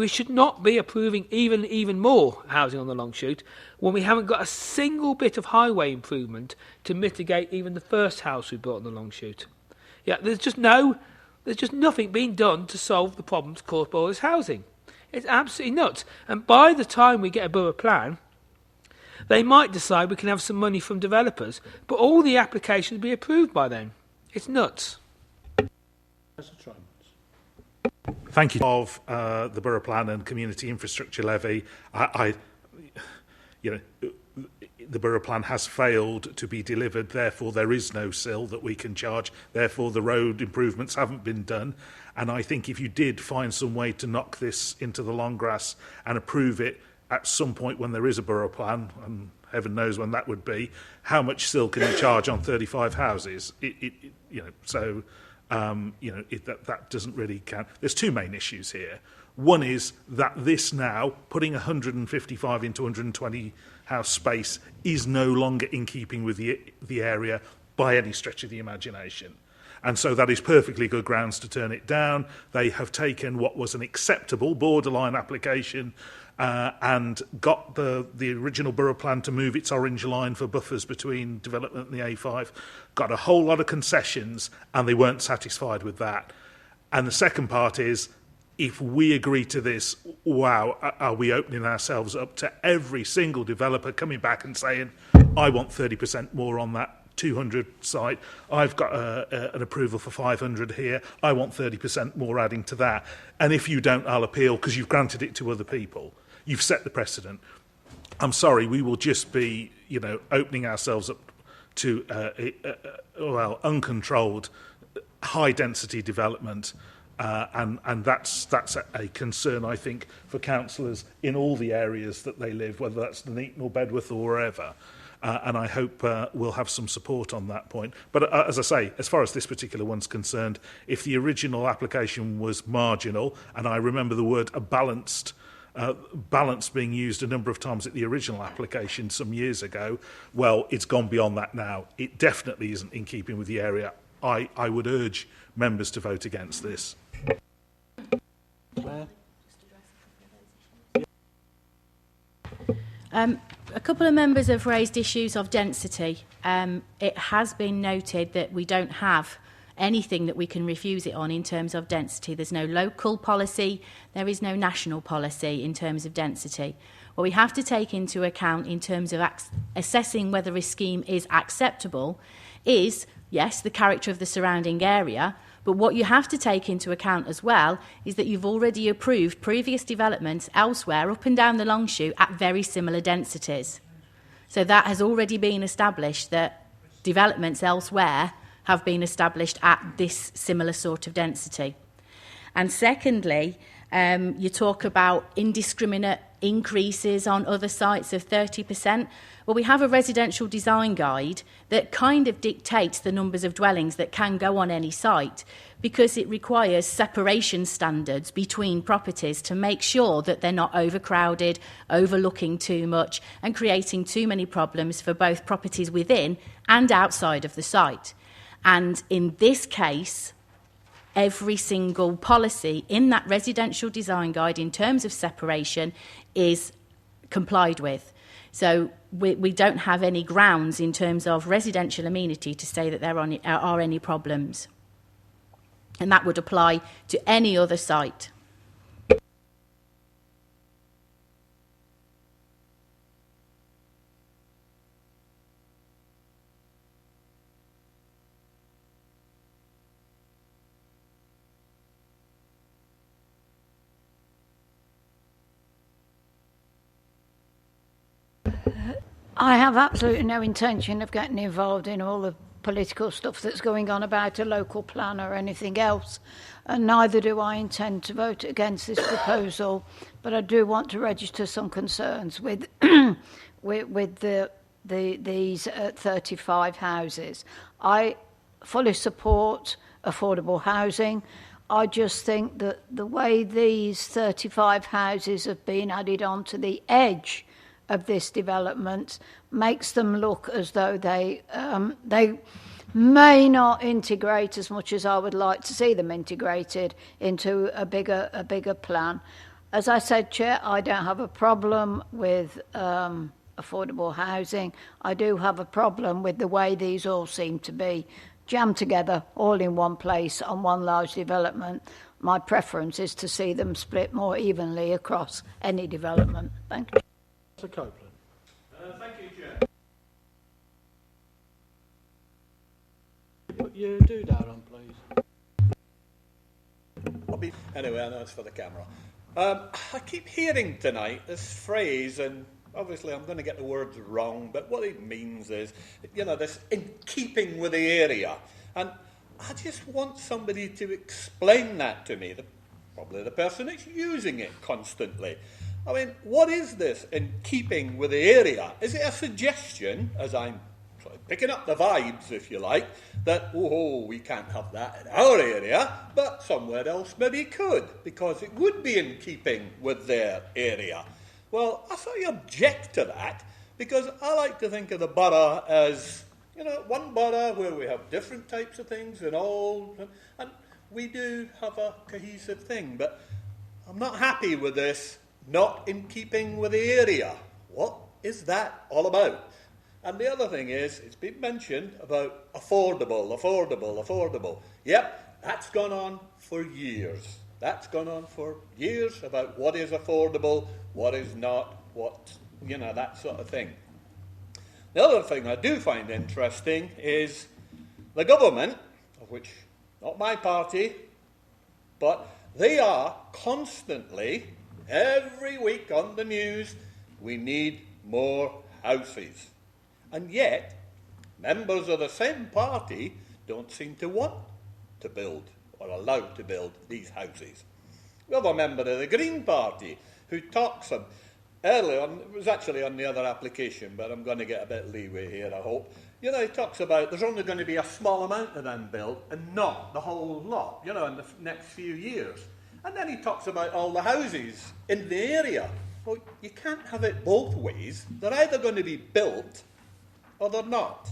should not be approving even more housing on the long shoot when we haven't got a single bit of highway improvement to mitigate even the first house we built on the long shoot. Yeah, there's just nothing being done to solve the problems caused by all this housing. It's absolutely nuts. And by the time we get a borough plan, they might decide we can have some money from developers, but all the applications will be approved by then. It's nuts. Thank you. Of the borough plan and community infrastructure levy, the borough plan has failed to be delivered. Therefore, there is no SIL that we can charge. Therefore, the road improvements haven't been done. And I think if you did find some way to knock this into the long grass and approve it at some point when there is a borough plan, and heaven knows when that would be, how much SIL can you charge on 35 houses? That doesn't really count. There's two main issues here. One is that this now, putting 155 into 120 house space, is no longer in keeping with the area by any stretch of the imagination. And so that is perfectly good grounds to turn it down. They have taken what was an acceptable borderline application and got the original borough plan to move its orange line for buffers between development and the A5, got a whole lot of concessions, and they weren't satisfied with that. And the second part is, if we agree to this, wow, are we opening ourselves up to every single developer coming back and saying, I want 30% more on that 200 site, I've got an approval for 500 here, I want 30% more adding to that. And if you don't, I'll appeal because you've granted it to other people. You've set the precedent. I'm sorry, we will just be, opening ourselves up to, uncontrolled, high-density development, and that's a concern, I think, for councillors in all the areas that they live, whether that's Nuneaton or Bedworth or wherever. and I hope we'll have some support on that point. But as I say, as far as this particular one's concerned, if the original application was marginal, and I remember the word balance being used a number of times at the original application some years ago, well, it's gone beyond that now. It definitely isn't in keeping with the area. I would urge members to vote against this. Claire? A couple of members have raised issues of density. It has been noted that we don't have anything that we can refuse it on in terms of density. There's no local policy, there is no national policy in terms of density. What we have to take into account in terms of assessing whether a scheme is acceptable is, yes, the character of the surrounding area, but what you have to take into account as well is that you've already approved previous developments elsewhere up and down the Longshoe at very similar densities. So that has already been established, that developments elsewhere have been established at this similar sort of density. And secondly, you talk about indiscriminate increases on other sites of 30%. Well, we have a residential design guide that kind of dictates the numbers of dwellings that can go on any site, because it requires separation standards between properties to make sure that they're not overcrowded, overlooking too much, and creating too many problems for both properties within and outside of the site. And in this case, every single policy in that residential design guide in terms of separation is complied with. So we don't have any grounds in terms of residential amenity to say that there are any problems. And that would apply to any other site. I have absolutely no intention of getting involved in all the political stuff that's going on about a local plan or anything else, and neither do I intend to vote against this proposal, but I do want to register some concerns with these 35 houses. I fully support affordable housing. I just think that the way these 35 houses have been added on to the edge of this development makes them look as though they may not integrate as much as I would like to see them integrated into a bigger plan. As I said, Chair, I don't have a problem with affordable housing. I do have a problem with the way these all seem to be jammed together all in one place on one large development. My preference is to see them split more evenly across any development. Thank you. Mr. Copeland. Thank you, Chair. Put your doodah on, please. Anyway, I know it's for the camera. I keep hearing tonight this phrase, and obviously I'm going to get the words wrong, but what it means is, this in keeping with the area. And I just want somebody to explain that to me, probably the person that's using it constantly. I mean, what is this in keeping with the area? Is it a suggestion, as I'm sort of picking up the vibes, if you like, that, we can't have that in our area, but somewhere else maybe could, because it would be in keeping with their area? Well, I sort of object to that, because I like to think of the borough as, one borough where we have different types of things and we do have a cohesive thing, but I'm not happy with this. Not in keeping with the area. What is that all about? And the other thing is, it's been mentioned about affordable. Yep, that's gone on for years. About what is affordable, what is not, that sort of thing. The other thing I do find interesting is the government, of which not my party, but they are constantly, every week on the news, we need more houses. And yet, members of the same party don't seem to want to build or allowed to build these houses. We have a member of the Green Party who talks earlier on, it was actually on the other application, but I'm going to get a bit of leeway here, I hope. You know, he talks about there's only going to be a small amount of them built and not the whole lot, you know, in the next few years. And then he talks about all the houses in the area. Well, you can't have it both ways. They're either going to be built or they're not.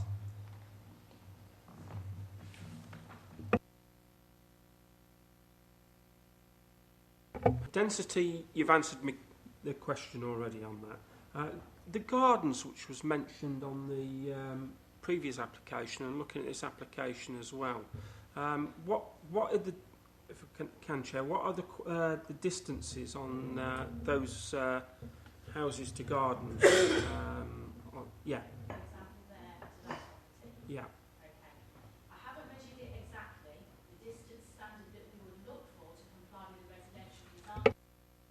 Density, you've answered me the question already on that. The gardens, which was mentioned on the previous application, and looking at this application as well, what are the, if I can Chair, what are the distances on those houses to gardens? Yeah. Yeah.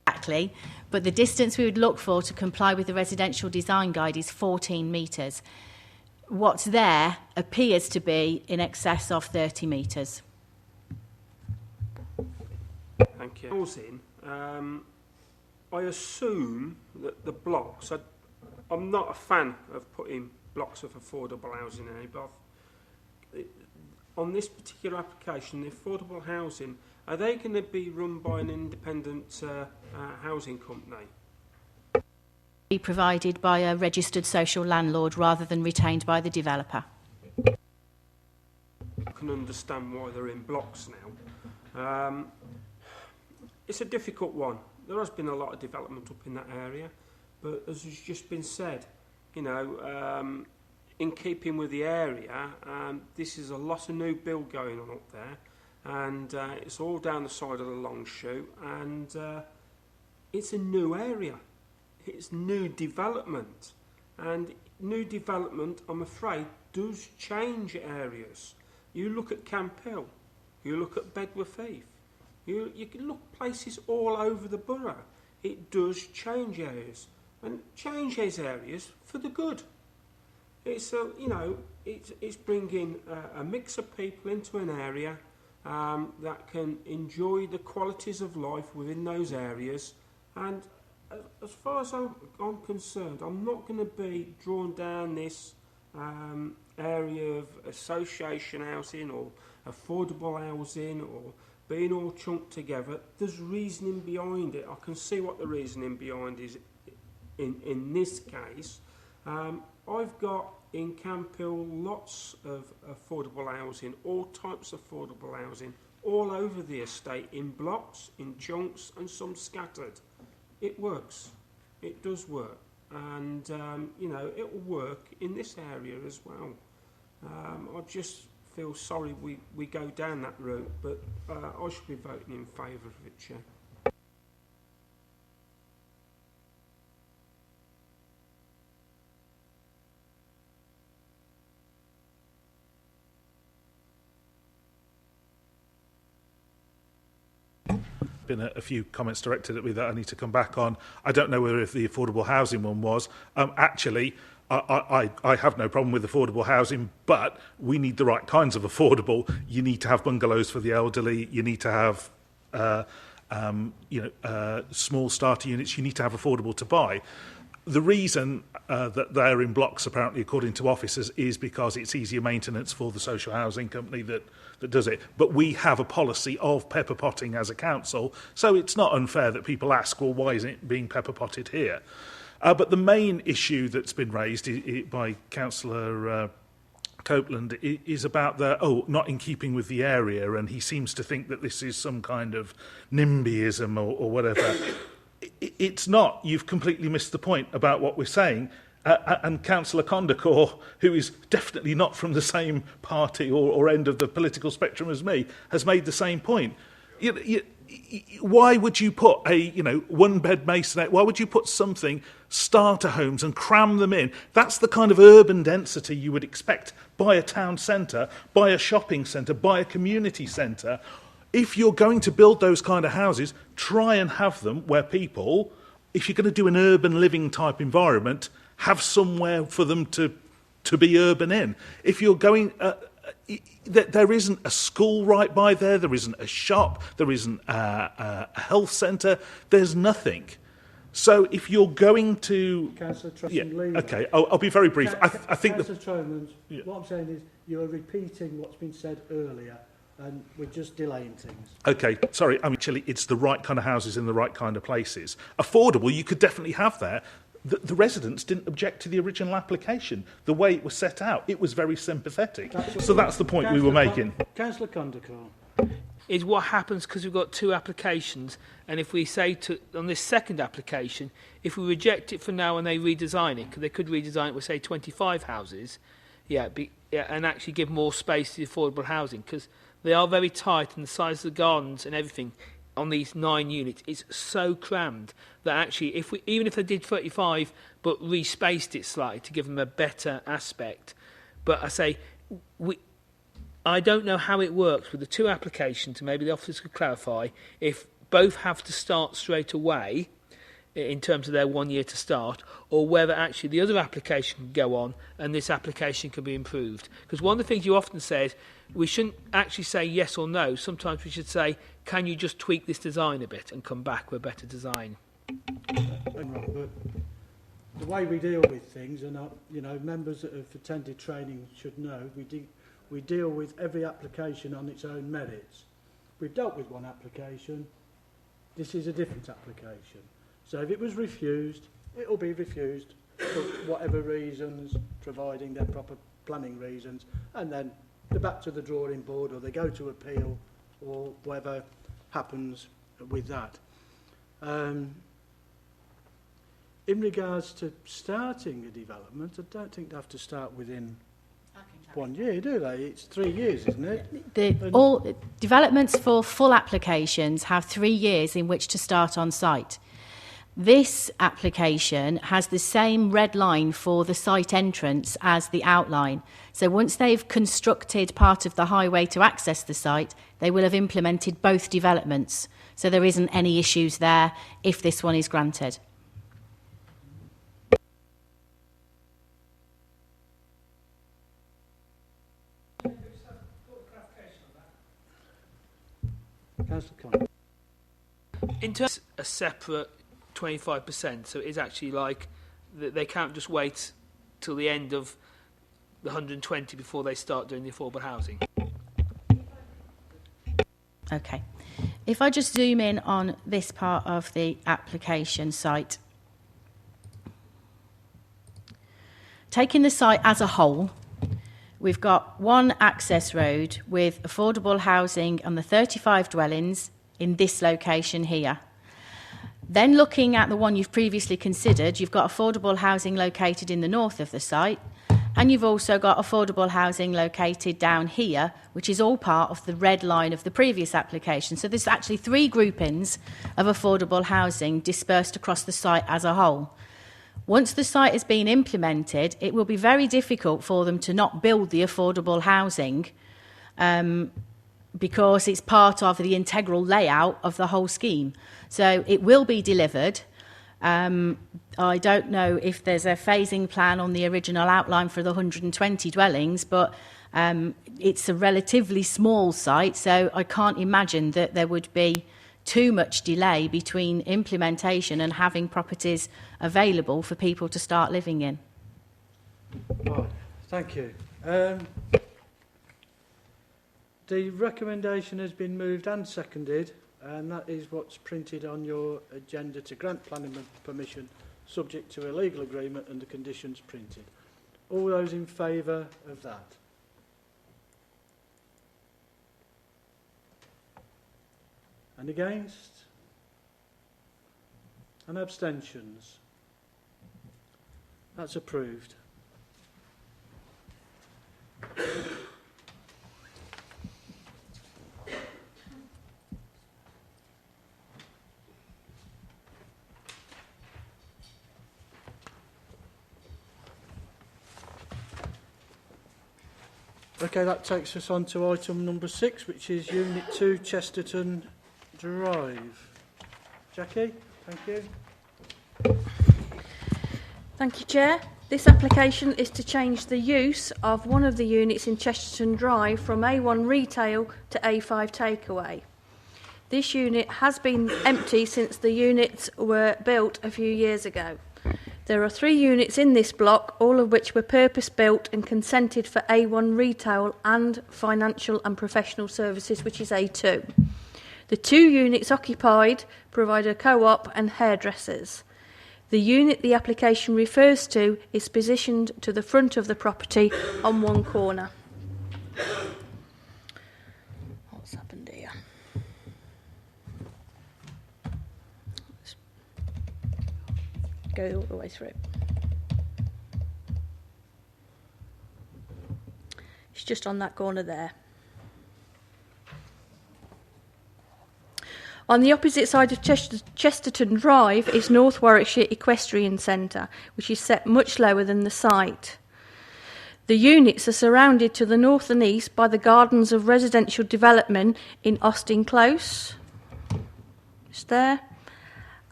Exactly, but the distance we would look for to comply with the residential design guide is 14 metres. What's there appears to be in excess of 30 metres. Thank you. Housing, I assume that the blocks, I'm not a fan of putting blocks of affordable housing in, but on this particular application, the affordable housing, are they going to be run by an independent housing company? Be provided by a registered social landlord rather than retained by the developer. I can understand why they're in blocks now. It's a difficult one. There has been a lot of development up in that area, but as has just been said, you know, in keeping with the area, this is a lot of new build going on up there. And it's all down the side of the long shoot, and it's a new area. It's new development, and new development, I'm afraid, does change areas. You look at Camp Hill, you look at Bedworth Heath, you can look places all over the borough. It does change areas, and changes areas for the good. It's you know, it's bringing a mix of people into an area. That can enjoy the qualities of life within those areas, and as far as I'm concerned, I'm not going to be drawn down this area of association housing or affordable housing or being all chunked together. There's reasoning behind it. I can see what the reasoning behind is in this case. I've got in Camp Hill lots of affordable housing, all types of affordable housing, all over the estate, in blocks, in chunks, and some scattered. It works. It does work. And, you know, it will work in this area as well. I just feel sorry we go down that route, but I should be voting in favour of it, Chair. Been a few comments directed at me that I need to come back on. I don't know whether if the affordable housing one was. Actually, I have no problem with affordable housing, but we need the right kinds of affordable. You need to have bungalows for the elderly. You need to have, small starter units. You need to have affordable to buy. The reason that they're in blocks, apparently, according to officers, is because it's easier maintenance for the social housing company that does it. But we have a policy of pepper potting as a council, so it's not unfair that people ask, well, why isn't it being pepper potted here? But the main issue that's been raised by Councillor Copeland is about not in keeping with the area, and he seems to think that this is some kind of NIMBYism or whatever. It's not. You've completely missed the point about what we're saying. And Councillor Condacor, who is definitely not from the same party or end of the political spectrum as me, has made the same point. Why would you put a one-bed masonette? Why would you put something, starter homes, and cram them in? That's the kind of urban density you would expect by a town centre, by a shopping centre, by a community centre. If you're going to build those kind of houses, try and have them where people, if you're going to do an urban living type environment, have somewhere for them to be urban in. If you're going, there isn't a school right by there isn't a shop, there isn't a health centre, there's nothing. So if you're going to... Councillor Yeah, Trusson-Lee. okay, I'll be very brief. I think... Councillor Tromans, what I'm saying is you're repeating what's been said earlier, and we're just delaying things. Okay, sorry, I mean, actually, it's the right kind of houses in the right kind of places. Affordable, you could definitely have there. The residents didn't object to the original application. The way it was set out, it was very sympathetic. So that's the point we were making. Councillor Condacall. Is what happens because we've got two applications, and if we say to on this second application, if we reject it for now and they redesign it, because they could redesign it with say 25 houses, and actually give more space to the affordable housing, because they are very tight, and the size of the gardens and everything on these 9 units is so crammed that actually, even if they did 35 but respaced it slightly to give them a better aspect, but I say I don't know how it works with the two applications, and maybe the officers could clarify if both have to start straight away in terms of their 1 year to start, or whether actually the other application can go on and this application can be improved. Because one of the things you often say is we shouldn't actually say yes or no. Sometimes we should say, can you just tweak this design a bit and come back with a better design? But the way we deal with things, and members that have attended training should know, we deal with every application on its own merits. We've dealt with one application. This is a different application. So if it was refused, it will be refused for whatever reasons, providing their proper planning reasons, and then they're back to the drawing board, or they go to appeal, or whatever happens with that. In regards to starting a development, I don't think they have to start within 1 year, do they? It's 3 years, isn't it? All developments for full applications have 3 years in which to start on site. This application has the same red line for the site entrance as the outline. So once they've constructed part of the highway to access the site, they will have implemented both developments. So there isn't any issues there if this one is granted. In terms of a separate 25%, so it is actually like they can't just wait till the end of the 120 before they start doing the affordable housing. Okay. If I just zoom in on this part of the application site. Taking the site as a whole, we've got one access road with affordable housing on the 35 dwellings in this location here. Then looking at the one you've previously considered, you've got affordable housing located in the north of the site, and you've also got affordable housing located down here, which is all part of the red line of the previous application. So there's actually 3 groupings of affordable housing dispersed across the site as a whole. Once the site has been implemented, it will be very difficult for them to not build the affordable housing because it's part of the integral layout of the whole scheme. So it will be delivered. I don't know if there's a phasing plan on the original outline for the 120 dwellings, but it's a relatively small site, so I can't imagine that there would be too much delay between implementation and having properties available for people to start living in. Right, thank you. The recommendation has been moved and seconded, and that is what's printed on your agenda to grant planning permission subject to a legal agreement and the conditions printed. All those in favour of that? And against? And abstentions? That's approved. Okay, that takes us on to item number 6, which is Unit 2, Chesterton Drive. Jackie, thank you. Thank you, Chair. This application is to change the use of one of the units in Chesterton Drive from A1 retail to A5 takeaway. This unit has been empty since the units were built a few years ago. There are 3 units in this block, all of which were purpose-built and consented for A1 retail and financial and professional services, which is A2. The 2 units occupied provide a co-op and hairdressers. The unit the application refers to is positioned to the front of the property on one corner. What's happened here? Let's go all the way through. It's just on that corner there. On the opposite side of Chesterton Drive is North Warwickshire Equestrian Centre, which is set much lower than the site. The units are surrounded to the north and east by the gardens of residential development in Austin Close, just there,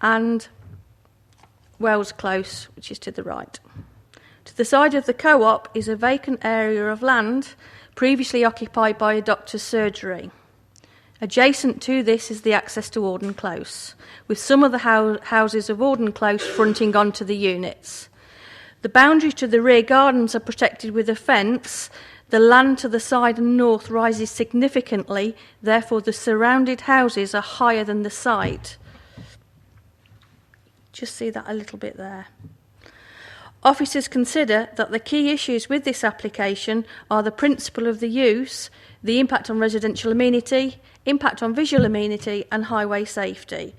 and Wells Close, which is to the right. To the side of the co-op is a vacant area of land previously occupied by a doctor's surgery. Adjacent to this is the access to Auden Close, with some of the houses of Auden Close fronting onto the units. The boundary to the rear gardens are protected with a fence. The land to the side and north rises significantly, therefore the surrounded houses are higher than the site. Just see that a little bit there. Officers consider that the key issues with this application are the principle of the use, the impact on residential amenity, impact on visual amenity and highway safety.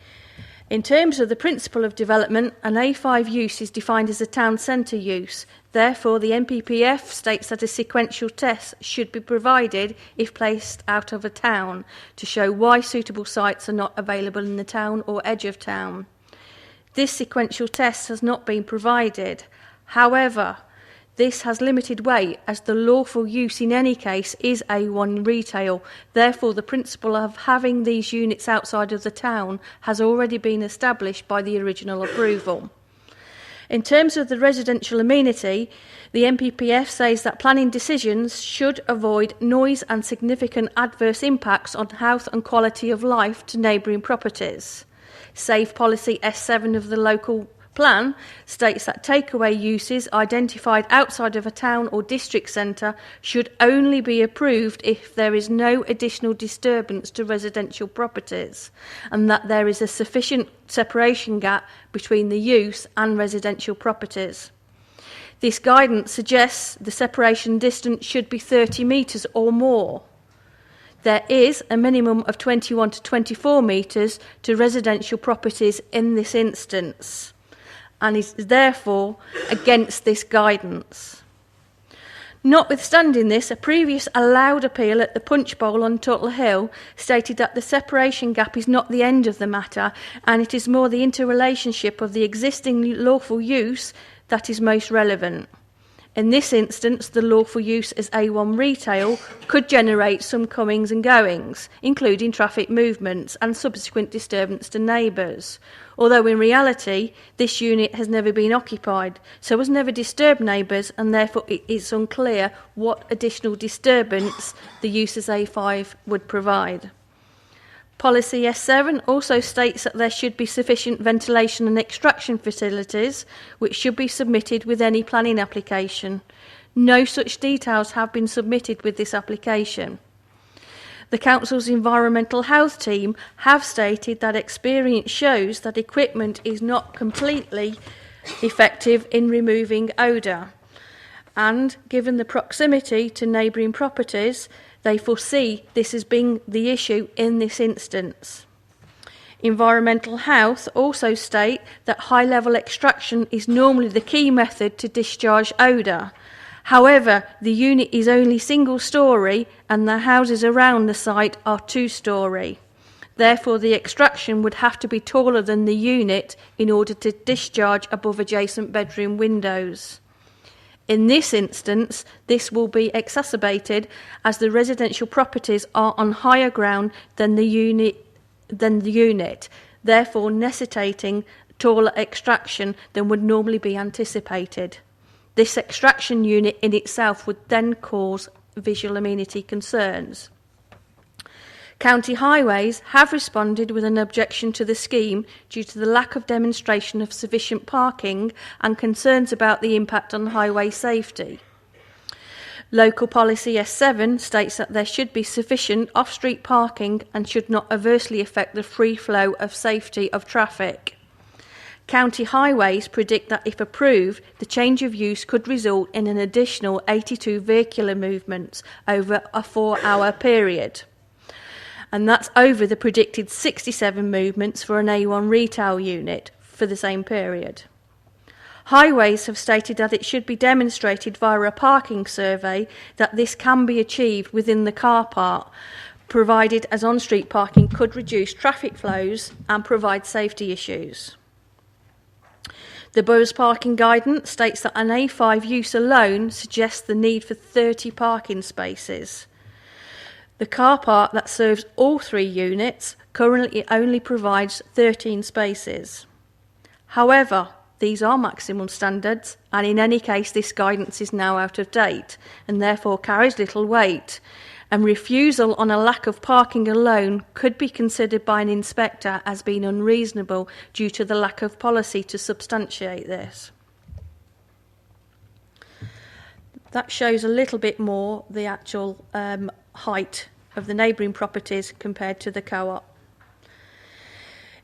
In terms of the principle of development, an A5 use is defined as a town centre use. Therefore, the NPPF states that a sequential test should be provided if placed out of a town to show why suitable sites are not available in the town or edge of town. This sequential test has not been provided. However, this has limited weight as the lawful use in any case is A1 retail. Therefore, the principle of having these units outside of the town has already been established by the original approval. In terms of the residential amenity, the NPPF says that planning decisions should avoid noise and significant adverse impacts on health and quality of life to neighbouring properties. Safe Policy S7 of the local plan states that takeaway uses identified outside of a town or district centre should only be approved if there is no additional disturbance to residential properties and that there is a sufficient separation gap between the use and residential properties. This guidance suggests the separation distance should be 30 metres or more. There is a minimum of 21 to 24 metres to residential properties in this instance, and is therefore against this guidance. Notwithstanding this, a previous allowed appeal at the Punch Bowl on Tuttle Hill stated that the separation gap is not the end of the matter and it is more the interrelationship of the existing lawful use that is most relevant. In this instance, the lawful use as A1 retail could generate some comings and goings, including traffic movements and subsequent disturbance to neighbours. Although in reality, this unit has never been occupied, so has never disturbed neighbours, and therefore it is unclear what additional disturbance the use as A5 would provide. Policy S7 also states that there should be sufficient ventilation and extraction facilities, which should be submitted with any planning application. No such details have been submitted with this application. The Council's Environmental Health team have stated that experience shows that equipment is not completely effective in removing odour, and given the proximity to neighbouring properties, they foresee this as being the issue in this instance. Environmental Health also state that high-level extraction is normally the key method to discharge odour. However, the unit is only single-storey and the houses around the site are two-storey. Therefore, the extraction would have to be taller than the unit in order to discharge above adjacent bedroom windows. In this instance, this will be exacerbated as the residential properties are on higher ground than the unit, therefore necessitating taller extraction than would normally be anticipated. This extraction unit in itself would then cause visual amenity concerns. County Highways have responded with an objection to the scheme due to the lack of demonstration of sufficient parking and concerns about the impact on highway safety. Local Policy S7 states that there should be sufficient off-street parking and should not adversely affect the free flow of safety of traffic. County Highways predict that if approved, the change of use could result in an additional 82 vehicular movements over a 4-hour period. And that's over the predicted 67 movements for an A1 retail unit for the same period. Highways have stated that it should be demonstrated via a parking survey that this can be achieved within the car park, provided as on-street parking could reduce traffic flows and provide safety issues. The Borough's parking guidance states that an A5 use alone suggests the need for 30 parking spaces. The car park that serves all 3 units currently only provides 13 spaces. However, these are maximum standards, and in any case this guidance is now out of date and therefore carries little weight, and refusal on a lack of parking alone could be considered by an inspector as being unreasonable due to the lack of policy to substantiate this. That shows a little bit more the actual height of the neighbouring properties compared to the co-op.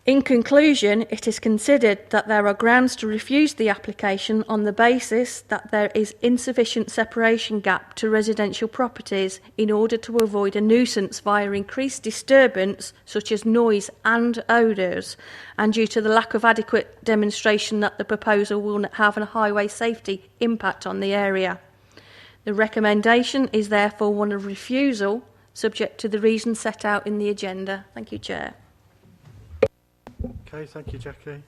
In conclusion, it is considered that there are grounds to refuse the application on the basis that there is insufficient separation gap to residential properties in order to avoid a nuisance via increased disturbance such as noise and odours, and due to the lack of adequate demonstration that the proposal will have a highway safety impact on the area. The recommendation is therefore one of refusal, subject to the reasons set out in the agenda. Thank you, Chair. Okay, thank you, Jackie.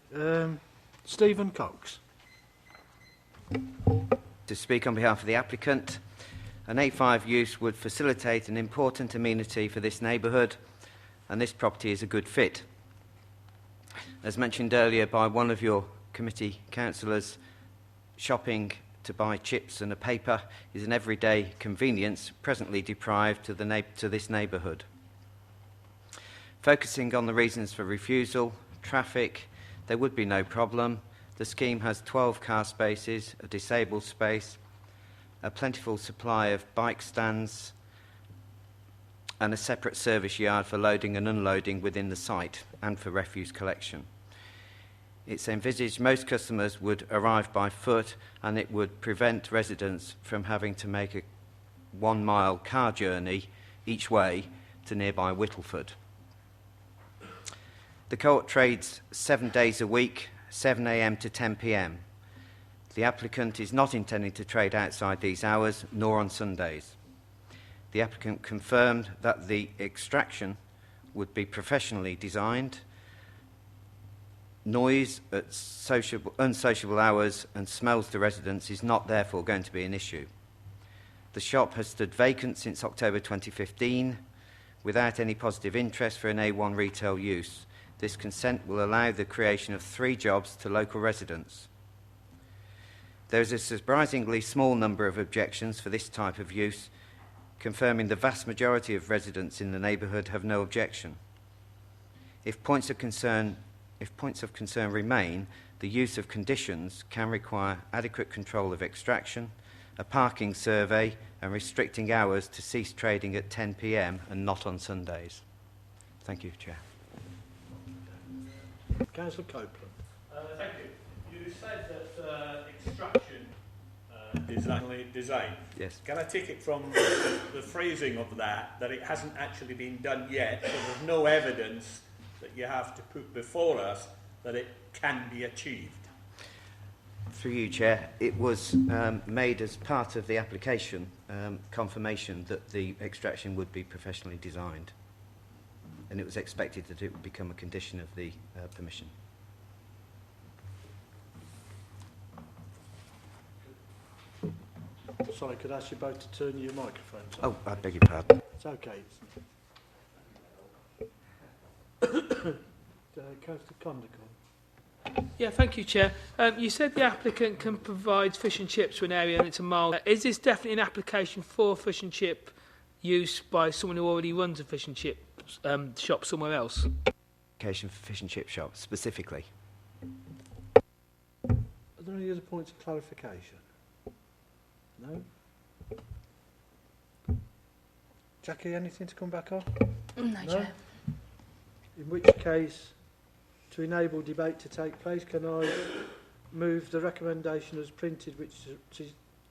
Stephen Cox. To speak on behalf of the applicant, an A5 use would facilitate an important amenity for this neighbourhood, and this property is a good fit. As mentioned earlier by one of your committee councillors, shopping to buy chips and a paper is an everyday convenience presently deprived to this neighbourhood. Focusing on the reasons for refusal, traffic, there would be no problem. The scheme has 12 car spaces, a disabled space, a plentiful supply of bike stands, and a separate service yard for loading and unloading within the site and for refuse collection. It's envisaged most customers would arrive by foot, and it would prevent residents from having to make a 1-mile car journey each way to nearby Whittleford. The co-op trades 7 days a week, 7 a.m. to 10 p.m. The applicant is not intending to trade outside these hours, nor on Sundays. The applicant confirmed that the extraction would be professionally designed. Noise at unsociable hours and smells to residents is not therefore going to be an issue. The shop has stood vacant since October 2015 without any positive interest for an A1 retail use. This consent will allow the creation of 3 jobs to local residents. There is a surprisingly small number of objections for this type of use, confirming the vast majority of residents in the neighbourhood have no objection. If points of concern remain, the use of conditions can require adequate control of extraction, a parking survey, and restricting hours to cease trading at 10 p.m. and not on Sundays. Thank you, Chair. Councillor Copeland. Thank you. You said that extraction is only design. Yes. Can I take it from the phrasing of that it hasn't actually been done yet, so there's no evidence that you have to put before us that it can be achieved? Through you, Chair, it was made as part of the application confirmation that the extraction would be professionally designed, and it was expected that it would become a condition of the permission. Sorry, could I ask you both to turn your microphones on? Oh, I beg your pardon. It's okay. Councillor Condacon. Yeah, thank you, Chair. You said the applicant can provide fish and chips to an area and it's a mile. Is this definitely an application for fish and chip use by someone who already runs a fish and chip shop somewhere else. Location for fish and chip shops specifically. Are there any other points of clarification? No? Jackie, anything to come back on? No, Chair. In which case, to enable debate to take place, can I move the recommendation as printed, which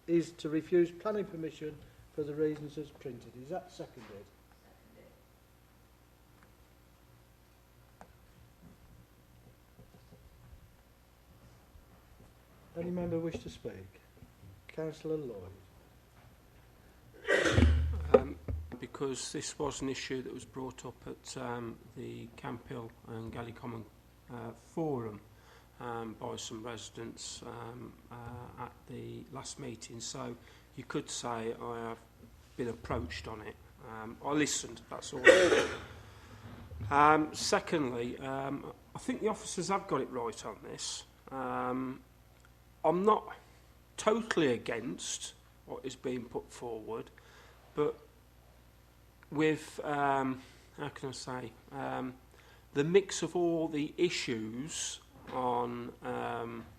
is to refuse planning permission for the reasons as printed? Is that seconded? Any member wish to speak? Councillor Lloyd. Because this was an issue that was brought up at the Camphill and Galley Common forum by some residents at the last meeting. So you could say I have been approached on it. I listened, that's all. Secondly, I think the officers have got it right on this. I'm not totally against what is being put forward, but with, how can I say, the mix of all the issues on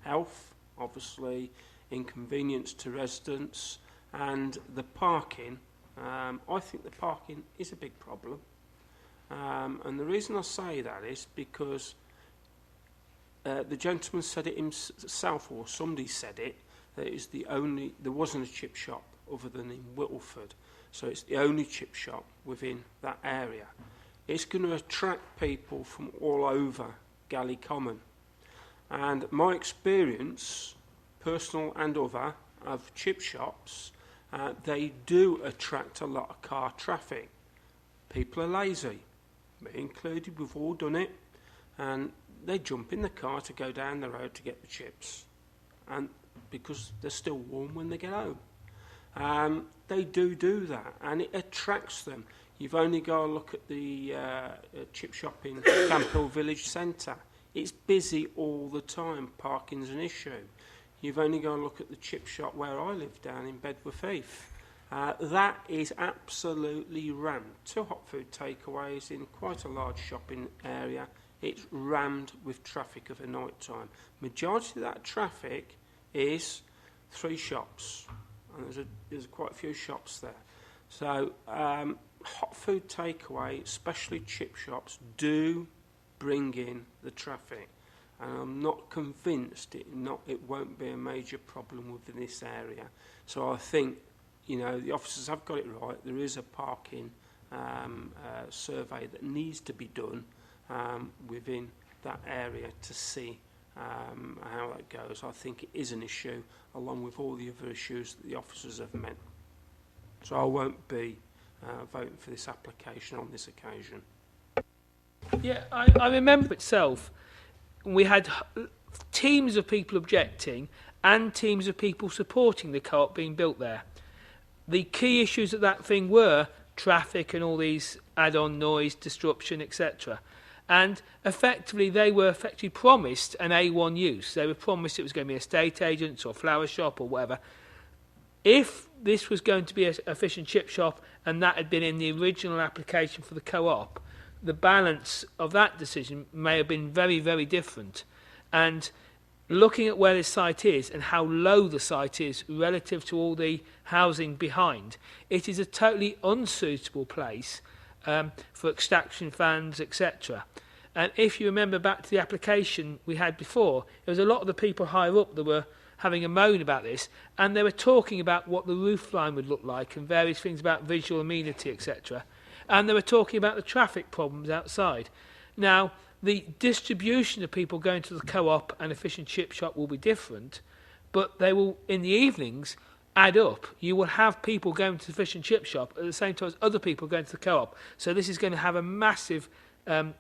health, obviously, inconvenience to residents, and the parking, I think the parking is a big problem. And the reason I say that is because the gentleman said it himself, or somebody said it, that it is there wasn't a chip shop other than in Whittleford. So it's the only chip shop within that area. It's going to attract people from all over Galley Common. And my experience, personal and other, of chip shops, they do attract a lot of car traffic. People are lazy, me included, we've all done it, and they jump in the car to go down the road to get the chips, and because they're still warm when they get home. They do that, and it attracts them. You've only got to look at the chip shop in Camphill Village Centre. It's busy all the time. Parking's an issue. You've only got to look at the chip shop where I live down in Bedworth Heath. That is absolutely rammed. 2 hot food takeaways in quite a large shopping area. It's rammed with traffic of a night time. Majority of that traffic is 3 shops. And there's quite a few shops there. So hot food takeaway, especially chip shops, do bring in the traffic. And I'm not convinced it won't be a major problem within this area. So I think, the officers have got it right. There is a parking survey that needs to be done within that area to see how that goes. I think it is an issue, along with all the other issues that the officers have met. So I won't be voting for this application on this occasion. Yeah, I remember itself. We had teams of people objecting and teams of people supporting the co-op being built there. The key issues of that thing were traffic and all these add-on noise, disruption, etc. And effectively, they were promised an A1 use. They were promised it was going to be estate agents or flower shop or whatever. If this was going to be a fish and chip shop and that had been in the original application for the co-op, the balance of that decision may have been very, very different. And looking at where this site is and how low the site is relative to all the housing behind, it is a totally unsuitable place for extraction fans, etc. And if you remember back to the application we had before, there was a lot of the people higher up that were having a moan about this, and they were talking about what the roof line would look like and various things about visual amenity, etc. And they were talking about the traffic problems outside. Now, the distribution of people going to the co-op and a fish and chip shop will be different, but they will, in the evenings, add up. You will have people going to the fish and chip shop at the same time as other people going to the co-op. So this is going to have a massive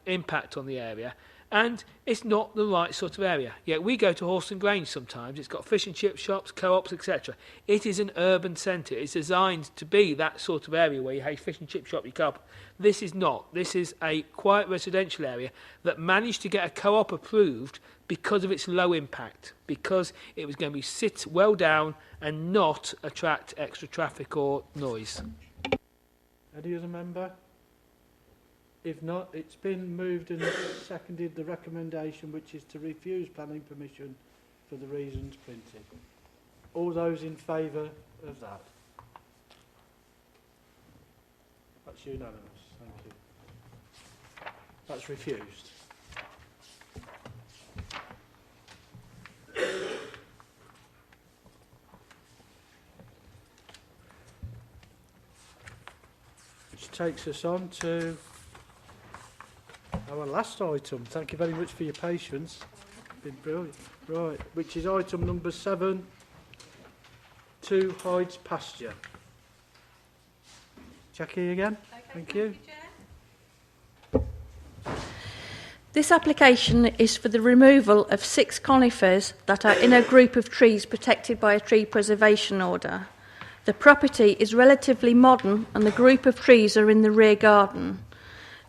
impact on the area. And it's not the right sort of area. Yet we go to Horston Grange sometimes. It's got fish and chip shops, co-ops, etc. It is an urban centre. It's designed to be that sort of area where you have fish and chip shop, your co-op. This is not. This is a quiet residential area that managed to get a co-op approved because of its low impact, because it was going to be sit well down and not attract extra traffic or noise. Any other member? If not, it's been moved and seconded the recommendation, which is to refuse planning permission for the reasons printed. All those in favour of that? That's unanimous. Thank you. That's refused. Which takes us on to our last item. Thank you very much for your patience. Been brilliant. Right, which is item number 7, 2 Hyde's Pasture. Jackie again. Okay, thank you. This application is for the removal of 6 conifers that are in a group of trees protected by a tree preservation order. The property is relatively modern and the group of trees are in the rear garden.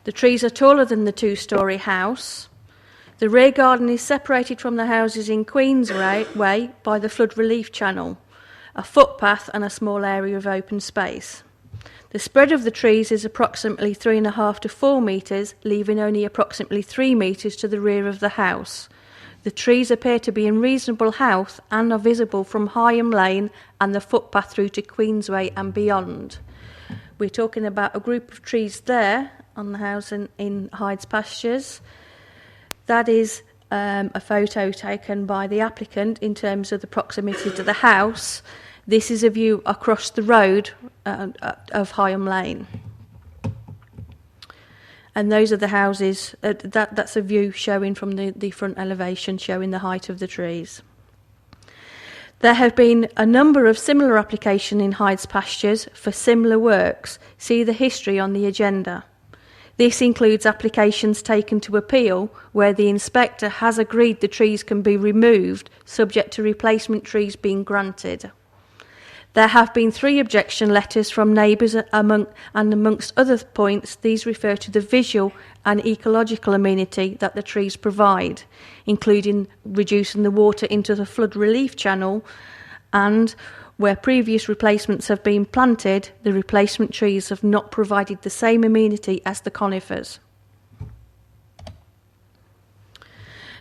The trees are taller than the 2-storey house. The rear garden is separated from the houses in Queensway by the flood relief channel, a footpath and a small area of open space. The spread of the trees is approximately 3.5 to 4 metres, leaving only approximately 3 metres to the rear of the house. The trees appear to be in reasonable health and are visible from Higham Lane and the footpath through to Queensway and beyond. We're talking about a group of trees there on the house in Hyde's Pastures. That is a photo taken by the applicant in terms of the proximity to the house. This is a view across the road of Higham Lane. And those are the houses, that's a view showing from the front elevation, showing the height of the trees. There have been a number of similar applications in Hyde's Pastures for similar works. See the history on the agenda. This includes applications taken to appeal where the inspector has agreed the trees can be removed, subject to replacement trees being granted. There have been 3 objection letters from neighbours amongst other points, these refer to the visual and ecological amenity that the trees provide, including reducing the water into the flood relief channel, and where previous replacements have been planted, the replacement trees have not provided the same amenity as the conifers.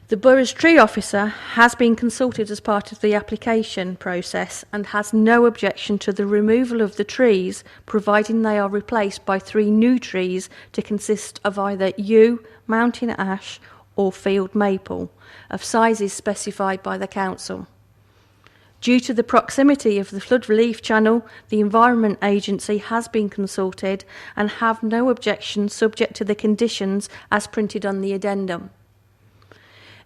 The Borough's tree officer has been consulted as part of the application process and has no objection to the removal of the trees, providing they are replaced by 3 new trees to consist of either yew, mountain ash or field maple, of sizes specified by the council. Due to the proximity of the flood relief channel, the Environment Agency has been consulted and have no objection subject to the conditions as printed on the addendum.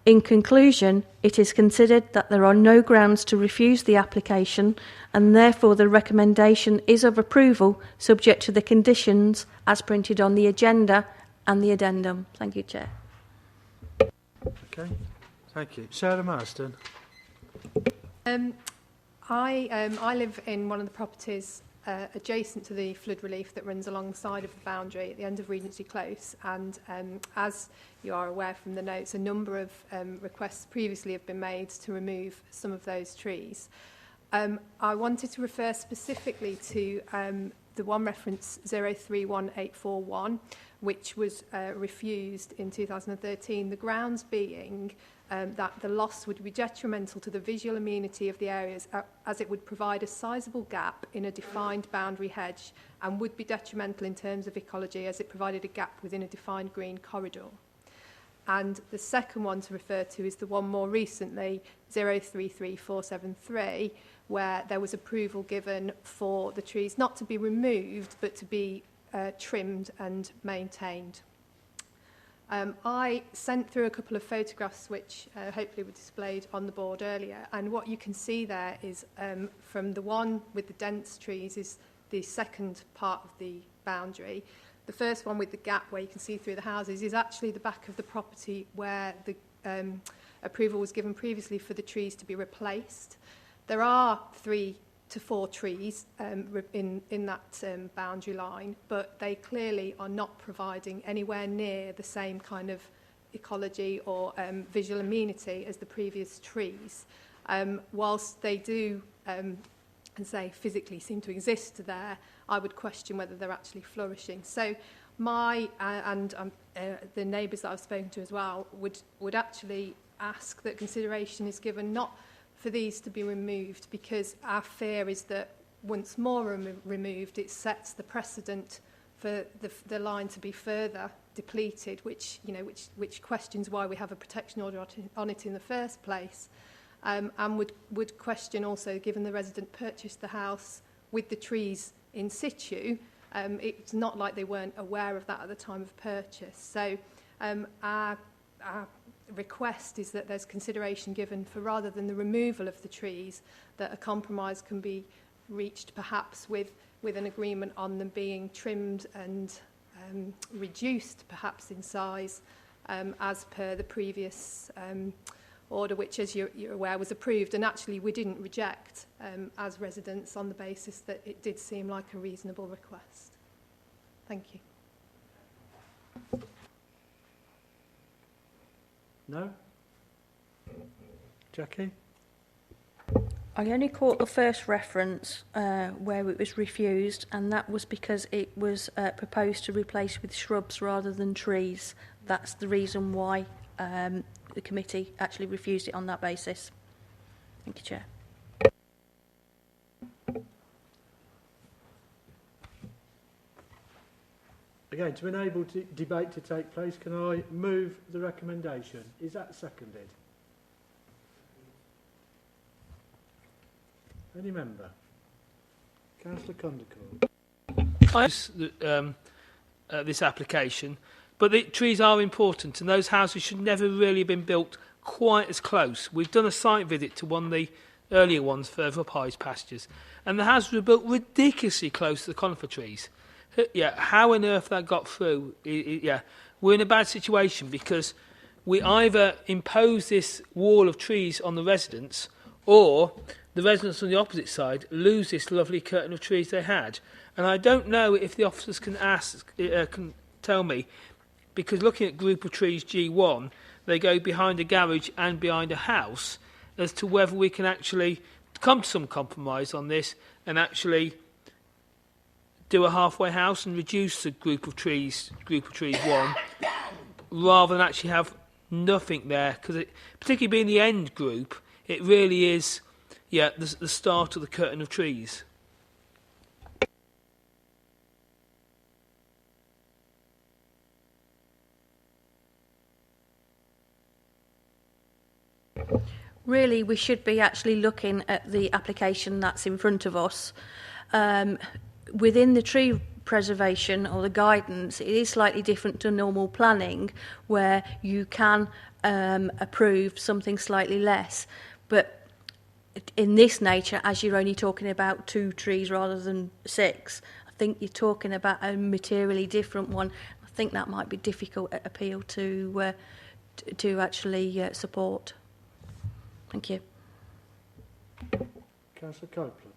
In conclusion, it is considered that there are no grounds to refuse the application and therefore the recommendation is of approval subject to the conditions as printed on the agenda and the addendum. Thank you, Chair. Okay, thank you. Sarah Marston. I live in one of the properties adjacent to the flood relief that runs alongside of the boundary at the end of Regency Close, and as you are aware from the notes, a number of requests previously have been made to remove some of those trees. I wanted to refer specifically to the one reference 031841, which was refused in 2013, the grounds being that the loss would be detrimental to the visual amenity of the areas as it would provide a sizable gap in a defined boundary hedge and would be detrimental in terms of ecology as it provided a gap within a defined green corridor. And the second one to refer to is the one more recently, 033473, where there was approval given for the trees not to be removed but to be trimmed and maintained. I sent through a couple of photographs which hopefully were displayed on the board earlier, and what you can see there is from the one with the dense trees is the second part of the boundary. The first one with the gap where you can see through the houses is actually the back of the property where the approval was given previously for the trees to be replaced. There are 3 to 4 trees in that boundary line, but they clearly are not providing anywhere near the same kind of ecology or visual amenity as the previous trees. Whilst they do, and say, physically seem to exist there, I would question whether they're actually flourishing. So the neighbours that I've spoken to as well would actually ask that consideration is given not for these to be removed, because our fear is that once more removed, it sets the precedent for the line to be further depleted, which questions why we have a protection order on it in the first place, and would question also, given the resident purchased the house with the trees in situ, it's not like they weren't aware of that at the time of purchase. So our request is that there's consideration given for, rather than the removal of the trees, that a compromise can be reached perhaps with an agreement on them being trimmed and reduced perhaps in size as per the previous order, which, as you're aware, was approved. And actually we didn't reject as residents on the basis that it did seem like a reasonable request. Thank you. No? Jackie? I only caught the first reference where it was refused, and that was because it was proposed to replace with shrubs rather than trees. That's the reason why the committee actually refused it on that basis. Thank you, Chair. Again, to enable debate to take place, can I move the recommendation? Is that seconded? Any member? Councillor Condicorn. This application, but the trees are important, and those houses should never really have been built quite as close. We've done a site visit to one of the earlier ones further up Hyde's pastures, and the houses were built ridiculously close to the conifer trees. Yeah, how on earth that got through? Yeah, we're in a bad situation because we either impose this wall of trees on the residents, or the residents on the opposite side lose this lovely curtain of trees they had. And I don't know if the officers can can tell me, because looking at group of trees G1, they go behind a garage and behind a house, as to whether we can actually come to some compromise on this and actually do a halfway house and reduce the group of trees 1, rather than actually have nothing there, because particularly being the end group, it really is, yeah, the start of the curtain of trees. Really, we should be actually looking at the application that's in front of us. Within the tree preservation or the guidance, it is slightly different to normal planning, where you can approve something slightly less. But in this nature, as you're only talking about 2 trees rather than 6, I think you're talking about a materially different one. I think that might be difficult to appeal to actually support. Thank you. Councillor Copeland.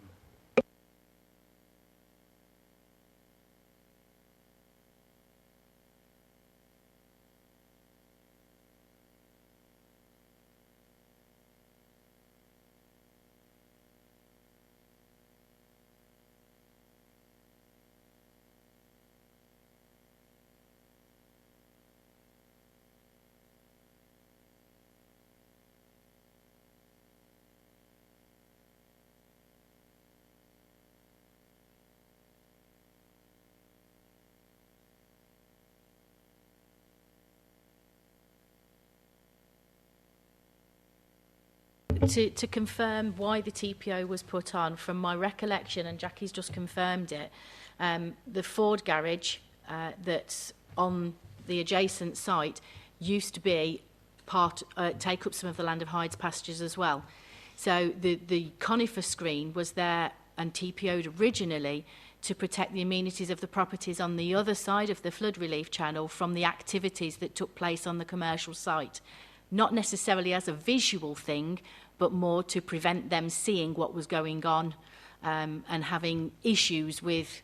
To confirm why the TPO was put on, from my recollection, and Jackie's just confirmed it, the Ford garage that's on the adjacent site used to be take up some of the land of Hyde's pastures as well. So the conifer screen was there and TPO'd originally to protect the amenities of the properties on the other side of the flood relief channel from the activities that took place on the commercial site. Not necessarily as a visual thing, but more to prevent them seeing what was going on and having issues with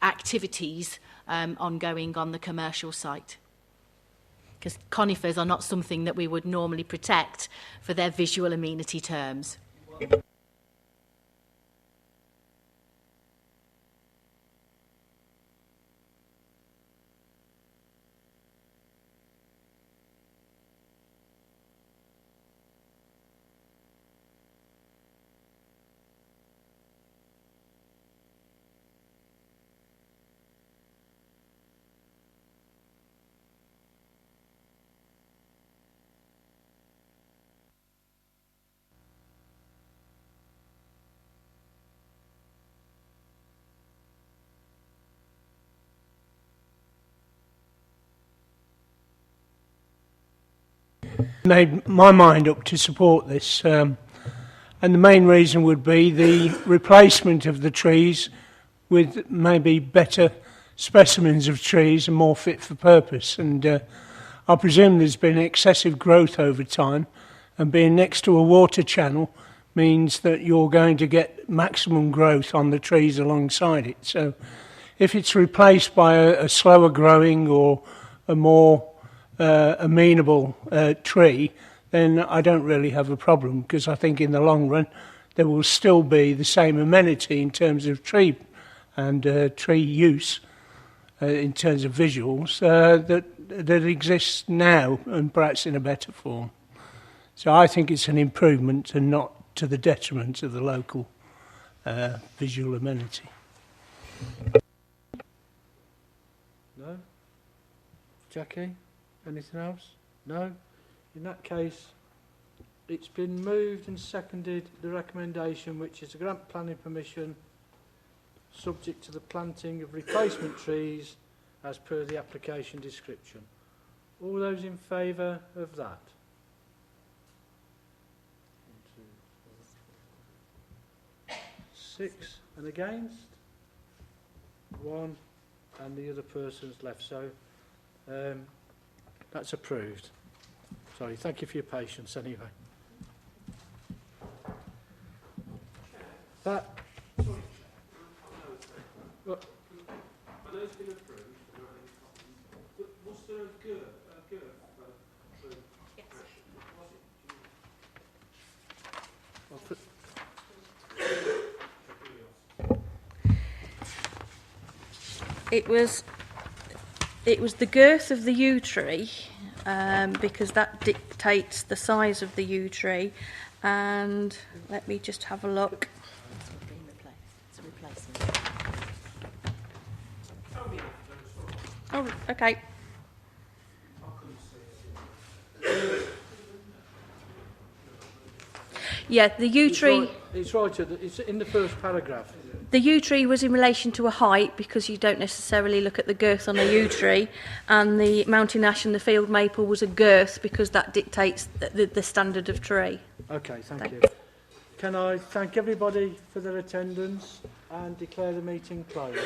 activities ongoing on the commercial site. Because conifers are not something that we would normally protect for their visual amenity terms. Made my mind up to support this, and the main reason would be the replacement of the trees with maybe better specimens of trees and more fit for purpose. And I presume there's been excessive growth over time, and being next to a water channel means that you're going to get maximum growth on the trees alongside it. So if it's replaced by a slower growing or a more amenable tree, then I don't really have a problem, because I think in the long run there will still be the same amenity in terms of tree and tree use in terms of visuals that exists now, and perhaps in a better form. So I think it's an improvement and not to the detriment of the local visual amenity. No? Jackie? Anything else? No? In that case, it's been moved and seconded, the recommendation, which is a grant planning permission subject to the planting of replacement trees as per the application description. All those in favour of that? 6 and against? 1 and the other person's left. So that's approved. Sorry, thank you for your patience anyway. That. What? I know it's been approved, but was there a girth? It was the girth of the yew tree, because that dictates the size of the yew tree. And let me just have a look. Oh, okay. Yeah, the yew tree. It's right. It's in the first paragraph. The yew tree was in relation to a height, because you don't necessarily look at the girth on a yew tree, and the mountain ash and the field maple was a girth, because that dictates the standard of tree. Okay, thank you. Can I thank everybody for their attendance and declare the meeting closed?